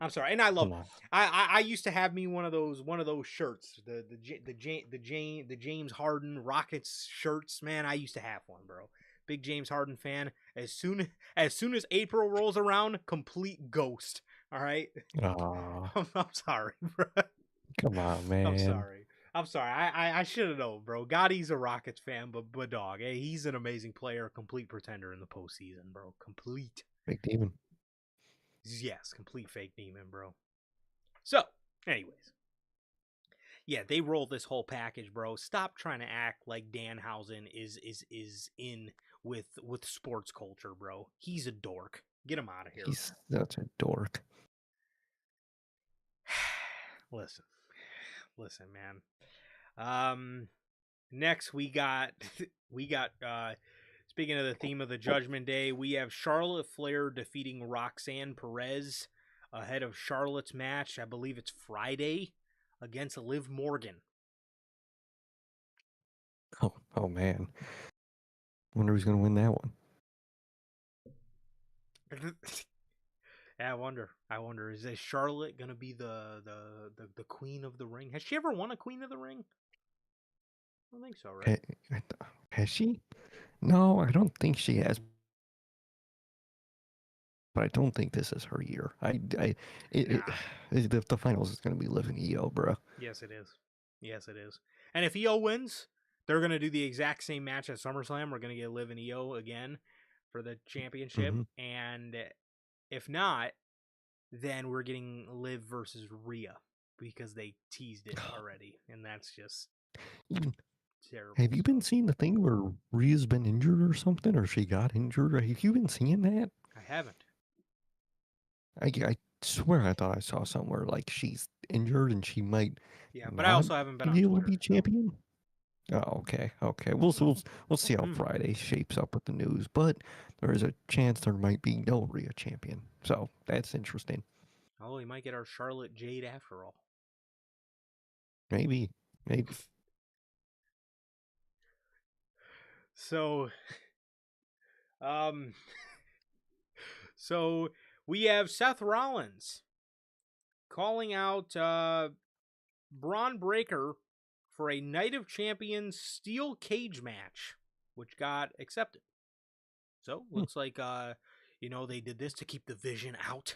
I'm sorry, and I love. Come on. I used to have me one of those shirts, the James Harden Rockets shirts. Man, I used to have one, bro. Big James Harden fan. As soon as April rolls around, complete ghost. All right. Ah, I'm sorry, bro. come on, I'm man. sorry. I'm sorry. I should have known, bro. Gotti's a Rockets fan, but dog, hey, he's an amazing player, complete pretender in the postseason, bro. Complete. Big demon. Yes, complete fake demon, bro. So, anyways, yeah, they roll this whole package, bro. Stop trying to act like Danhausen is in with sports culture, bro. He's a dork. Get him out of here. He's such a dork. listen, man. Next we got speaking of the theme of the Judgment Day, we have Charlotte Flair defeating Roxanne Perez ahead of Charlotte's match. I believe it's Friday against Liv Morgan. Oh man. Wonder who's gonna win that one. Yeah, I wonder. Is Charlotte gonna be the queen of the ring? Has she ever won a queen of the ring? I don't think so, right? Has she? No, I don't think she has. But I don't think this is her year. The finals is gonna be Liv and Io, bro. Yes, it is. Yes, it is. And if Io wins, they're gonna do the exact same match at SummerSlam. We're gonna get Liv and Io again for the championship, and if not, then we're getting Liv versus Rhea because they teased it already, and that's just Even terrible. have you been seeing the thing where Rhea's been injured or something, or she got injured? Have you been seeing that? I haven't. I swear I thought I saw somewhere like she's injured and she might Yeah, but I not also haven't been on be able to Twitter. be champion. Oh, okay. We'll see how Hmm. Friday shapes up with the news, but there is a chance there might be no Rhea champion. So that's interesting. Oh, we might get our Charlotte Jade after all. Maybe. So, um, so we have Seth Rollins calling out Braun Breaker for a Night of Champions steel cage match, which got accepted. So looks like they did this to keep the Vision out.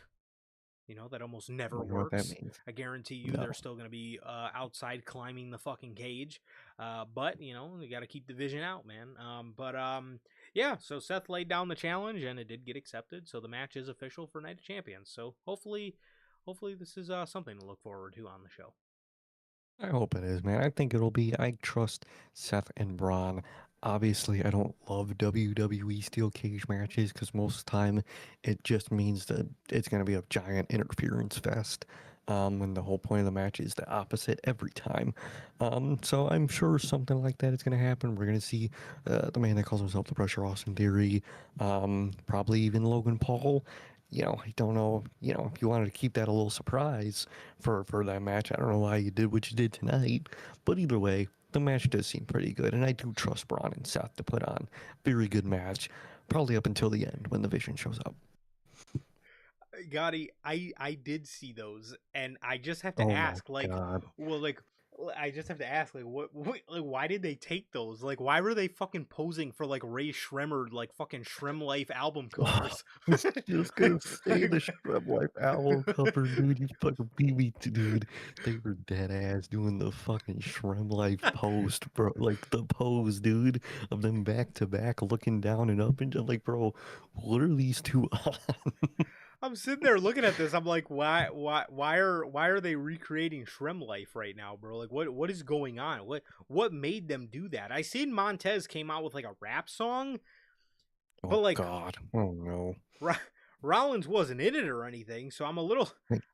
That almost never Wonder what that works. means. I guarantee you No. they're still going to be outside climbing the fucking cage. But, they got to keep the Vision out, man. Yeah, so Seth laid down the challenge, and it did get accepted. So the match is official for Night of Champions. So hopefully this is something to look forward to on the show. I hope it is, man. I think it'll be. I trust Seth and Braun. Obviously, I don't love WWE steel cage matches because most of the time it just means that it's going to be a giant interference fest. When the whole point of the match is the opposite every time. So I'm sure something like that is going to happen. We're going to see the man that calls himself the Pressure Austin Theory, probably even Logan Paul. I don't know, if you wanted to keep that a little surprise for that match. I don't know why you did what you did tonight, but either way, the match does seem pretty good, and I do trust Braun and Seth to put on a very good match, probably up until the end when the Vision shows up. Gotti, I did see those, and I just have to Oh my ask, like, god. well, like, I just have to ask, like, like, why did they take those? Like, why were they fucking posing for like Ray Shremmer, like fucking Shrem Life album Oh, covers? I was just gonna say the Shrub Life album cover, dude. You fucking beat me to, dude. They were dead ass doing the fucking Shrub Life post, bro. Like the pose, dude, of them back to back, looking down and up, and just like, bro, what are these two on? I'm sitting there looking at this. I'm like, why are they recreating Shrem Life right now, bro? Like, what is going on? What made them do that? I seen Montez came out with like a rap song, but Oh like, God, oh no, Rollins wasn't in it or anything, so thank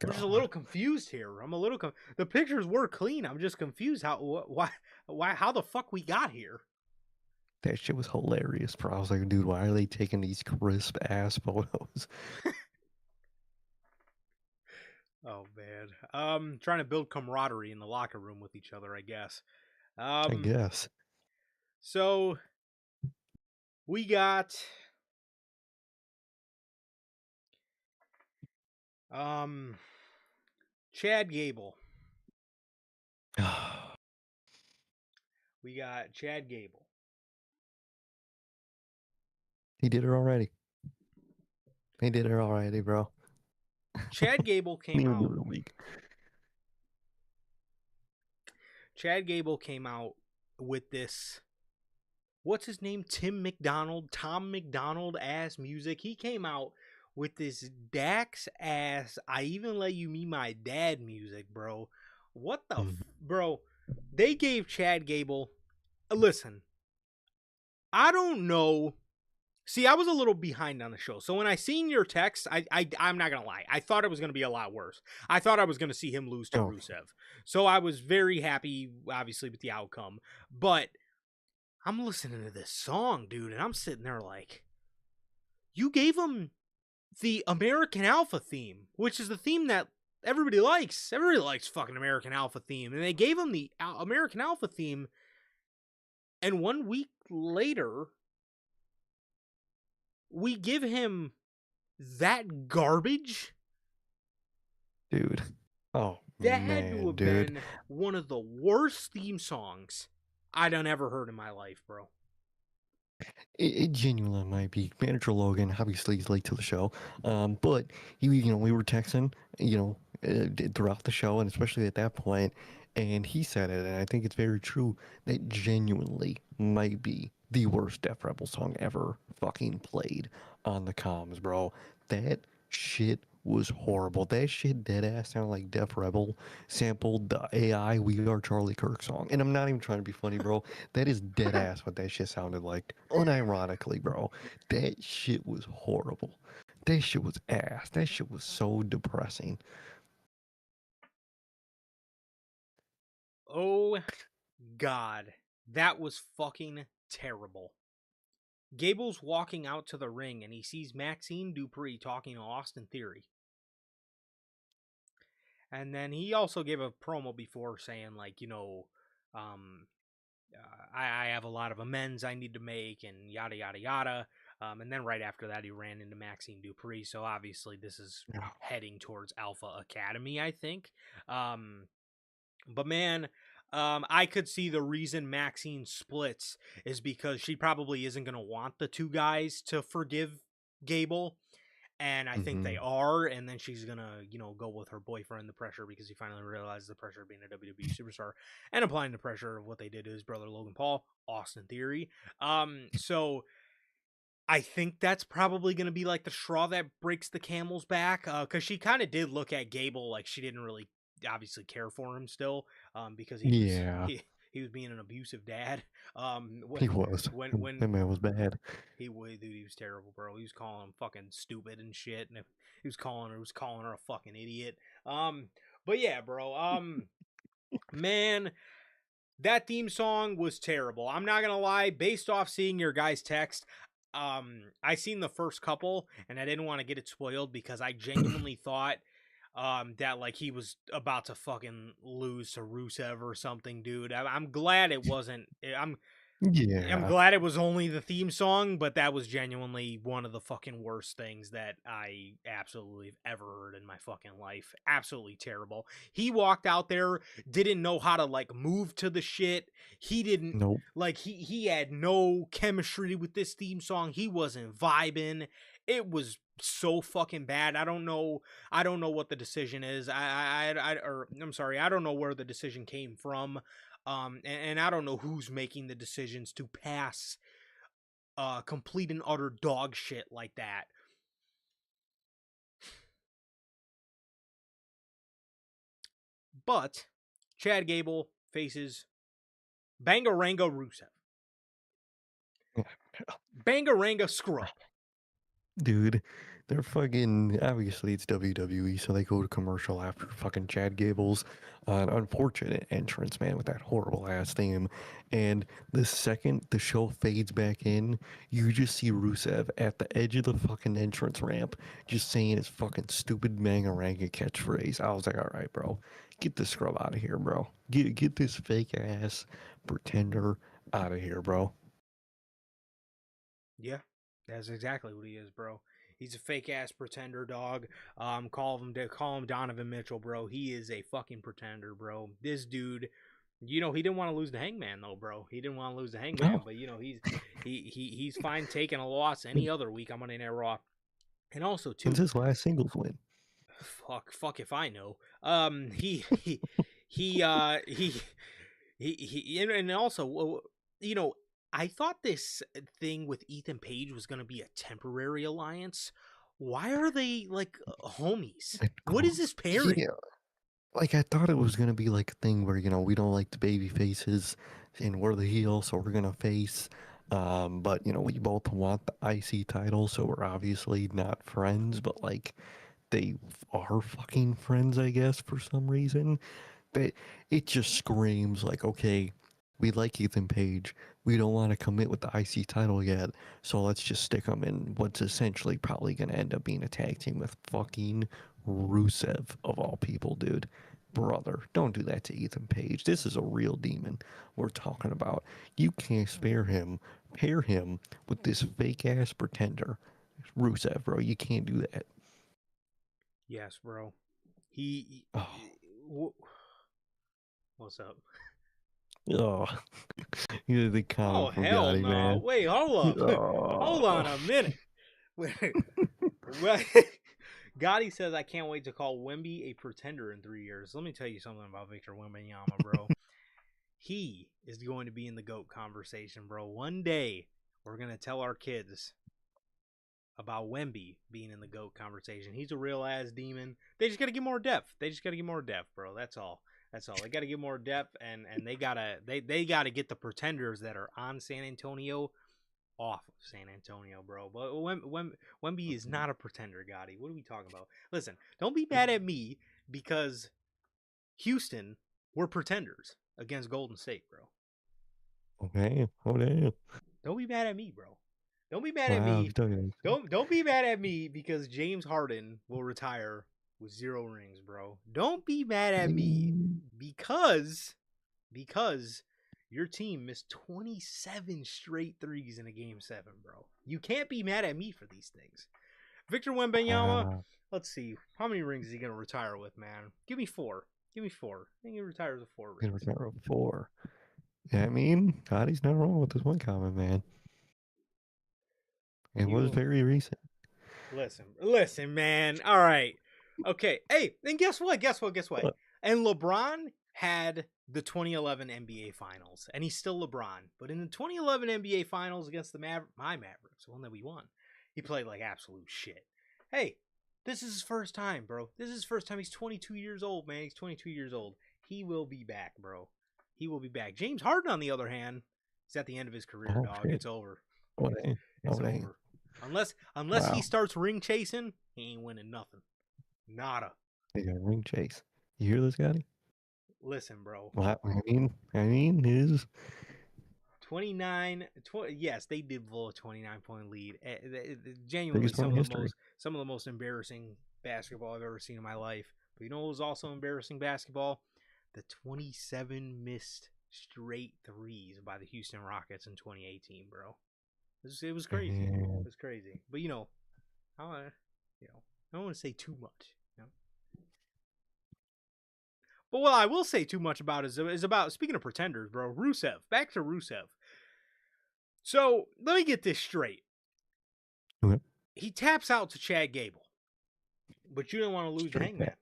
I'm just a little God. confused here. I'm a little the pictures were clean. I'm just confused why how the fuck we got here. That shit was hilarious, bro. I was like, dude, why are they taking these crisp ass photos? Oh man. Trying to build camaraderie in the locker room with each other, I guess. I Um guess. so we got um Chad Gable. We got Chad Gable. He did it already. He did it already, bro. Chad Gable came Even do out. it a week. Chad Gable came out with this, what's his name? Tom McDonald ass music. He came out with this Dax ass I even let you meet my dad music, bro. What the Mhm. bro? They gave Chad Gable, listen, I don't know. See, I was a little behind on the show. So when I seen your text, I'm not gonna lie. I thought it was gonna be a lot worse. I thought I was gonna see him lose to Oh, Rusev. So I was very happy, obviously, with the outcome. But I'm listening to this song, dude, and I'm sitting there like, you gave him the American Alpha theme, which is the theme that everybody likes. Everybody likes fucking American Alpha theme. And they gave him the American Alpha theme. And 1 week later, we give him that garbage. dude. Oh That had to man, have dude. been one of the worst theme songs I'd done ever heard in my life, bro. It genuinely might be. Manager Logan, obviously, he's late to the show. But we were texting, throughout the show, and especially at that point, and he said it, and I think it's very true. That genuinely might be the worst Def Rebel song ever fucking played on the comms, bro. That shit was horrible. That shit dead ass sounded like Def Rebel sampled the AI We Are Charlie Kirk song. And I'm not even trying to be funny, bro. That is dead ass what that shit sounded like. Unironically, bro. That shit was horrible. That shit was ass. That shit was so depressing. Oh, God. That was fucking terrible. Gable's walking out to the ring and he sees Maxine Dupree talking to Austin Theory. And then he also gave a promo before saying, like, um, I have a lot of amends I need to make and yada, yada, yada. And then right after that, he ran into Maxine Dupree. So obviously, this is heading towards Alpha Academy, I think. But man, I could see the reason Maxine splits is because she probably isn't going to want the two guys to forgive Gable. And I think they Mm-hmm. are. And then she's going to, go with her boyfriend, the pressure, because he finally realizes the pressure of being a WWE superstar and applying the pressure of what they did to his brother, Logan Paul, Austin Theory. So I think that's probably going to be like the straw that breaks the camel's back. Because she kind of did look at Gable like she didn't really obviously care for him still, because he was Yeah, he was being an abusive dad. he was. When That man was bad. he was terrible, bro. He was calling him fucking stupid and shit, and he was calling her a fucking idiot. But yeah, bro. Man, that theme song was terrible. I'm not gonna lie. Based off seeing your guys' text, I seen the first couple, and I didn't want to get it spoiled because I genuinely thought that like he was about to fucking lose to Rusev or something, dude. I'm glad it wasn't. I'm Yeah. glad it was only the theme song, but that was genuinely one of the fucking worst things that I absolutely have ever heard in my fucking life. Absolutely terrible. He walked out there, didn't know how to like move to the shit. He didn't Nope. like he had no chemistry with this theme song. He wasn't vibing. It was so fucking bad. I don't know what the decision is. I'm sorry. I don't know where the decision came from. And I don't know who's making the decisions to pass complete and utter dog shit like that. But Chad Gable faces Bangaranga Rusev. Bangaranga Scrub. Dude, they're fucking obviously it's WWE, so they go to commercial after fucking Chad Gable's an unfortunate entrance, man, with that horrible ass theme. And the second the show fades back in, you just see Rusev at the edge of the fucking entrance ramp, just saying his fucking stupid Mangaranga catchphrase. I was like, all right, bro, get this scrub out of here, bro. Get this fake ass pretender out of here, bro. Yeah, that's exactly what he is, bro. He's a fake ass pretender dog. Call him Donovan Mitchell, bro. He is a fucking pretender, bro. This dude, he didn't want to lose the Hangman though, bro. He didn't want to lose the Hangman, No, but he's fine taking a loss any other week on Monday Night Raw. And also it's too, his last singles win. fuck if I know. He and also I thought this thing with Ethan Page was going to be a temporary alliance. Why are they like homies? What is this pairing? Yeah, like I thought it was gonna be like a thing where we don't like the baby faces and we're the heel, so we're gonna face. But we both want the IC title, so we're obviously not friends. But like they are fucking friends, I guess, for some reason. But it just screams like, okay, we like Ethan Page. We don't want to commit with the IC title yet, so let's just stick him in what's essentially probably going to end up being a tag team with fucking Rusev, of all people, dude. Brother, don't do that to Ethan Page. This is a real demon we're talking about. You can't spare him, pair him with this fake ass pretender. Rusev, bro, you can't do that. Yes, bro. He. Oh, What's up? oh. You're the Oh comment from hell Gotti, no! man. Wait, hold up. Hold Oh. on a minute. Wait. Well, Gotti says I can't wait to call Wemby a pretender in 3 years. Let me tell you something about Victor Wembanyama, bro. He is going to be in the GOAT conversation, bro. One day we're gonna tell our kids about Wemby being in the GOAT conversation. He's a real ass demon. They just gotta get more depth. Bro. That's all. They gotta get more depth, and they gotta get the pretenders that are on San Antonio off of San Antonio, bro. But Wemby is not a pretender, Gotti. What are we talking about? Listen, don't be mad at me because Houston were pretenders against Golden State, bro. Okay. Oh damn. Don't be mad at me, bro. Don't be mad at Wow. me. You're talking. Don't be mad at me because James Harden will retire with 0 rings, bro. Don't be mad at me because your team missed 27 straight threes in a game 7, bro. You can't be mad at me for these things. Victor Wembanyama, Wow. let's see. How many rings is he going to retire with, man? Give me 4. I think he retires with 4 Gonna rings. retire at 4. Yeah, I mean, Gotti's not wrong with this one comment, man. It was You very recent. listen, man. All right. Okay. Hey, then guess what? What? And LeBron had the 2011 NBA Finals, and he's still LeBron. But in the 2011 NBA Finals against my Mavericks, the one that we won, he played like absolute shit. Hey, this is his first time, bro. This is his first time. He's 22 years old, man. He's 22 years old. He will be back, bro. He will be back. James Harden, on the other hand, is at the end of his career, Oh dog. shit. It's over. Oh dang. It's Oh dang. over. Unless he Wow. starts ring chasing, he ain't winning nothing. Nada. They got a ring chase. You hear this, Gotti? Listen, bro. Well, I mean, his 29 yes, they did blow a 29-point lead. Genuinely biggest win in history. some of the most embarrassing basketball I've ever seen in my life. But you know what was also embarrassing basketball? The 27 missed straight threes by the Houston Rockets in 2018, bro. It was crazy. Man. It was crazy. But I don't want to say too much. But what I will say too much about is about, speaking of pretenders, bro. Rusev. Back to Rusev. So let me get this straight. Okay. He taps out to Chad Gable, but you didn't want to lose to Hangman.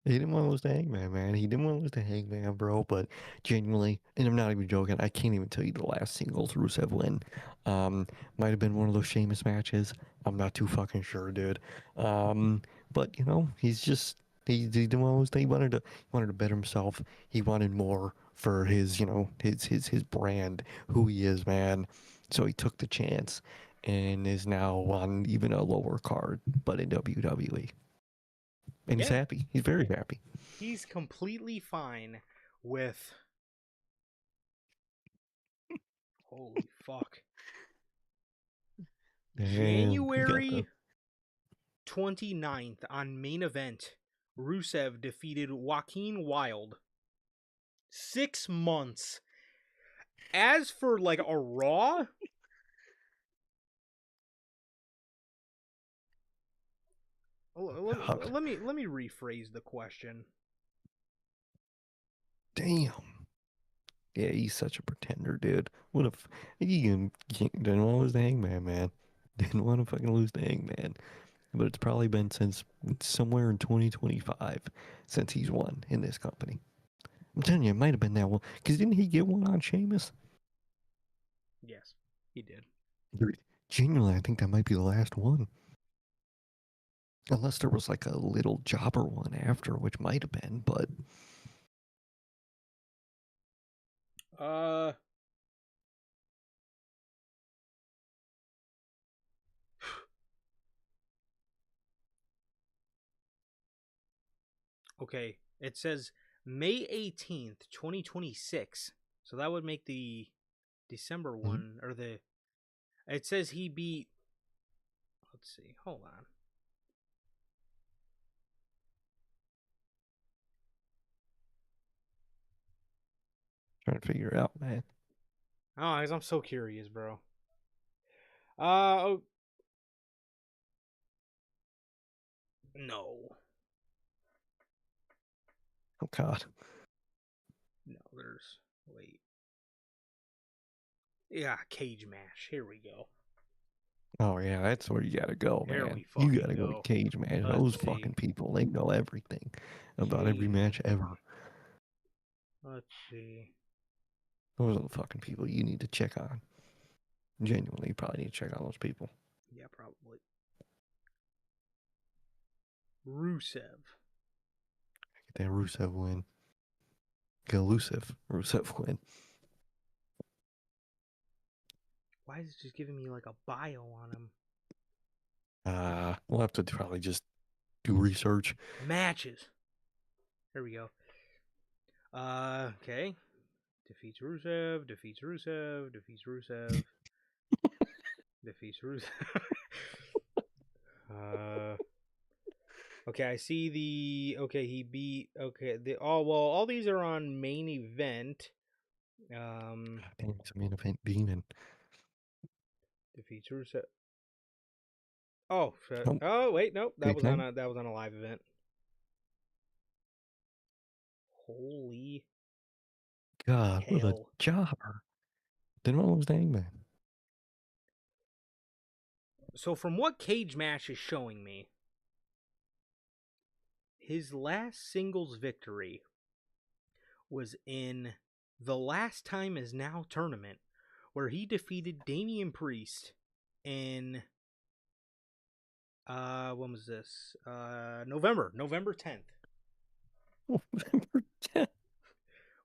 He didn't want to lose to Hangman, man. He didn't want to lose to Hangman, bro. But genuinely, and I'm not even joking, I can't even tell you the last singles Rusev win. Might have been one of those Sheamus matches. I'm not too fucking sure, dude. But he's just he didn't want to lose. He wanted to better himself. He wanted more for his his brand, who he is, man. So he took the chance and is now on even a lower card, but in WWE. And he's happy. He's very happy. He's completely fine with. Holy fuck. Damn, January 29th on Main Event, Rusev defeated Joaquin Wilde. 6 months. As for like a Raw, let me rephrase the question. Damn. Yeah, he's such a pretender, dude. What if he didn't want to lose the Hangman, man? Didn't want to fucking lose the Hangman. But it's probably been since somewhere in 2025 since he's won in this company. I'm telling you, it might have been that one. Because didn't he get one on Sheamus? Yes, he did. Dude, genuinely, I think that might be the last one. Unless there was like a little jobber one after, which might have been, but... Okay, it says May 18th, 2026. So that would make the December one, or the... It says he beat... Let's see, hold on. Trying to figure it out, man. Oh, because I'm so curious, bro. No. Oh, God. No, wait. Yeah, cage match. Here we go. Oh, yeah, that's where you gotta go, Here man. we You fucking gotta go to go. cage match. Let's Those see. fucking people, they know everything about every match ever. Let's see. Those are the fucking people you need to check on. Genuinely, you probably need to check on those people. Yeah, probably. Rusev. Get that Rusev win. Get elusive Rusev win. Why is it just giving me like a bio on him? We'll have to probably just do research. Matches. Here we go. Okay. Defeats Rusev. Defeats Rusev. Defeats Rusev. Defeats Rusev. Okay, I see the... Okay, he beat... Okay, all these are on main event. Damn, it's a main event demon. Defeats Rusev. Oh, Nope. oh wait, nope. That was time? on a live event. Holy God, hell. what a jobber. Didn't want to lose the Hangman. So from what Cage Match is showing me, his last singles victory was in the Last Time Is Now tournament, where he defeated Damian Priest in when was this? November 10th. November 10th.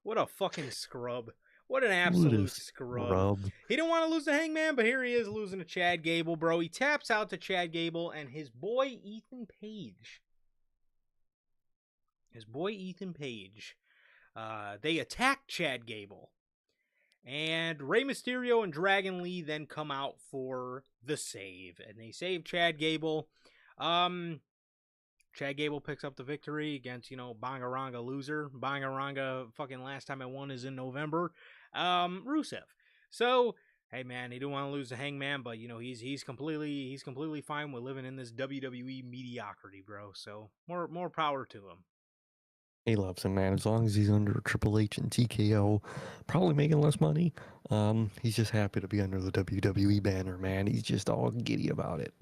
What a fucking scrub. What an absolute scrub. He didn't want to lose to Hangman, but here he is losing to Chad Gable, bro. He taps out to Chad Gable and his boy Ethan Page. They attack Chad Gable. And Rey Mysterio and Dragon Lee then come out for the save. And they save Chad Gable. Chad Gable picks up the victory against, Bangaranga loser. Bangaranga fucking last time I won is in November. Rusev. So, hey man, he didn't want to lose to Hangman, but he's completely fine with living in this WWE mediocrity, bro. So more power to him. He loves him, man. As long as he's under Triple H and TKO, probably making less money. He's just happy to be under the WWE banner, man. He's just all giddy about it.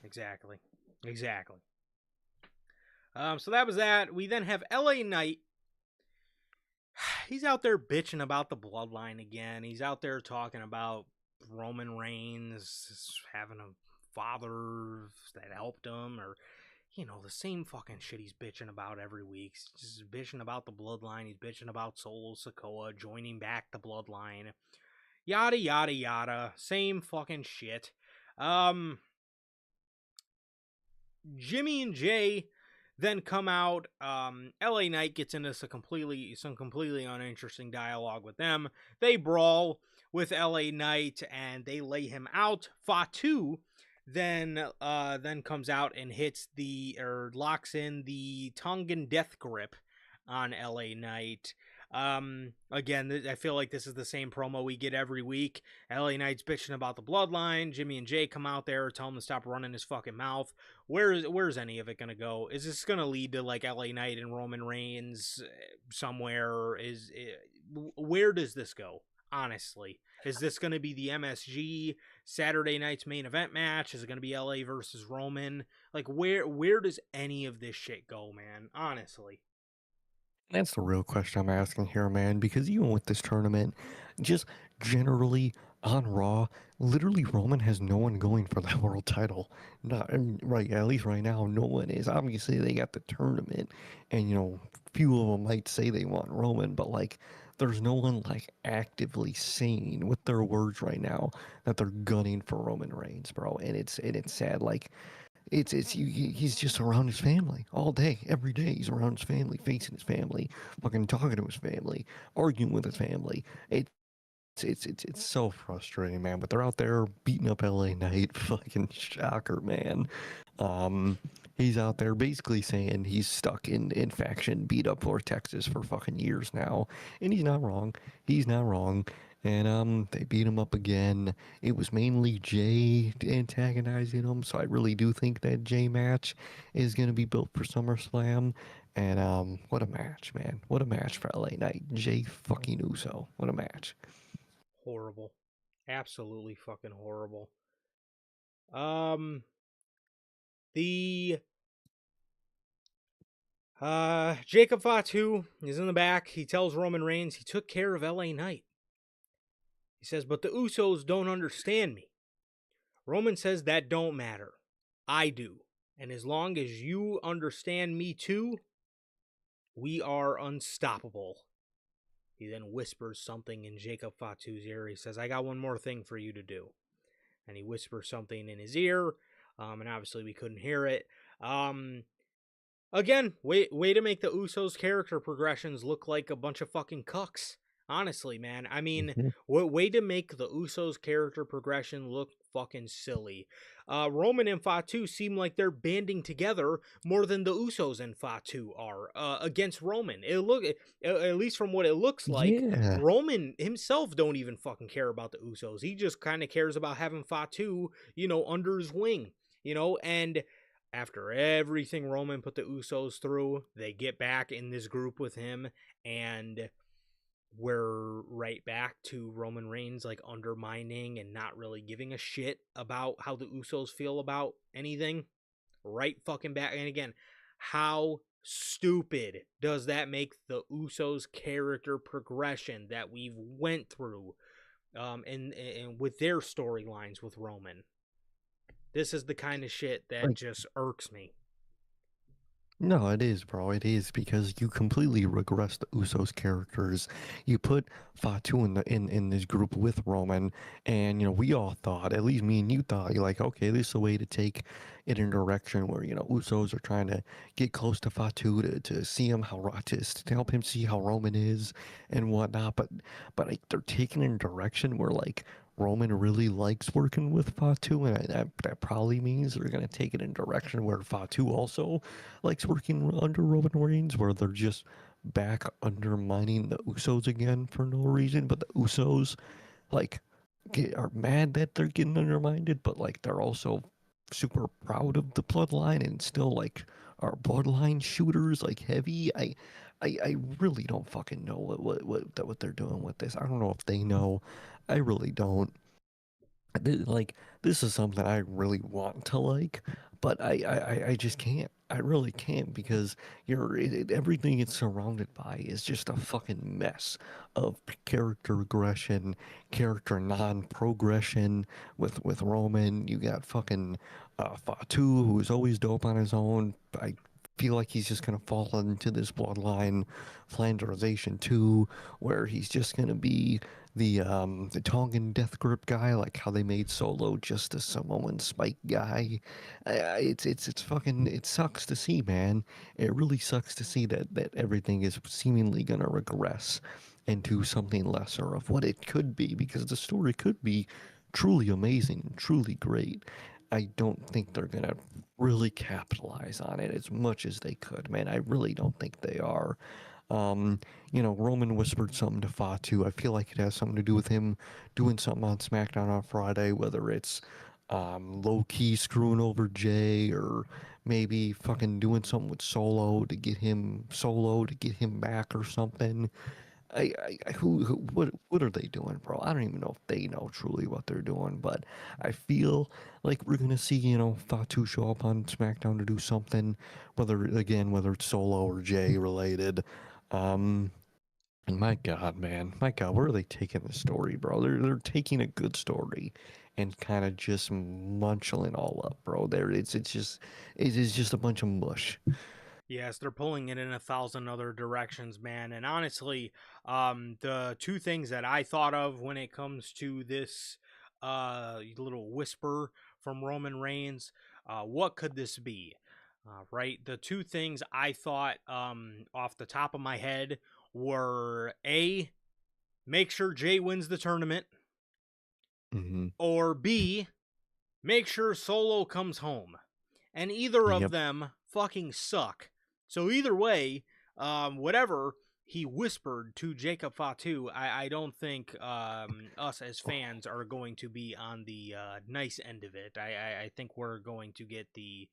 Exactly. So that was that. We then have LA Knight. He's out there bitching about the bloodline again. He's out there talking about Roman Reigns having a father that helped him, or the same fucking shit he's bitching about every week. He's just bitching about the bloodline. He's bitching about Solo Sikoa joining back the bloodline. Yada yada yada. Same fucking shit. Jimmy and Jay then come out. LA Knight gets into some completely uninteresting dialogue with them. They brawl with LA Knight and they lay him out. Fatu then comes out and locks in the Tongan death grip on LA Knight. Again, I feel like this is the same promo we get every week. LA Knight's bitching about the bloodline. Jimmy and Jay come out there, tell him to stop running his fucking mouth. Where's any of it gonna go? Is this gonna lead to like LA Knight and Roman Reigns somewhere? Where does this go? Honestly, is this gonna be the MSG Saturday night's main event match? Is it gonna be LA versus Roman? Like where does any of this shit go, man? Honestly. That's the real question I'm asking here, man, because even with this tournament, just generally on Raw, literally Roman has no one going for that world title. Not right, at least right now, no one is. Obviously, they got the tournament, and few of them might say they want Roman, but like, there's no one like actively saying with their words right now that they're gunning for Roman Reigns, bro. And it's sad, like. He's just around his family all day, every day. He's around his family, facing his family, fucking talking to his family, arguing with his family. It's so frustrating, man. But they're out there beating up LA Knight, fucking shocker, man. He's out there basically saying he's stuck in faction, beat up for Texas for fucking years now, and he's not wrong. He's not wrong. And they beat him up again. It was mainly Jay antagonizing him, so I really do think that Jay match is gonna be built for SummerSlam. And what a match, man! What a match for LA Knight, Jay fucking Uso. What a match! Horrible, absolutely fucking horrible. The Jacob Fatu is in the back. He tells Roman Reigns he took care of LA Knight. He says, but the Usos don't understand me. Roman says that don't matter. I do. And as long as you understand me too, we are unstoppable. He then whispers something in Jacob Fatu's ear. He says, I got one more thing for you to do. And he whispers something in his ear. And obviously we couldn't hear it. Again, way to make the Usos character progressions look like a bunch of fucking cucks. Honestly, man. I mean, way to make the Usos character progression look fucking silly. Roman and Fatu seem like they're banding together more than the Usos and Fatu are against Roman. At least from what it looks like, Yeah. Roman himself don't even fucking care about the Usos. He just kind of cares about having Fatu, under his wing, and after everything Roman put the Usos through, they get back in this group with him, and we're right back to Roman Reigns like undermining and not really giving a shit about how the Usos feel about anything. Right fucking back. And again, how stupid does that make the Usos character progression that we've went through and with their storylines with Roman? This is the kind of shit that just irks me. No, it is, bro. It is because you completely regress the Usos characters. You put Fatu in this group with Roman, and we all thought, at least me and you thought, you're like, okay, this is a way to take it in a direction where Usos are trying to get close to Fatu to see him to help him see how Roman is and whatnot. But like they're taking in a direction where like Roman really likes working with Fatu, and that probably means they're going to take it in a direction where Fatu also likes working under Roman Reigns, where they're just back undermining the Usos again for no reason. But the Usos, like, are mad that they're getting undermined, but like they're also super proud of the bloodline and still like are bloodline shooters like heavy. I really don't fucking know what they're doing with this. I don't know if they know. I really don't. Like, this is something I really want to like, but I just can't. I really can't because everything it's surrounded by is just a fucking mess of character regression, character non-progression with Roman. You got fucking Fatu, who's always dope on his own. I feel like he's just gonna fall into this bloodline flanderization too, where he's just gonna be the Tongan death grip guy, like how they made Solo just a Samoan Spike guy. It's fucking, it sucks to see, man. It really sucks to see that everything is seemingly gonna regress into something lesser of what it could be, because the story could be truly amazing and truly great. I don't think they're gonna really capitalize on it as much as they could, man. I really don't think they are. Um, Roman whispered something to Fatu. I feel like it has something to do with him doing something on SmackDown on Friday, whether it's low key screwing over Jay, or maybe fucking doing something with Solo to get him back or something. What are they doing, bro? I don't even know if they know truly what they're doing, but I feel like we're gonna see, Fatu show up on SmackDown to do something, whether it's Solo or Jay related. Um, and my God, man, my God, where are they taking the story, bro? They're taking a good story and kind of just munching it all up, bro. It is just a bunch of mush. Yes, they're pulling it in a thousand other directions, man. And honestly, the two things that I thought of when it comes to this little whisper from Roman Reigns, what could this be? Right? The two things I thought off the top of my head were A, make sure Jay wins the tournament, Hmm. or B, make sure Solo comes home. And either of Yep. them fucking suck. So either way, whatever he whispered to Jacob Fatu, I don't think us as fans are going to be on the nice end of it. I think we're going to get the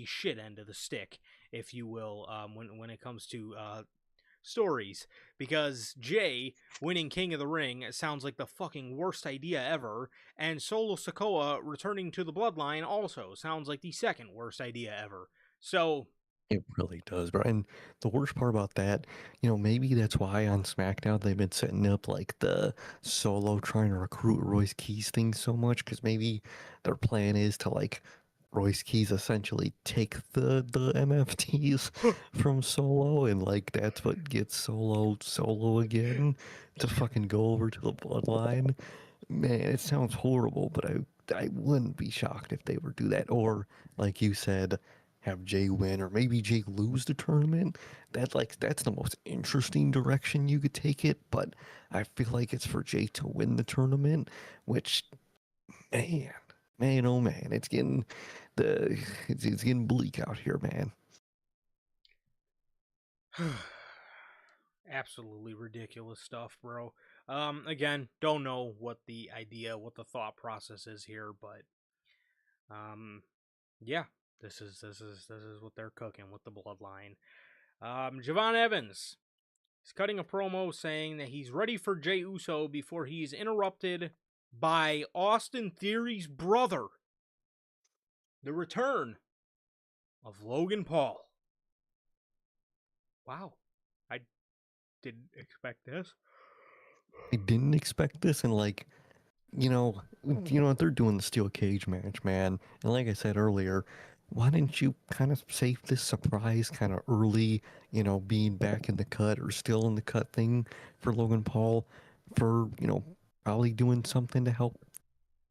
shit end of the stick, if you will, when it comes to stories, because Jay winning King of the Ring sounds like the fucking worst idea ever, and Solo Sikoa returning to the Bloodline also sounds like the second worst idea ever. So, It really does, bro. And the worst part about that, maybe that's why on SmackDown they've been setting up like the Solo trying to recruit Royce Keys thing so much, because maybe their plan is to like Royce Keys essentially take the MFTs from Solo, and like that's what gets Solo again to fucking go over to the Bloodline. Man, it sounds horrible, but I wouldn't be shocked if they were to do that. Or, like you said, have Jay win, or maybe Jay lose the tournament. That's the most interesting direction you could take it. But I feel like it's for Jay to win the tournament, which, man, man, oh man, it's getting bleak out here, man. absolutely ridiculous stuff, bro. Again, don't know what the idea, what the thought process is here, but um, yeah, this is what they're cooking with the Bloodline. Javon Evans is cutting a promo saying that he's ready for Jey Uso before he's interrupted by Austin Theory's brother. The return of Logan Paul. Wow, I didn't expect this. I didn't expect this, and like, they're doing the steel cage match, man. And like I said earlier, why didn't you kind of save this surprise kind of early, being back in the cut or still in the cut thing for Logan Paul, for, probably doing something to help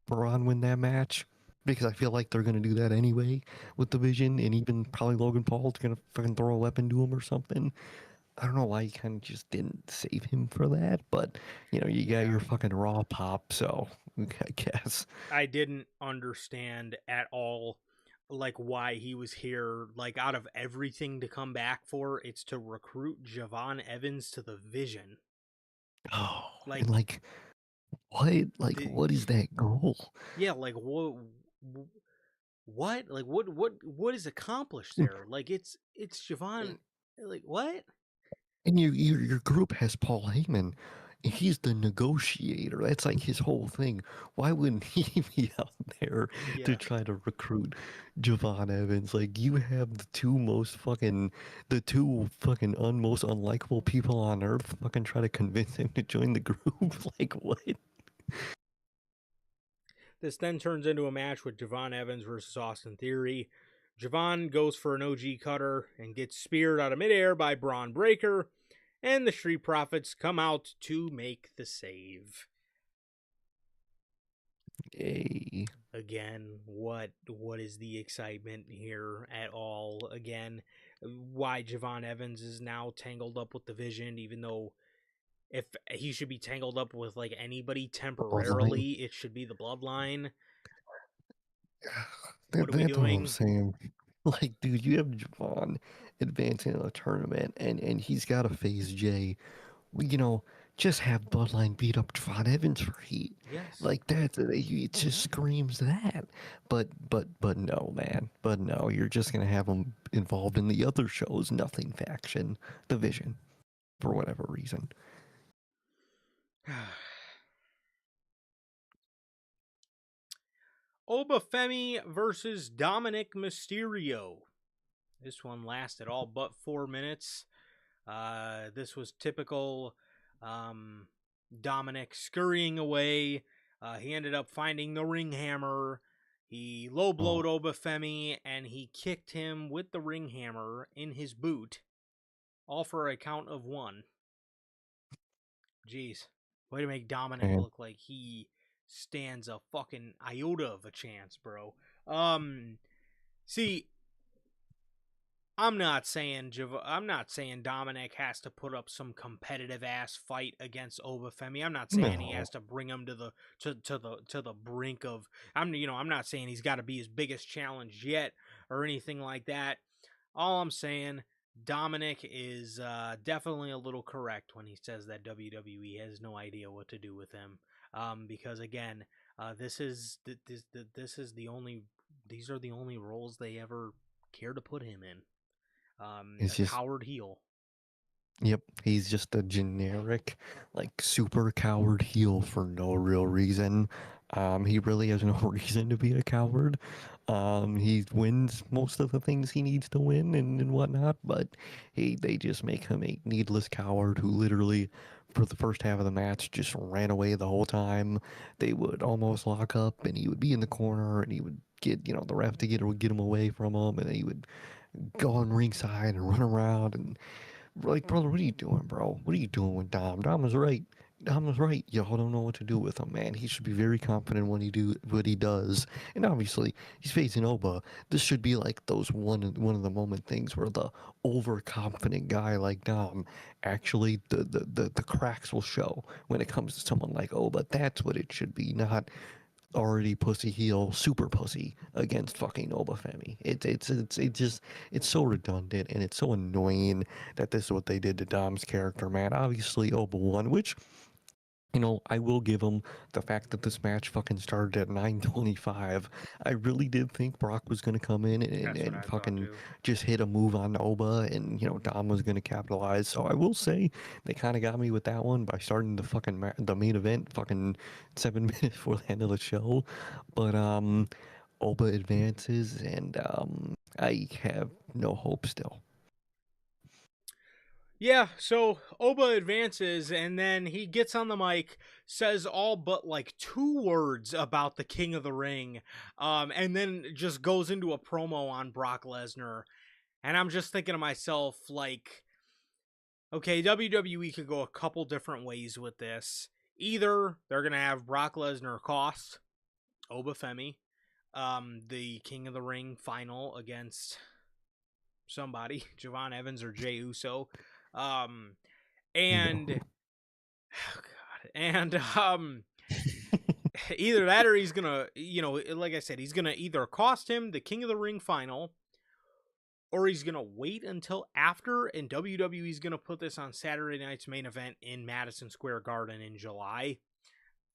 Braun win that match? Because I feel like they're going to do that anyway with the Vision, and even probably Logan Paul's going to fucking throw a weapon to him or something. I don't know why you kind of just didn't save him for that, but you got Yeah. your fucking Raw pop, so I guess. I didn't understand at all like why he was here. Like out of everything to come back for, it's to recruit Javon Evans to the Vision. Oh, and Like like what? Like the what is that goal? yeah, like what? Like what is accomplished And, there? Like it's Javon. Like what? and your group has Paul Heyman. And he's the negotiator. That's like his whole thing. Why wouldn't he be out there to Yeah. try to recruit Javon Evans? Like you have the two fucking most unlikable people on earth. Fucking try to convince him to join the group. Like what? This then turns into a match with Javon Evans versus Austin Theory. Javon goes for an OG cutter and gets speared out of midair by Braun Breaker, and the Street Profits come out to make the save. A Again, what is the excitement here at all? Again, why Javon Evans is now tangled up with the Vision, even though if he should be tangled up with like anybody bloodline. temporarily, it should be the Bloodline. What That, are we that's what I'm doing? saying. Like, dude, you have Javon advancing in a tournament, and he's got to face Jay. You know, just have Bloodline beat up Javon Evans for heat. Yes. Like that, it just Mm-hmm. screams that. But no, man. But no, you're just gonna have him involved in the other shows. Nothing faction, the Vision, for whatever reason. Obafemi versus Dominic Mysterio. This one lasted all but 4 minutes. This was typical um, Dominic scurrying away. He ended up finding the ring hammer. He low blowed Oh, Obafemi and he kicked him with the ring hammer in his boot, all for a count of one. Jeez. Way to make Dominic man. look like he stands a fucking iota of a chance, bro. Um, see, I'm not saying Dominic has to put up some competitive ass fight against Obafemi. I'm not saying he No, has to bring him to the brink of. I'm not saying he's got to be his biggest challenge yet or anything like that. All I'm saying, Dominic is definitely a little correct when he says that WWE has no idea what to do with him. Because again, this is the only these are the only roles they ever care to put him in. A it's just coward heel. Yep, he's just a generic, like super coward heel for no real reason. He really has no reason to be a coward. He wins most of the things he needs to win and whatnot, but they just make him a needless coward who literally, for the first half of the match, just ran away the whole time. They would almost lock up, and he would be in the corner, and he would get, the ref to get him away from him, and then he would go on ringside and run around and like, brother, what are you doing, bro? What are you doing with Dom? Dom was right. Dom was right. Y'all don't know what to do with him, man. He should be very confident when he do what he does. And obviously, he's facing Oba. This should be like those one of the moment things where the overconfident guy like Dom actually the cracks will show when it comes to someone like Oba. That's what it should be, not already pussy heel super pussy against fucking Obafemi. It's so redundant and it's so annoying that this is what they did to Dom's character, man. Obviously Oba won, which I will give him the fact that this match fucking started at 9:25. I really did think Brock was going to come in That's what and I thought fucking too. just hit a move on Oba and, Dom was going to capitalize. So I will say they kind of got me with that one by starting the fucking the main event fucking 7 minutes before the end of the show. But, Oba advances and, I have no hope still. Yeah, so Oba advances and then he gets on the mic, says all but like 2 words about the King of the Ring, and then just goes into a promo on Brock Lesnar. And I'm just thinking to myself, like, okay, WWE could go a couple different ways with this. Either they're gonna have Brock Lesnar cost Obafemi, the King of the Ring final against somebody, Javon Evans or Jey Uso. Um, No. and oh god, and either that or he's gonna, like I said, he's gonna either cost him the King of the Ring final, or he's gonna wait until after, and WWE's gonna put this on Saturday night's main event in Madison Square Garden in July.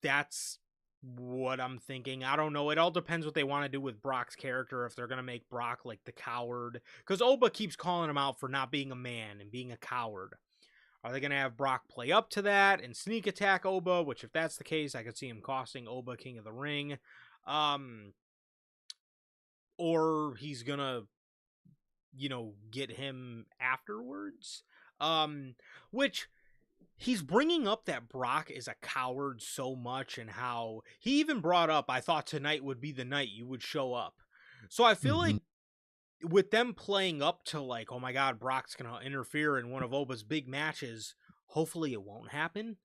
That's what I'm thinking. I don't know. It all depends what they want to do with Brock's character. If they're gonna make Brock like the coward, because Oba keeps calling him out for not being a man and being a coward. Are they gonna have Brock play up to that and sneak attack Oba? Which, if that's the case, I could see him costing Oba King of the Ring. Or he's gonna, get him afterwards. Which he's bringing up that Brock is a coward so much, and how he even brought up, I thought tonight would be the night you would show up. So I feel Mhm. like with them playing up to like, oh my god, Brock's gonna interfere in one of Oba's big matches, hopefully it won't happen.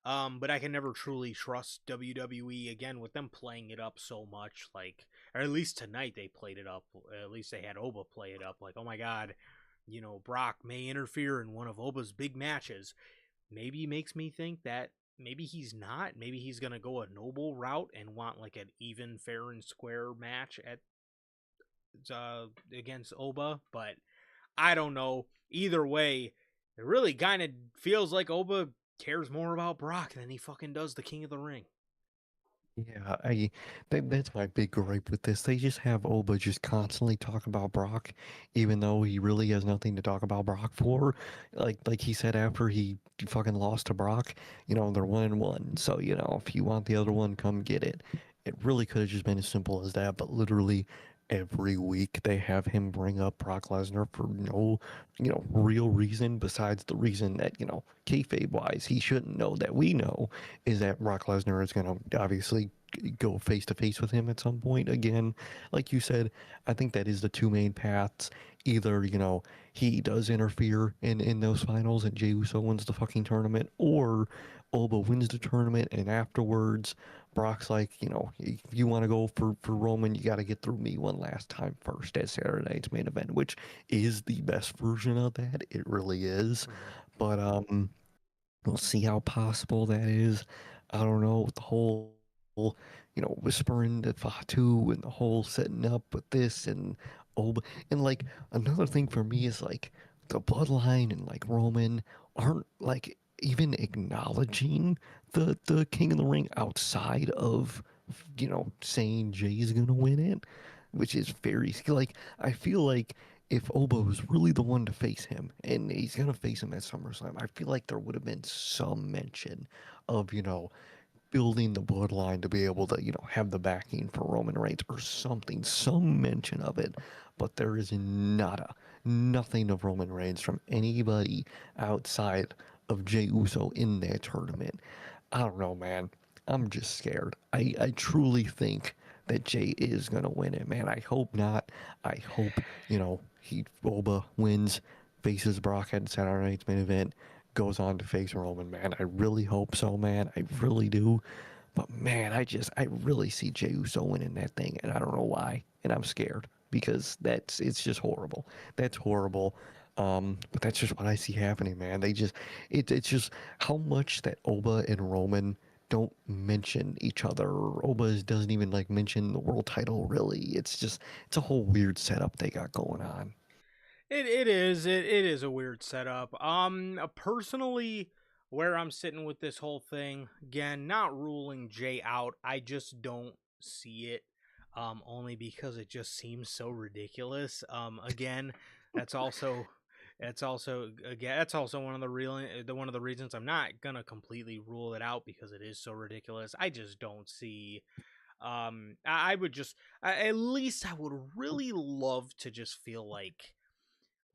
But I can never truly trust WWE again with them playing it up so much. Like, or at least tonight they played it up. At least they had Oba play it up. Like, oh my god, Brock may interfere in one of Oba's big matches. Maybe makes me think that maybe he's not. Maybe he's gonna go a noble route and want like an even, fair, and square match at against Oba, but I don't know. Either way, it really kind of feels like Oba cares more about Brock than he fucking does the King of the Ring. Yeah, that's my big gripe with this. They just have Oba just constantly talk about Brock, even though he really has nothing to talk about Brock for. Like he said after he fucking lost to Brock, they're 1-1. So, if you want the other one, come get it. It really could have just been as simple as that, but literally every week they have him bring up Brock Lesnar for no, real reason besides the reason that, kayfabe wise, he shouldn't know that we know is that Brock Lesnar is going to obviously go face to face with him at some point again. Like you said, I think that is the two main paths. Either, he does interfere in those finals and Jey Uso wins the fucking tournament, or Oba wins the tournament and afterwards Brock's like, if you want to go for Roman, you got to get through me one last time first at Saturday night's main event, which is the best version of that. It really is. Mm-hmm. But we'll see how possible that is. I don't know, with the whole, whispering to Fatu and the whole setting up with this and and like another thing for me is like the Bloodline and like Roman aren't like even acknowledging the King of the Ring outside of saying Jay's gonna win it, which is very like I feel like if Oba was really the one to face him, and he's gonna face him at SummerSlam, I feel like there would have been some mention of, building the bloodline to be able to, have the backing for Roman Reigns or something, some mention of it. But there is nada, nothing of Roman Reigns from anybody outside of Jey Uso in that tournament. I don't know, man. I'm just scared. I truly think that Jay is gonna win it, man. I hope not. I hope, he Oba wins, faces Brock at Saturday night's main event, goes on to face Roman, man. I really hope so, man. I really do. But man, I really see Jey Uso winning that thing, and I don't know why. And I'm scared because it's just horrible. That's horrible. But that's just what I see happening, man. It's just how much that Oba and Roman don't mention each other. Oba doesn't even like mention the world title really. It's a whole weird setup they got going on. It is a weird setup. Personally, where I'm sitting with this whole thing, again, not ruling Jay out, I just don't see it. Only because it just seems so ridiculous. Again, that's also that's also one of the reasons I'm not gonna completely rule it out, because it is so ridiculous. I just don't see. I would just, at least I would really love to just feel like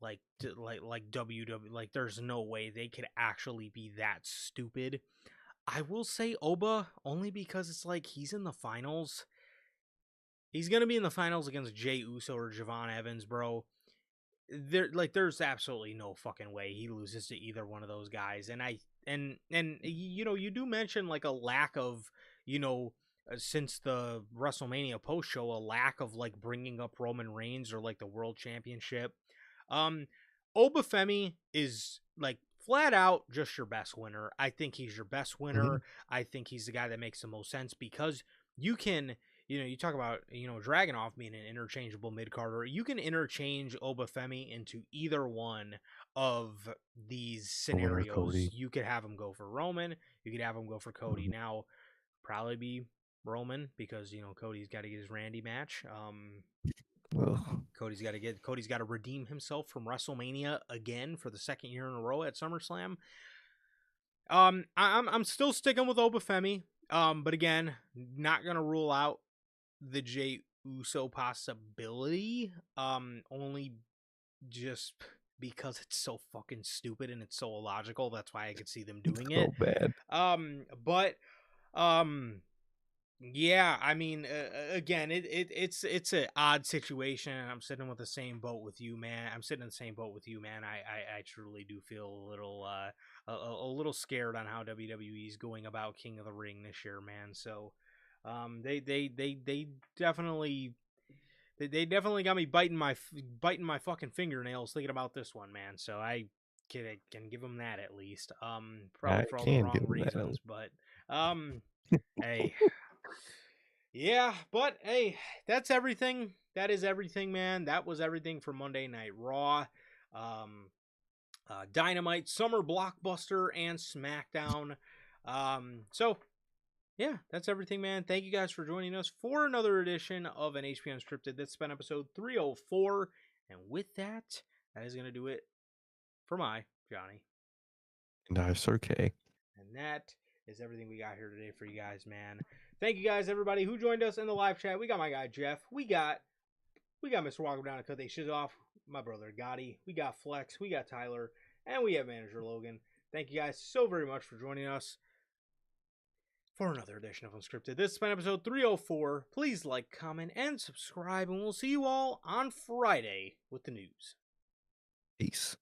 WW, like there's no way they could actually be that stupid. I will say Oba only because it's like he's in the finals. He's gonna be in the finals against Jey Uso or Javon Evans, bro. There's absolutely no fucking way he loses to either one of those guys. And you do mention like a lack of, since the WrestleMania post show, a lack of like bringing up Roman Reigns or like the World Championship. Um, Obafemi is like flat out just your best winner. I think he's your best winner. Mhm. I think he's the guy that makes the most sense because you can, you talk about, Dragunov being an interchangeable mid-carder. You can interchange Obafemi into either one of these Or scenarios. Cody. You could have him go for Roman. You could have him go for Cody. Mhm. Now, probably be Roman because, Cody's got to get his Randy match. Ugh. Cody's got to redeem himself from WrestleMania again for the second year in a row at SummerSlam. I'm still sticking with Obafemi. But again, not gonna rule out the Jey Uso possibility. Only just because it's so fucking stupid and it's so illogical. That's why I could see them doing it. So bad. But yeah, I mean, again, it's an odd situation, and I'm sitting with the same boat with you, man. I'm sitting in the same boat with you, man. I truly do feel a little a little scared on how WWE is going about King of the Ring this year, man. So, they definitely they definitely got me biting my fucking fingernails thinking about this one, man. So I can give them that at least. Probably I for all the can give wrong him that. reasons, but hey. Yeah, but hey, that's everything. That is everything, man. That was everything for Monday Night Raw, um, Dynamite, Summer Blockbuster, and SmackDown. So yeah, that's everything, man. Thank you guys for joining us for another edition of NHP Unscripted. That's been episode 304, and with that, that is gonna do it for my Johnny. And I, Sir K. And that is everything we got here today for you guys, man. Thank you guys, everybody who joined us in the live chat. We got my guy Jeff. We got Mr. Walker down to cut they shit off. My brother Gotti. We got Flex. We got Tyler. And we have manager Logan. Thank you guys so very much for joining us for another edition of Unscripted. This has been episode 304. Please like, comment, and subscribe. And we'll see you all on Friday with the news. Peace.